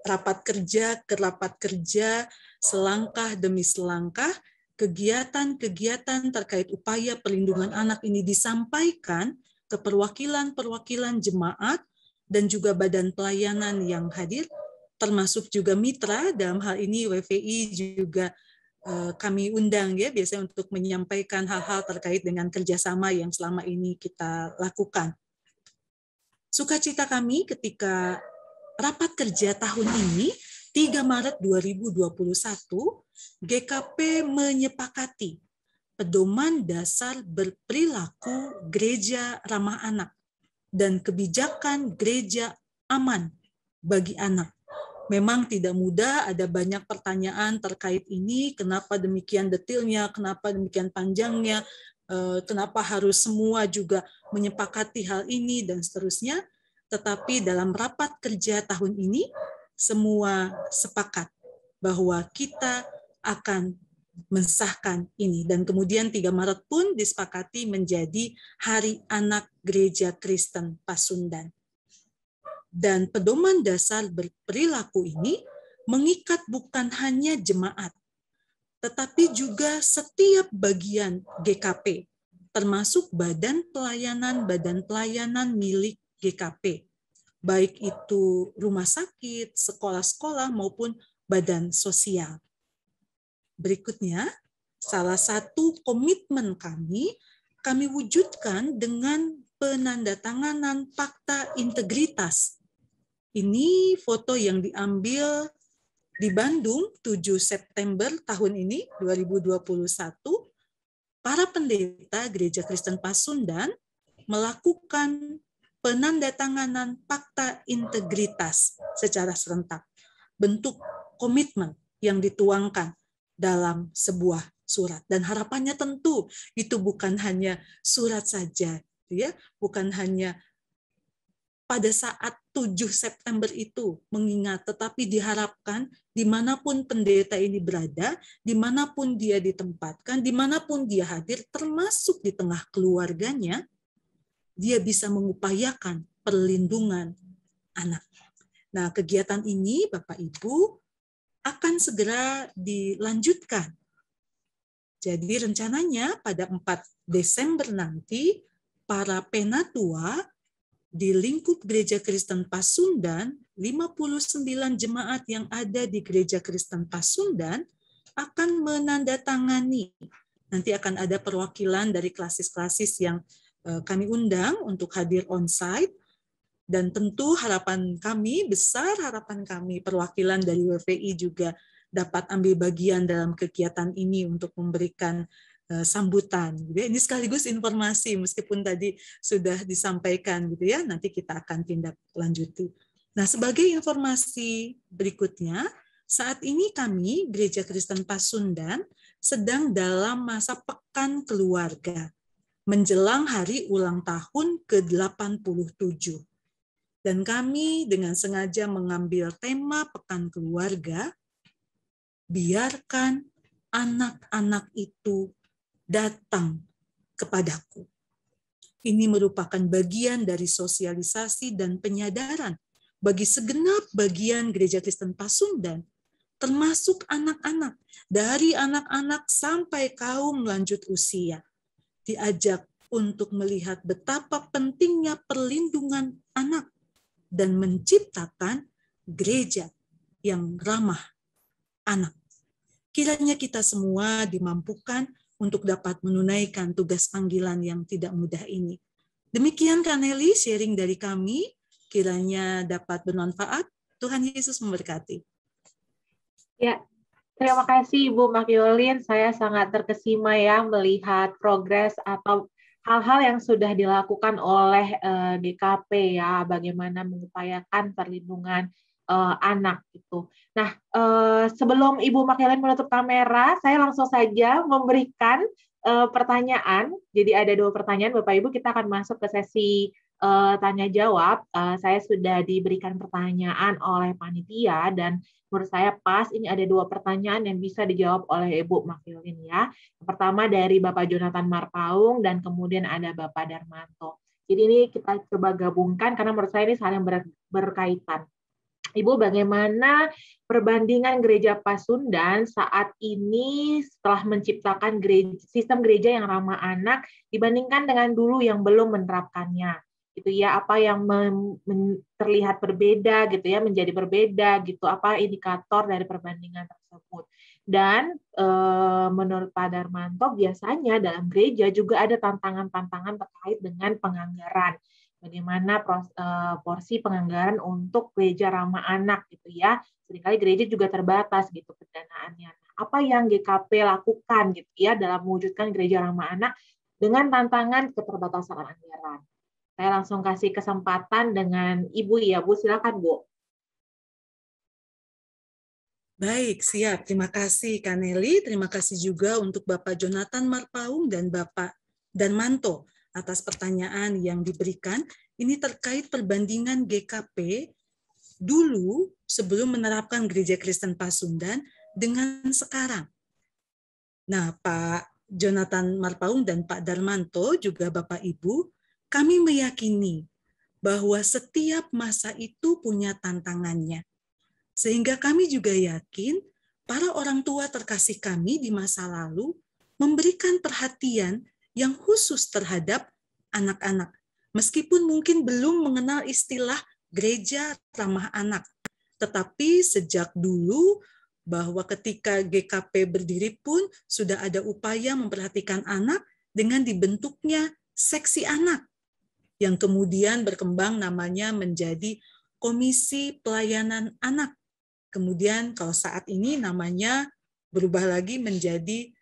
rapat kerja ke rapat kerja, selangkah demi selangkah, kegiatan-kegiatan terkait upaya perlindungan anak ini disampaikan ke perwakilan-perwakilan jemaat dan juga badan pelayanan yang hadir, termasuk juga mitra, dalam hal ini WVI juga kami undang ya, biasanya untuk menyampaikan hal-hal terkait dengan kerjasama yang selama ini kita lakukan. Sukacita kami ketika rapat kerja tahun ini, 3 Maret 2021, GKP menyepakati pedoman dasar berperilaku gereja ramah anak dan kebijakan gereja aman bagi anak. Memang tidak mudah, ada banyak pertanyaan terkait ini, kenapa demikian detailnya, kenapa demikian panjangnya, kenapa harus semua juga menyepakati hal ini, dan seterusnya. Tetapi dalam rapat kerja tahun ini, semua sepakat bahwa kita akan mensahkan ini. Dan kemudian 3 Maret pun disepakati menjadi Hari Anak Gereja Kristen Pasundan. Dan pedoman dasar berperilaku ini mengikat bukan hanya jemaat, tetapi juga setiap bagian GKP, termasuk badan pelayanan milik GKP, baik itu rumah sakit, sekolah-sekolah, maupun badan sosial. Berikutnya, salah satu komitmen kami wujudkan dengan penandatanganan Fakta Integritas. Ini foto yang diambil di Bandung 7 September tahun ini, 2021, para pendeta Gereja Kristen Pasundan melakukan penandatanganan Fakta Integritas secara serentak. Bentuk komitmen yang dituangkan dalam sebuah surat. Dan harapannya tentu itu bukan hanya surat saja, ya, bukan hanya pada saat 7 September itu mengingat, tetapi diharapkan dimanapun pendeta ini berada, dimanapun dia ditempatkan, dimanapun dia hadir, termasuk di tengah keluarganya, dia bisa mengupayakan perlindungan anak. Nah, kegiatan ini, Bapak Ibu, akan segera dilanjutkan. Jadi rencananya pada 4 Desember nanti, para penatua di lingkup Gereja Kristen Pasundan, 59 jemaat yang ada di Gereja Kristen Pasundan akan menandatangani. Nanti akan ada perwakilan dari klasis-klasis yang kami undang untuk hadir on-site, dan tentu harapan kami, perwakilan dari WVI juga dapat ambil bagian dalam kegiatan ini untuk memberikan sambutan. Ini sekaligus informasi, meskipun tadi sudah disampaikan, gitu ya. Nanti kita akan tindak lanjuti. Nah, sebagai informasi berikutnya, saat ini kami Gereja Kristen Pasundan sedang dalam masa pekan keluarga menjelang hari ulang tahun ke-87. Dan kami dengan sengaja mengambil tema pekan keluarga, biarkan anak-anak itu datang kepadaku. Ini merupakan bagian dari sosialisasi dan penyadaran bagi segenap bagian Gereja Kristen Pasundan, termasuk anak-anak, dari anak-anak sampai kaum lanjut usia, diajak untuk melihat betapa pentingnya perlindungan anak dan menciptakan gereja yang ramah anak. Kiranya kita semua dimampukan untuk dapat menunaikan tugas panggilan yang tidak mudah ini. Demikian Kak Nelly, sharing dari kami, kiranya dapat bermanfaat. Tuhan Yesus memberkati. Ya, Terima kasih Ibu Makiolin, saya sangat terkesima ya melihat progres atau hal-hal yang sudah dilakukan oleh GKP ya, bagaimana mengupayakan perlindungan anak gitu. Nah, sebelum Ibu Makiolin menutup kamera, saya langsung saja memberikan pertanyaan. Jadi ada 2 pertanyaan, Bapak Ibu, kita akan masuk ke sesi tanya jawab. Saya sudah diberikan pertanyaan oleh panitia dan menurut saya pas ini ada 2 pertanyaan yang bisa dijawab oleh Ibu Makiolin ya. Yang pertama dari Bapak Jonathan Marpaung dan kemudian ada Bapak Darmanto. Jadi ini kita coba gabungkan karena menurut saya ini saling berkaitan. Ibu, bagaimana perbandingan Gereja Pasundan saat ini setelah menciptakan sistem gereja yang ramah anak dibandingkan dengan dulu yang belum menerapkannya? Gitu ya, apa yang terlihat berbeda gitu ya, menjadi berbeda gitu, apa indikator dari perbandingan tersebut. Dan menurut Pak Darmanto biasanya dalam gereja juga ada tantangan-tantangan terkait dengan penganggaran. Bagaimana porsi penganggaran untuk gereja ramah anak gitu ya. Seringkali gereja juga terbatas gitu pendanaannya. Apa yang GKP lakukan gitu ya dalam mewujudkan gereja ramah anak dengan tantangan keterbatasan anggaran. Saya langsung kasih kesempatan dengan Ibu ya, Bu. Silakan, Bu. Baik, siap. Terima kasih, Kaneli. Terima kasih juga untuk Bapak Jonathan Marpaung dan Bapak Darmanto atas pertanyaan yang diberikan. Ini terkait perbandingan GKP dulu sebelum menerapkan Gereja Kristen Pasundan dengan sekarang. Nah, Pak Jonathan Marpaung dan Pak Darmanto, juga Bapak Ibu, kami meyakini bahwa setiap masa itu punya tantangannya. Sehingga kami juga yakin para orang tua terkasih kami di masa lalu memberikan perhatian yang khusus terhadap anak-anak. Meskipun mungkin belum mengenal istilah gereja ramah anak. Tetapi sejak dulu bahwa ketika GKP berdiri pun sudah ada upaya memperhatikan anak dengan dibentuknya seksi anak yang kemudian berkembang namanya menjadi Komisi Pelayanan Anak. Kemudian kalau saat ini namanya berubah lagi menjadi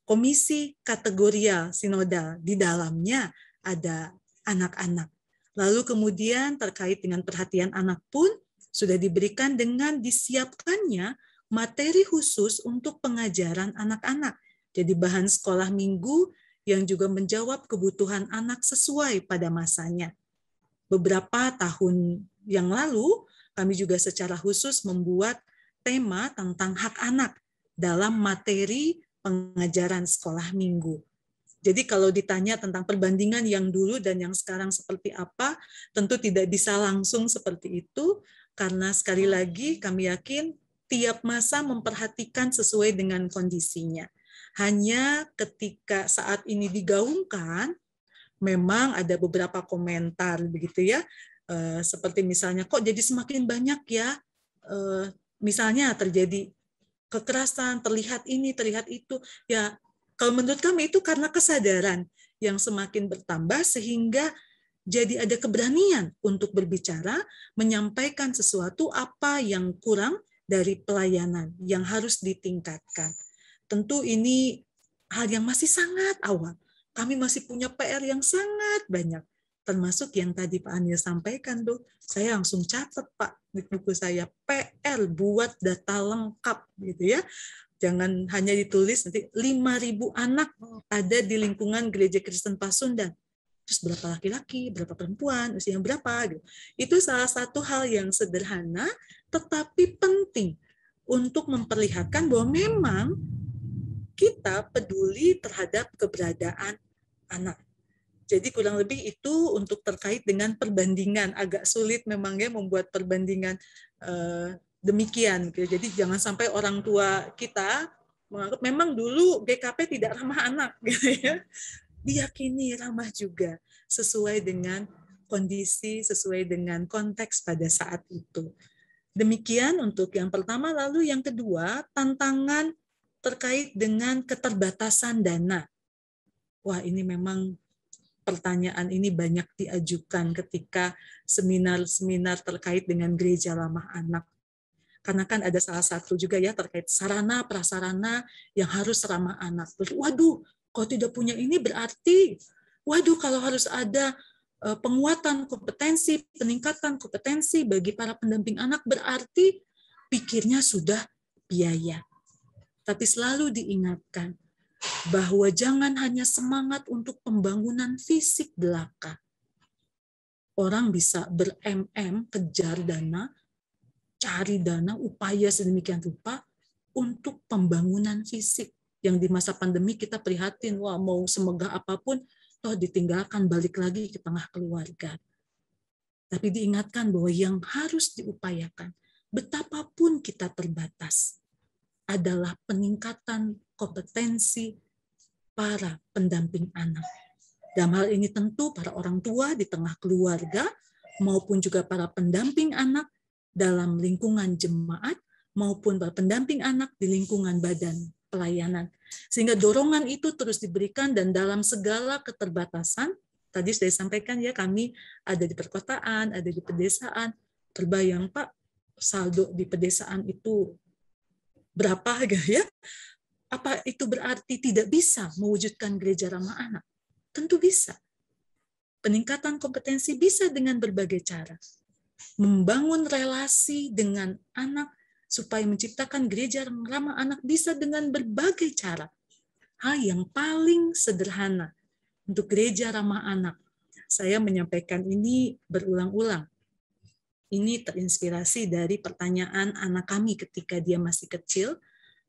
Komisi Kategorial Sinodal. Di dalamnya ada anak-anak. Lalu kemudian terkait dengan perhatian anak pun sudah diberikan dengan disiapkannya materi khusus untuk pengajaran anak-anak. Jadi bahan sekolah minggu yang juga menjawab kebutuhan anak sesuai pada masanya. Beberapa tahun yang lalu, kami juga secara khusus membuat tema tentang hak anak dalam materi pengajaran sekolah minggu. Jadi kalau ditanya tentang perbandingan yang dulu dan yang sekarang seperti apa, tentu tidak bisa langsung seperti itu, karena sekali lagi kami yakin tiap masa memperhatikan sesuai dengan kondisinya. Hanya ketika saat ini digaungkan, memang ada beberapa komentar begitu ya, seperti misalnya kok jadi semakin banyak ya, misalnya terjadi kekerasan, terlihat ini, terlihat itu. Ya, kalau menurut kami itu karena kesadaran yang semakin bertambah sehingga jadi ada keberanian untuk berbicara, menyampaikan sesuatu apa yang kurang dari pelayanan yang harus ditingkatkan. Tentu ini hal yang masih sangat awal. Kami masih punya PR yang sangat banyak. Termasuk yang tadi Pak Anil sampaikan, tuh. Saya langsung catat, Pak, di buku saya, PR, buat data lengkap, gitu ya. Jangan hanya ditulis, nanti 5.000 anak ada di lingkungan Gereja Kristen Pasundan. Terus berapa laki-laki, berapa perempuan, usia berapa, gitu. Itu salah satu hal yang sederhana, tetapi penting untuk memperlihatkan bahwa memang kita peduli terhadap keberadaan anak. Jadi kurang lebih itu untuk terkait dengan perbandingan. Agak sulit memangnya membuat perbandingan demikian. Jadi jangan sampai orang tua kita menganggap memang dulu GKP tidak ramah anak. Gitu ya. Diyakini ramah juga sesuai dengan kondisi, sesuai dengan konteks pada saat itu. Demikian untuk yang pertama. Lalu yang kedua, tantangan terkait dengan keterbatasan dana. Wah, ini memang pertanyaan ini banyak diajukan ketika seminar-seminar terkait dengan gereja ramah anak. Karena kan ada salah satu juga ya terkait sarana prasarana yang harus ramah anak. Waduh, kalau tidak punya ini berarti, waduh kalau harus ada penguatan kompetensi, peningkatan kompetensi bagi para pendamping anak berarti pikirnya sudah biaya. Tapi selalu diingatkan bahwa jangan hanya semangat untuk pembangunan fisik belaka. Orang bisa kejar dana, cari dana, upaya sedemikian rupa untuk pembangunan fisik. Yang di masa pandemi kita prihatin, wah mau semegah apapun, toh ditinggalkan balik lagi ke tengah keluarga. Tapi diingatkan bahwa yang harus diupayakan, betapapun kita terbatas, adalah peningkatan kompetensi para pendamping anak. Dalam hal ini tentu para orang tua di tengah keluarga, maupun juga para pendamping anak dalam lingkungan jemaat, maupun para pendamping anak di lingkungan badan pelayanan. Sehingga dorongan itu terus diberikan dan dalam segala keterbatasan, tadi sudah disampaikan ya, kami ada di perkotaan, ada di pedesaan, terbayang Pak, saldo di pedesaan itu berapa ya? Apa itu berarti tidak bisa mewujudkan gereja ramah anak? Tentu bisa. Peningkatan kompetensi bisa dengan berbagai cara. Membangun relasi dengan anak supaya menciptakan gereja ramah anak bisa dengan berbagai cara. Hal yang paling sederhana untuk gereja ramah anak. Saya menyampaikan ini berulang-ulang. Ini terinspirasi dari pertanyaan anak kami ketika dia masih kecil.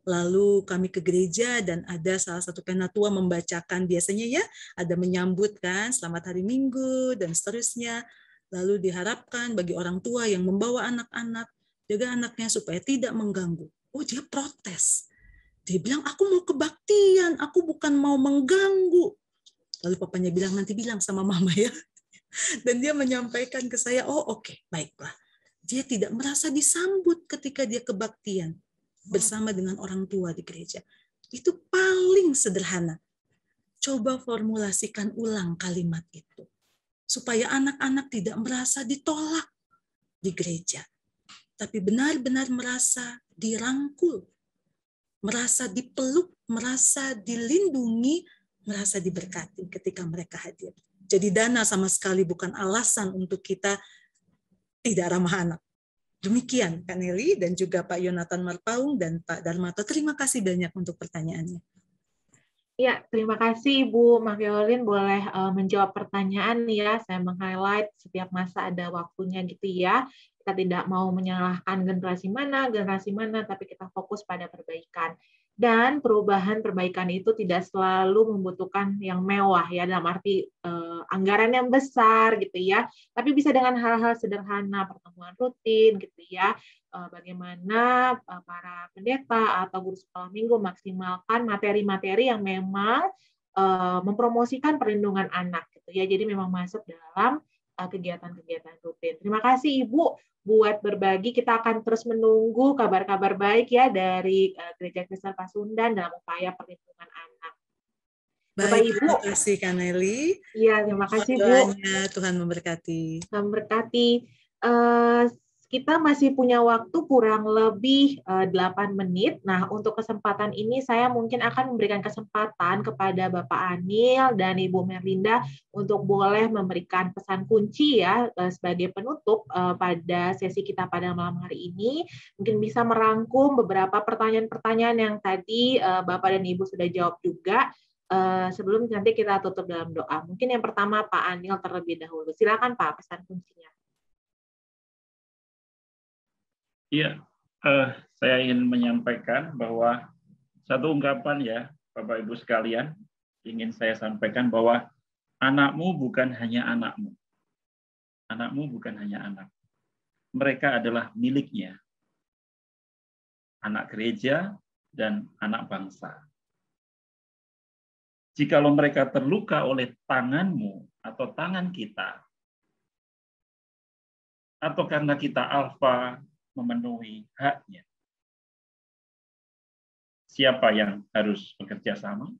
Lalu kami ke gereja dan ada salah satu penatua membacakan, biasanya ya ada menyambut kan, selamat hari Minggu dan seterusnya. Lalu diharapkan bagi orang tua yang membawa anak-anak, jaga anaknya supaya tidak mengganggu. Oh, dia protes. Dia bilang, aku mau kebaktian, aku bukan mau mengganggu. Lalu papanya bilang, nanti bilang sama mama ya. Dan dia menyampaikan ke saya, oh oke, baiklah. Dia tidak merasa disambut ketika dia kebaktian bersama dengan orang tua di gereja. Itu paling sederhana. Coba formulasikan ulang kalimat itu. Supaya anak-anak tidak merasa ditolak di gereja. Tapi benar-benar merasa dirangkul. Merasa dipeluk, merasa dilindungi, merasa diberkati ketika mereka hadir. Jadi dana sama sekali bukan alasan untuk kita tidak ramah anak. Demikian Kak Nelly dan juga Pak Yonatan Marpaung dan Pak Darmato. Terima kasih banyak untuk pertanyaannya. Ya, terima kasih Ibu Makiolin boleh menjawab pertanyaan ya. Saya meng-highlight setiap masa ada waktunya gitu ya. Kita tidak mau menyalahkan generasi mana, tapi kita fokus pada perbaikan. Dan perubahan-perbaikan itu tidak selalu membutuhkan yang mewah ya, dalam arti anggaran yang besar gitu ya. Tapi bisa dengan hal-hal sederhana, pertemuan rutin gitu ya. Bagaimana para pendeta atau guru sekolah minggu maksimalkan materi-materi yang memang mempromosikan perlindungan anak gitu ya. Jadi memang masuk dalam kegiatan-kegiatan rutin. Terima kasih Ibu buat berbagi. Kita akan terus menunggu kabar-kabar baik ya dari Gereja Kristen Pasundan dalam upaya perlindungan anak. Bapak Ibu. Terima kasih Kak Nelly. Iya, terima kasih Bu. Tuhan memberkati. Tuhan memberkati. Kita masih punya waktu kurang lebih 8 menit. Nah, untuk kesempatan ini saya mungkin akan memberikan kesempatan kepada Bapak Anil dan Ibu Merlinda untuk boleh memberikan pesan kunci ya sebagai penutup pada sesi kita pada malam hari ini. Mungkin bisa merangkum beberapa pertanyaan-pertanyaan yang tadi Bapak dan Ibu sudah jawab juga. Sebelum nanti kita tutup dalam doa. Mungkin yang pertama Pak Anil terlebih dahulu. Silakan Pak, pesan kuncinya. Iya, saya ingin menyampaikan bahwa satu ungkapan ya, Bapak Ibu sekalian, ingin saya sampaikan bahwa anakmu bukan hanya anakmu. Anakmu bukan hanya anak. Mereka adalah miliknya. Anak gereja dan anak bangsa. Jikalau mereka terluka oleh tanganmu atau tangan kita, atau karena kita alfa memenuhi haknya, siapa yang harus bekerja sama?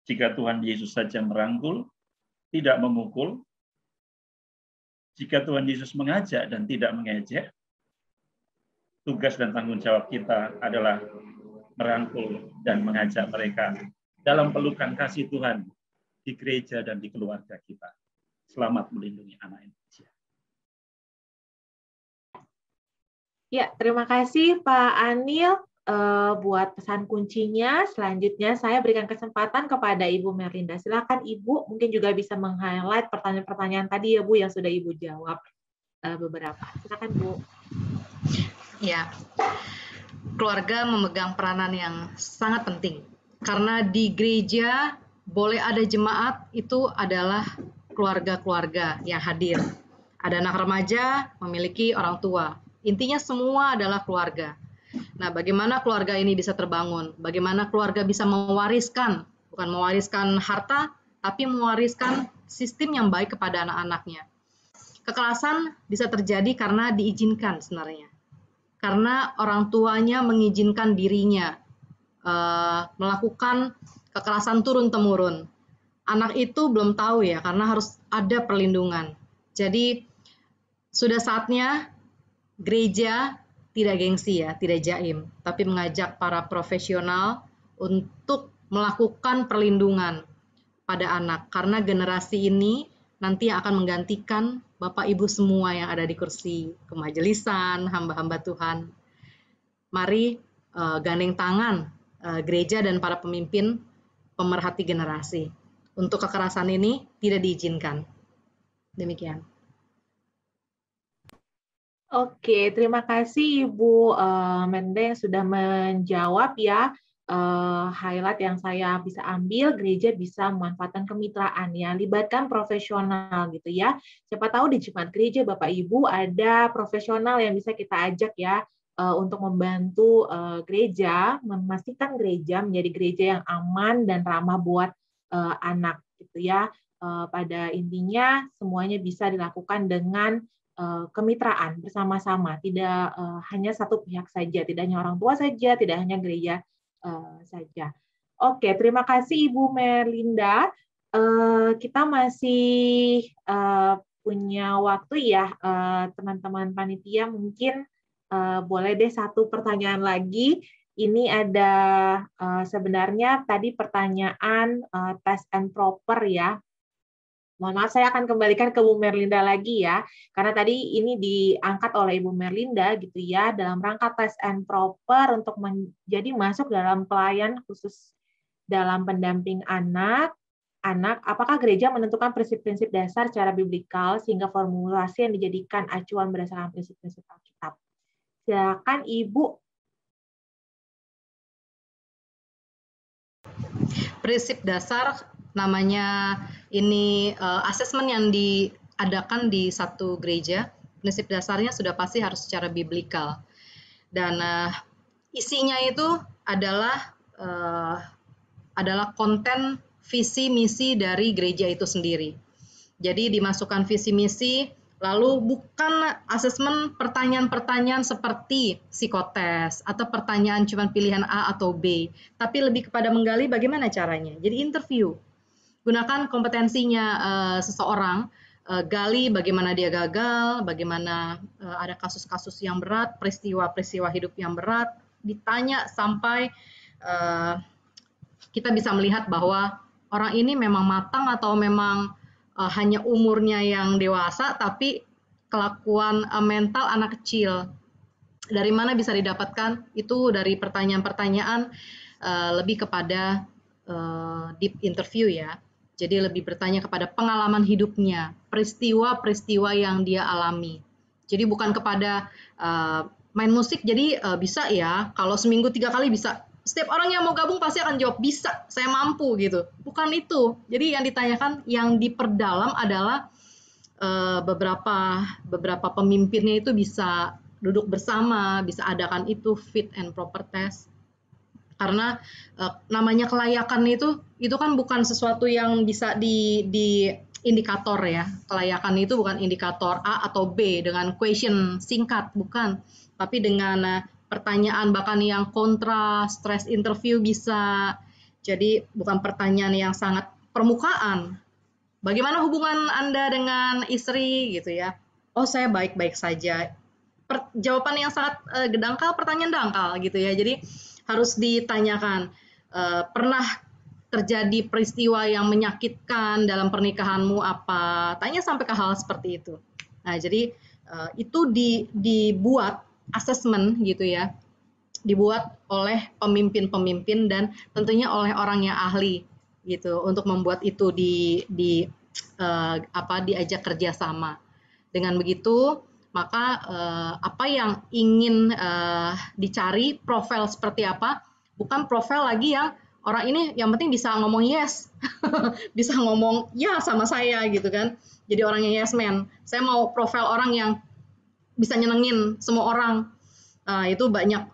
Jika Tuhan Yesus saja merangkul, tidak memukul, jika Tuhan Yesus mengajak dan tidak mengejek, tugas dan tanggung jawab kita adalah merangkul dan mengajak mereka dalam pelukan kasih Tuhan di gereja dan di keluarga kita. Selamat melindungi anak Indonesia. Ya, terima kasih Pak Anil buat pesan kuncinya. Selanjutnya saya berikan kesempatan kepada Ibu Merlinda. Silakan Ibu, mungkin juga bisa meng-highlight pertanyaan-pertanyaan tadi ya Bu yang sudah Ibu jawab beberapa. Silakan Bu. Ya, keluarga memegang peranan yang sangat penting. Karena di gereja boleh ada jemaat, itu adalah keluarga-keluarga yang hadir. Ada anak remaja memiliki orang tua. Intinya semua adalah keluarga. Nah, bagaimana keluarga ini bisa terbangun? Bagaimana keluarga bisa mewariskan, bukan mewariskan harta, tapi mewariskan sistem yang baik kepada anak-anaknya. Kekerasan bisa terjadi karena diizinkan sebenarnya. Karena orang tuanya mengizinkan dirinya melakukan kekerasan turun-temurun. Anak itu belum tahu ya, karena harus ada perlindungan. Jadi, sudah saatnya gereja tidak gengsi ya, tidak jaim, tapi mengajak para profesional untuk melakukan perlindungan pada anak. Karena generasi ini nanti yang akan menggantikan Bapak Ibu semua yang ada di kursi kemajelisan, hamba-hamba Tuhan. Mari gandeng tangan gereja dan para pemimpin pemerhati generasi. Untuk kekerasan ini tidak diizinkan. Demikian. Oke, terima kasih Ibu Merlinda yang sudah menjawab ya. Highlight yang saya bisa ambil, gereja bisa memanfaatkan kemitraan ya, libatkan profesional gitu ya. Siapa tahu di jemaat gereja Bapak Ibu ada profesional yang bisa kita ajak ya untuk membantu gereja, memastikan gereja menjadi gereja yang aman dan ramah buat anak gitu ya. Pada intinya semuanya bisa dilakukan dengan kemitraan bersama-sama, tidak hanya satu pihak saja, tidak hanya orang tua saja, tidak hanya gereja saja. Oke, terima kasih Ibu Merlinda. Kita masih punya waktu ya, teman-teman panitia, mungkin boleh deh satu pertanyaan lagi. Ini ada sebenarnya tadi pertanyaan test and proper ya. Mohon maaf, saya akan kembalikan ke Bu Merlinda lagi ya, karena tadi ini diangkat oleh Ibu Merlinda gitu ya, dalam rangka test and proper untuk menjadi masuk dalam pelayan khusus dalam pendamping anak, apakah gereja menentukan prinsip-prinsip dasar secara biblikal sehingga formulasi yang dijadikan acuan berdasarkan prinsip-prinsip Alkitab. Silakan Ibu. Prinsip dasar namanya ini asesmen yang diadakan di satu gereja. Prinsip dasarnya sudah pasti harus secara biblikal. Dan isinya itu adalah konten visi misi dari gereja itu sendiri. Jadi dimasukkan visi misi, lalu bukan asesmen pertanyaan-pertanyaan seperti psikotes atau pertanyaan cuma pilihan A atau B, tapi lebih kepada menggali bagaimana caranya. Jadi interview. Gunakan kompetensinya seseorang, gali bagaimana dia gagal, bagaimana ada kasus-kasus yang berat, peristiwa-peristiwa hidup yang berat, ditanya sampai kita bisa melihat bahwa orang ini memang matang atau memang hanya umurnya yang dewasa, tapi kelakuan mental anak kecil. Dari mana bisa didapatkan? Itu dari pertanyaan-pertanyaan lebih kepada deep interview ya. Jadi lebih bertanya kepada pengalaman hidupnya, peristiwa-peristiwa yang dia alami. Jadi bukan kepada main musik, jadi bisa ya, kalau seminggu 3 kali bisa. Setiap orang yang mau gabung pasti akan jawab, bisa, saya mampu gitu. Bukan itu. Jadi yang ditanyakan, yang diperdalam adalah beberapa pemimpinnya itu bisa duduk bersama, bisa adakan itu fit and proper test. Karena namanya kelayakan itu kan bukan sesuatu yang bisa di indikator ya. Kelayakan itu bukan indikator A atau B dengan question singkat, bukan. Tapi dengan pertanyaan bahkan yang kontra, stress interview bisa. Jadi bukan pertanyaan yang sangat permukaan. Bagaimana hubungan Anda dengan istri gitu ya? Oh, saya baik-baik saja. jawaban yang sangat dangkal, pertanyaan dangkal gitu ya. Jadi harus ditanyakan, pernah terjadi peristiwa yang menyakitkan dalam pernikahanmu apa? Tanya sampai ke hal seperti itu. Nah, jadi itu dibuat assessment gitu ya, dibuat oleh pemimpin-pemimpin dan tentunya oleh orang yang ahli gitu untuk membuat itu diajak kerjasama. Dengan begitu, maka apa yang ingin dicari, profil seperti apa, bukan profil lagi yang orang ini yang penting bisa ngomong yes, bisa ngomong ya sama saya gitu kan. Jadi orang yang yes man. Saya mau profil orang yang bisa nyenengin semua orang. Itu banyak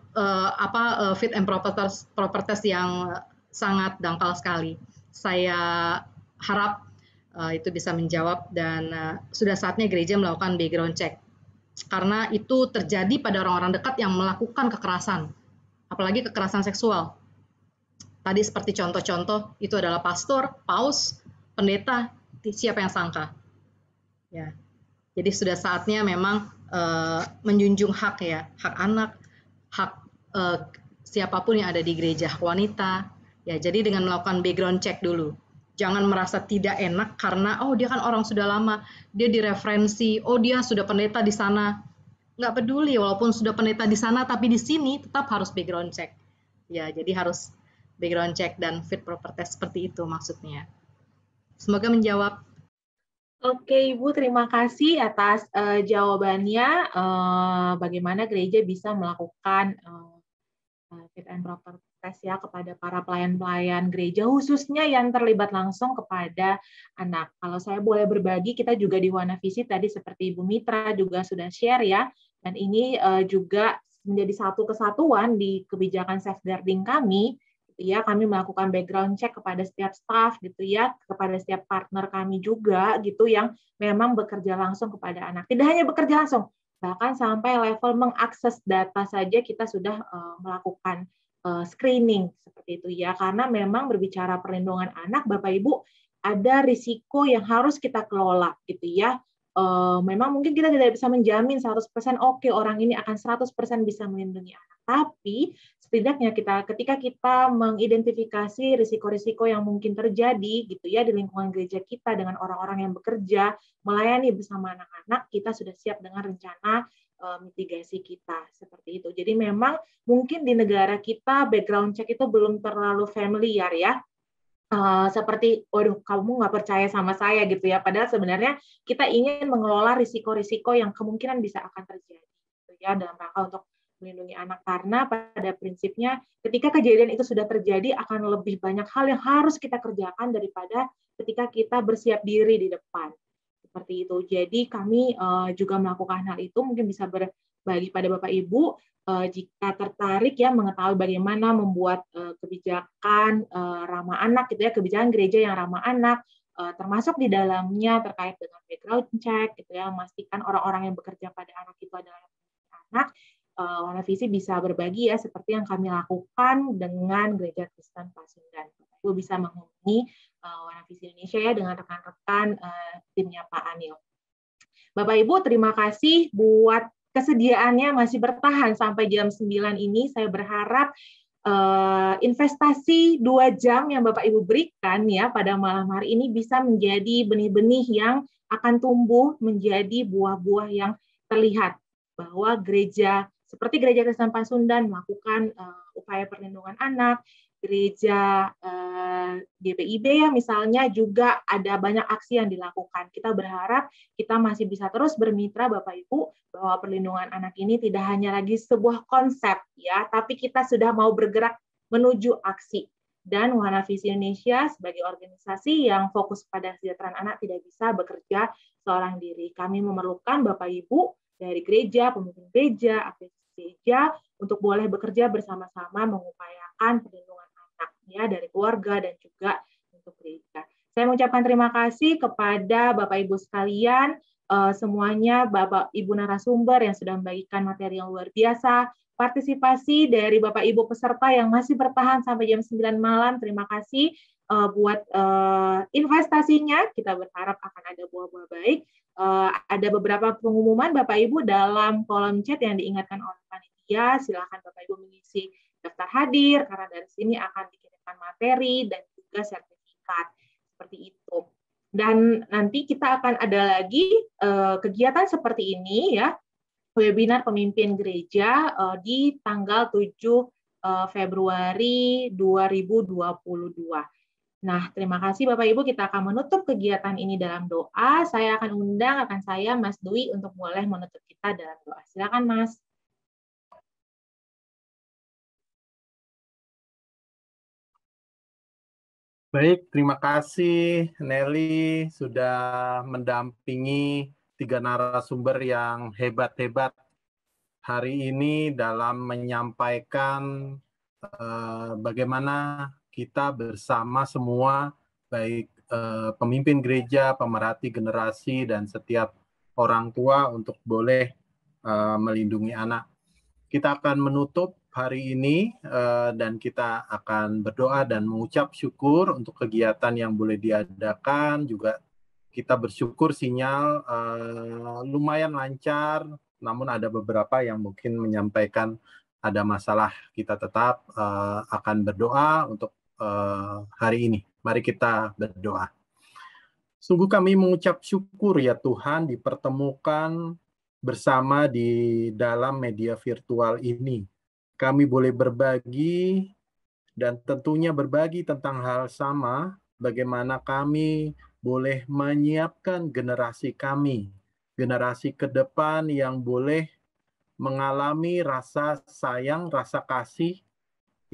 fit and proper test yang sangat dangkal sekali. Saya harap itu bisa menjawab dan sudah saatnya gereja melakukan background check. Karena itu terjadi pada orang-orang dekat yang melakukan kekerasan, apalagi kekerasan seksual. Tadi seperti contoh-contoh itu adalah pastor, paus, pendeta, siapa yang sangka? Ya. Jadi sudah saatnya memang menjunjung hak ya, hak anak, hak siapapun yang ada di gereja, hak wanita. Ya, jadi dengan melakukan background check dulu. Jangan merasa tidak enak karena dia kan orang sudah lama, dia direferensi, dia sudah pendeta di sana. Nggak peduli walaupun sudah pendeta di sana, tapi di sini tetap harus background check. Ya, jadi harus background check dan fit proper test seperti itu maksudnya. Semoga menjawab. Oke, Ibu, terima kasih atas jawabannya. Bagaimana gereja bisa melakukan fit and proper test ya kepada para pelayan-pelayan gereja, khususnya yang terlibat langsung kepada anak. Kalau saya boleh berbagi, kita juga di Wana Visi tadi seperti Ibu Mitra juga sudah share ya, dan ini juga menjadi satu kesatuan di kebijakan safeguarding kami. Ya, kami melakukan background check kepada setiap staff gitu ya, kepada setiap partner kami juga gitu yang memang bekerja langsung kepada anak. Tidak hanya bekerja langsung, bahkan sampai level mengakses data saja kita sudah melakukan screening seperti itu ya, karena memang berbicara perlindungan anak, Bapak Ibu, ada risiko yang harus kita kelola gitu ya. Memang mungkin kita tidak bisa menjamin 100% oke orang ini akan 100% bisa melindungi anak, tapi setidaknya ketika kita mengidentifikasi risiko-risiko yang mungkin terjadi gitu ya di lingkungan gereja kita dengan orang-orang yang bekerja melayani bersama anak-anak, kita sudah siap dengan rencana mitigasi kita seperti itu. Jadi memang mungkin di negara kita background check itu belum terlalu familiar ya. Seperti, waduh, kamu nggak percaya sama saya gitu ya. Padahal sebenarnya kita ingin mengelola risiko-risiko yang kemungkinan bisa akan terjadi gitu ya dalam rangka untuk melindungi anak, karena pada prinsipnya ketika kejadian itu sudah terjadi akan lebih banyak hal yang harus kita kerjakan daripada ketika kita bersiap diri di depan seperti itu. Jadi kami juga melakukan hal itu, mungkin bisa berbagi pada Bapak Ibu jika tertarik ya mengetahui bagaimana membuat kebijakan ramah anak gitu ya, kebijakan gereja yang ramah anak, termasuk di dalamnya terkait dengan background check gitu ya, memastikan orang-orang yang bekerja pada anak itu adalah anak. Wana Visi bisa berbagi ya seperti yang kami lakukan dengan Gereja Kristen Pasundan. Ibu bisa menghubungi Wana Visi Indonesia ya dengan rekan-rekan timnya Pak Anil. Bapak Ibu, terima kasih buat kesediaannya masih bertahan sampai jam 9 ini. Saya berharap investasi 2 jam yang Bapak Ibu berikan ya pada malam hari ini bisa menjadi benih-benih yang akan tumbuh menjadi buah-buah yang terlihat bahwa gereja seperti Gereja Kristen Pasundan melakukan upaya perlindungan anak, gereja GPIB ya misalnya juga ada banyak aksi yang dilakukan. Kita berharap kita masih bisa terus bermitra Bapak Ibu bahwa perlindungan anak ini tidak hanya lagi sebuah konsep ya, tapi kita sudah mau bergerak menuju aksi. Dan Wana Visi Indonesia sebagai organisasi yang fokus pada kesejahteraan anak tidak bisa bekerja seorang diri. Kami memerlukan Bapak Ibu dari gereja, pemimpin gereja, aktivis gereja untuk boleh bekerja bersama-sama mengupayakan perlindungan anak ya dari keluarga dan juga untuk gereja. Saya mengucapkan terima kasih kepada Bapak Ibu sekalian semuanya, Bapak Ibu narasumber yang sudah membagikan materi yang luar biasa, partisipasi dari Bapak Ibu peserta yang masih bertahan sampai jam 9 malam. Terima kasih buat investasinya. Kita berharap akan ada buah-buah baik. Ada beberapa pengumuman Bapak Ibu dalam kolom chat yang diingatkan oleh panitia. Silakan Bapak Ibu mengisi daftar hadir karena dari sini akan dikirimkan materi dan juga sertifikat seperti itu. Dan nanti kita akan ada lagi kegiatan seperti ini ya, webinar pemimpin gereja di tanggal 7 Februari 2022. Nah, terima kasih Bapak Ibu, kita akan menutup kegiatan ini dalam doa. Saya akan undang rekan saya Mas Dwi untuk boleh menutup kita dalam doa. Silakan Mas. Baik, terima kasih Nelly sudah mendampingi 3 narasumber yang hebat-hebat hari ini dalam menyampaikan bagaimana kita bersama semua, baik pemimpin gereja, pemerhati generasi, dan setiap orang tua untuk boleh melindungi anak. Kita akan menutup hari ini dan kita akan berdoa dan mengucap syukur untuk kegiatan yang boleh diadakan. Juga kita bersyukur sinyal lumayan lancar, namun ada beberapa yang mungkin menyampaikan ada masalah. Kita tetap akan berdoa untuk hari ini. Mari kita berdoa. Sungguh kami mengucap syukur ya Tuhan dipertemukan bersama di dalam media virtual ini. Kami boleh berbagi dan tentunya berbagi tentang hal sama, bagaimana kami boleh menyiapkan generasi kami, generasi ke depan yang boleh mengalami rasa sayang, rasa kasih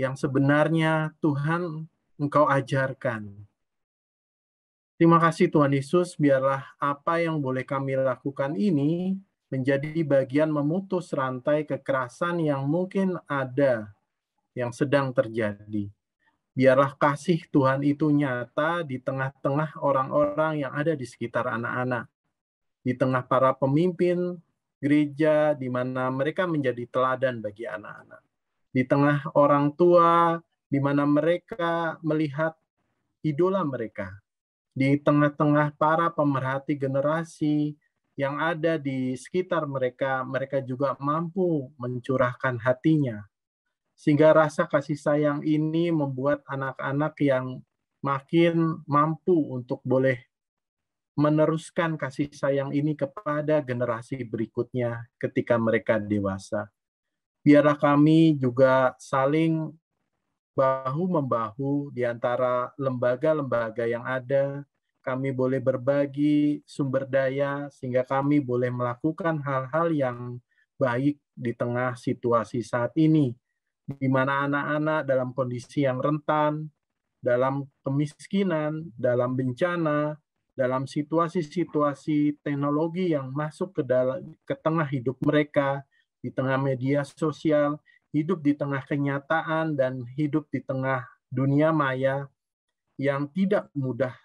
yang sebenarnya Tuhan Engkau ajarkan. Terima kasih Tuhan Yesus, biarlah apa yang boleh kami lakukan ini menjadi bagian memutus rantai kekerasan yang mungkin ada, yang sedang terjadi. Biarlah kasih Tuhan itu nyata di tengah-tengah orang-orang yang ada di sekitar anak-anak. Di tengah para pemimpin gereja, di mana mereka menjadi teladan bagi anak-anak. Di tengah orang tua, di mana mereka melihat idola mereka. Di tengah-tengah para pemerhati generasi yang ada di sekitar mereka, mereka juga mampu mencurahkan hatinya. Sehingga rasa kasih sayang ini membuat anak-anak yang makin mampu untuk boleh meneruskan kasih sayang ini kepada generasi berikutnya ketika mereka dewasa. Biarlah kami juga saling bahu-membahu di antara lembaga-lembaga yang ada. Kami boleh berbagi sumber daya sehingga kami boleh melakukan hal-hal yang baik di tengah situasi saat ini, di mana anak-anak dalam kondisi yang rentan, dalam kemiskinan, dalam bencana, dalam situasi-situasi teknologi yang masuk ke tengah hidup mereka, di tengah media sosial, hidup di tengah kenyataan dan hidup di tengah dunia maya yang tidak mudah.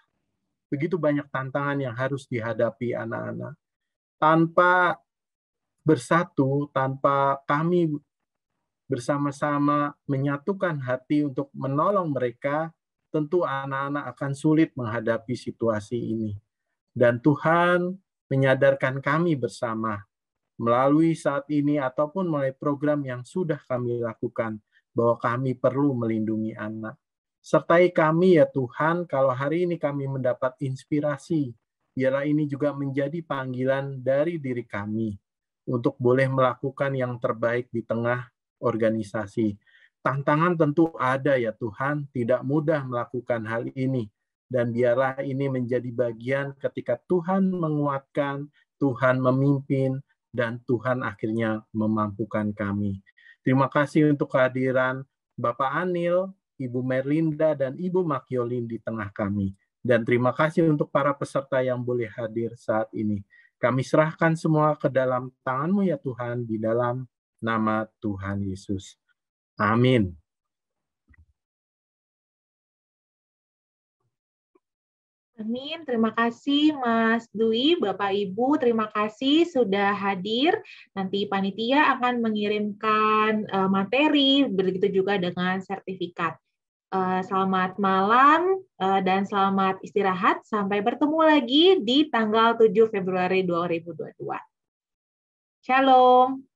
Begitu banyak tantangan yang harus dihadapi anak-anak. Tanpa bersatu, tanpa kami bersama-sama menyatukan hati untuk menolong mereka, tentu anak-anak akan sulit menghadapi situasi ini. Dan Tuhan menyadarkan kami bersama melalui saat ini ataupun melalui program yang sudah kami lakukan bahwa kami perlu melindungi anak. Sertai kami ya Tuhan, kalau hari ini kami mendapat inspirasi, biarlah ini juga menjadi panggilan dari diri kami untuk boleh melakukan yang terbaik di tengah organisasi. Tantangan tentu ada ya Tuhan, tidak mudah melakukan hal ini. Dan biarlah ini menjadi bagian ketika Tuhan menguatkan, Tuhan memimpin, dan Tuhan akhirnya memampukan kami. Terima kasih untuk kehadiran Bapak Anil, Ibu Merlinda, dan Ibu Makiolin di tengah kami. Dan terima kasih untuk para peserta yang boleh hadir saat ini. Kami serahkan semua ke dalam tangan-Mu ya Tuhan, di dalam nama Tuhan Yesus. Amin. Amin. Terima kasih Mas Dwi, Bapak Ibu, terima kasih sudah hadir. Nanti panitia akan mengirimkan materi, begitu juga dengan sertifikat. Selamat malam dan selamat istirahat. Sampai bertemu lagi di tanggal 7 Februari 2022. Shalom.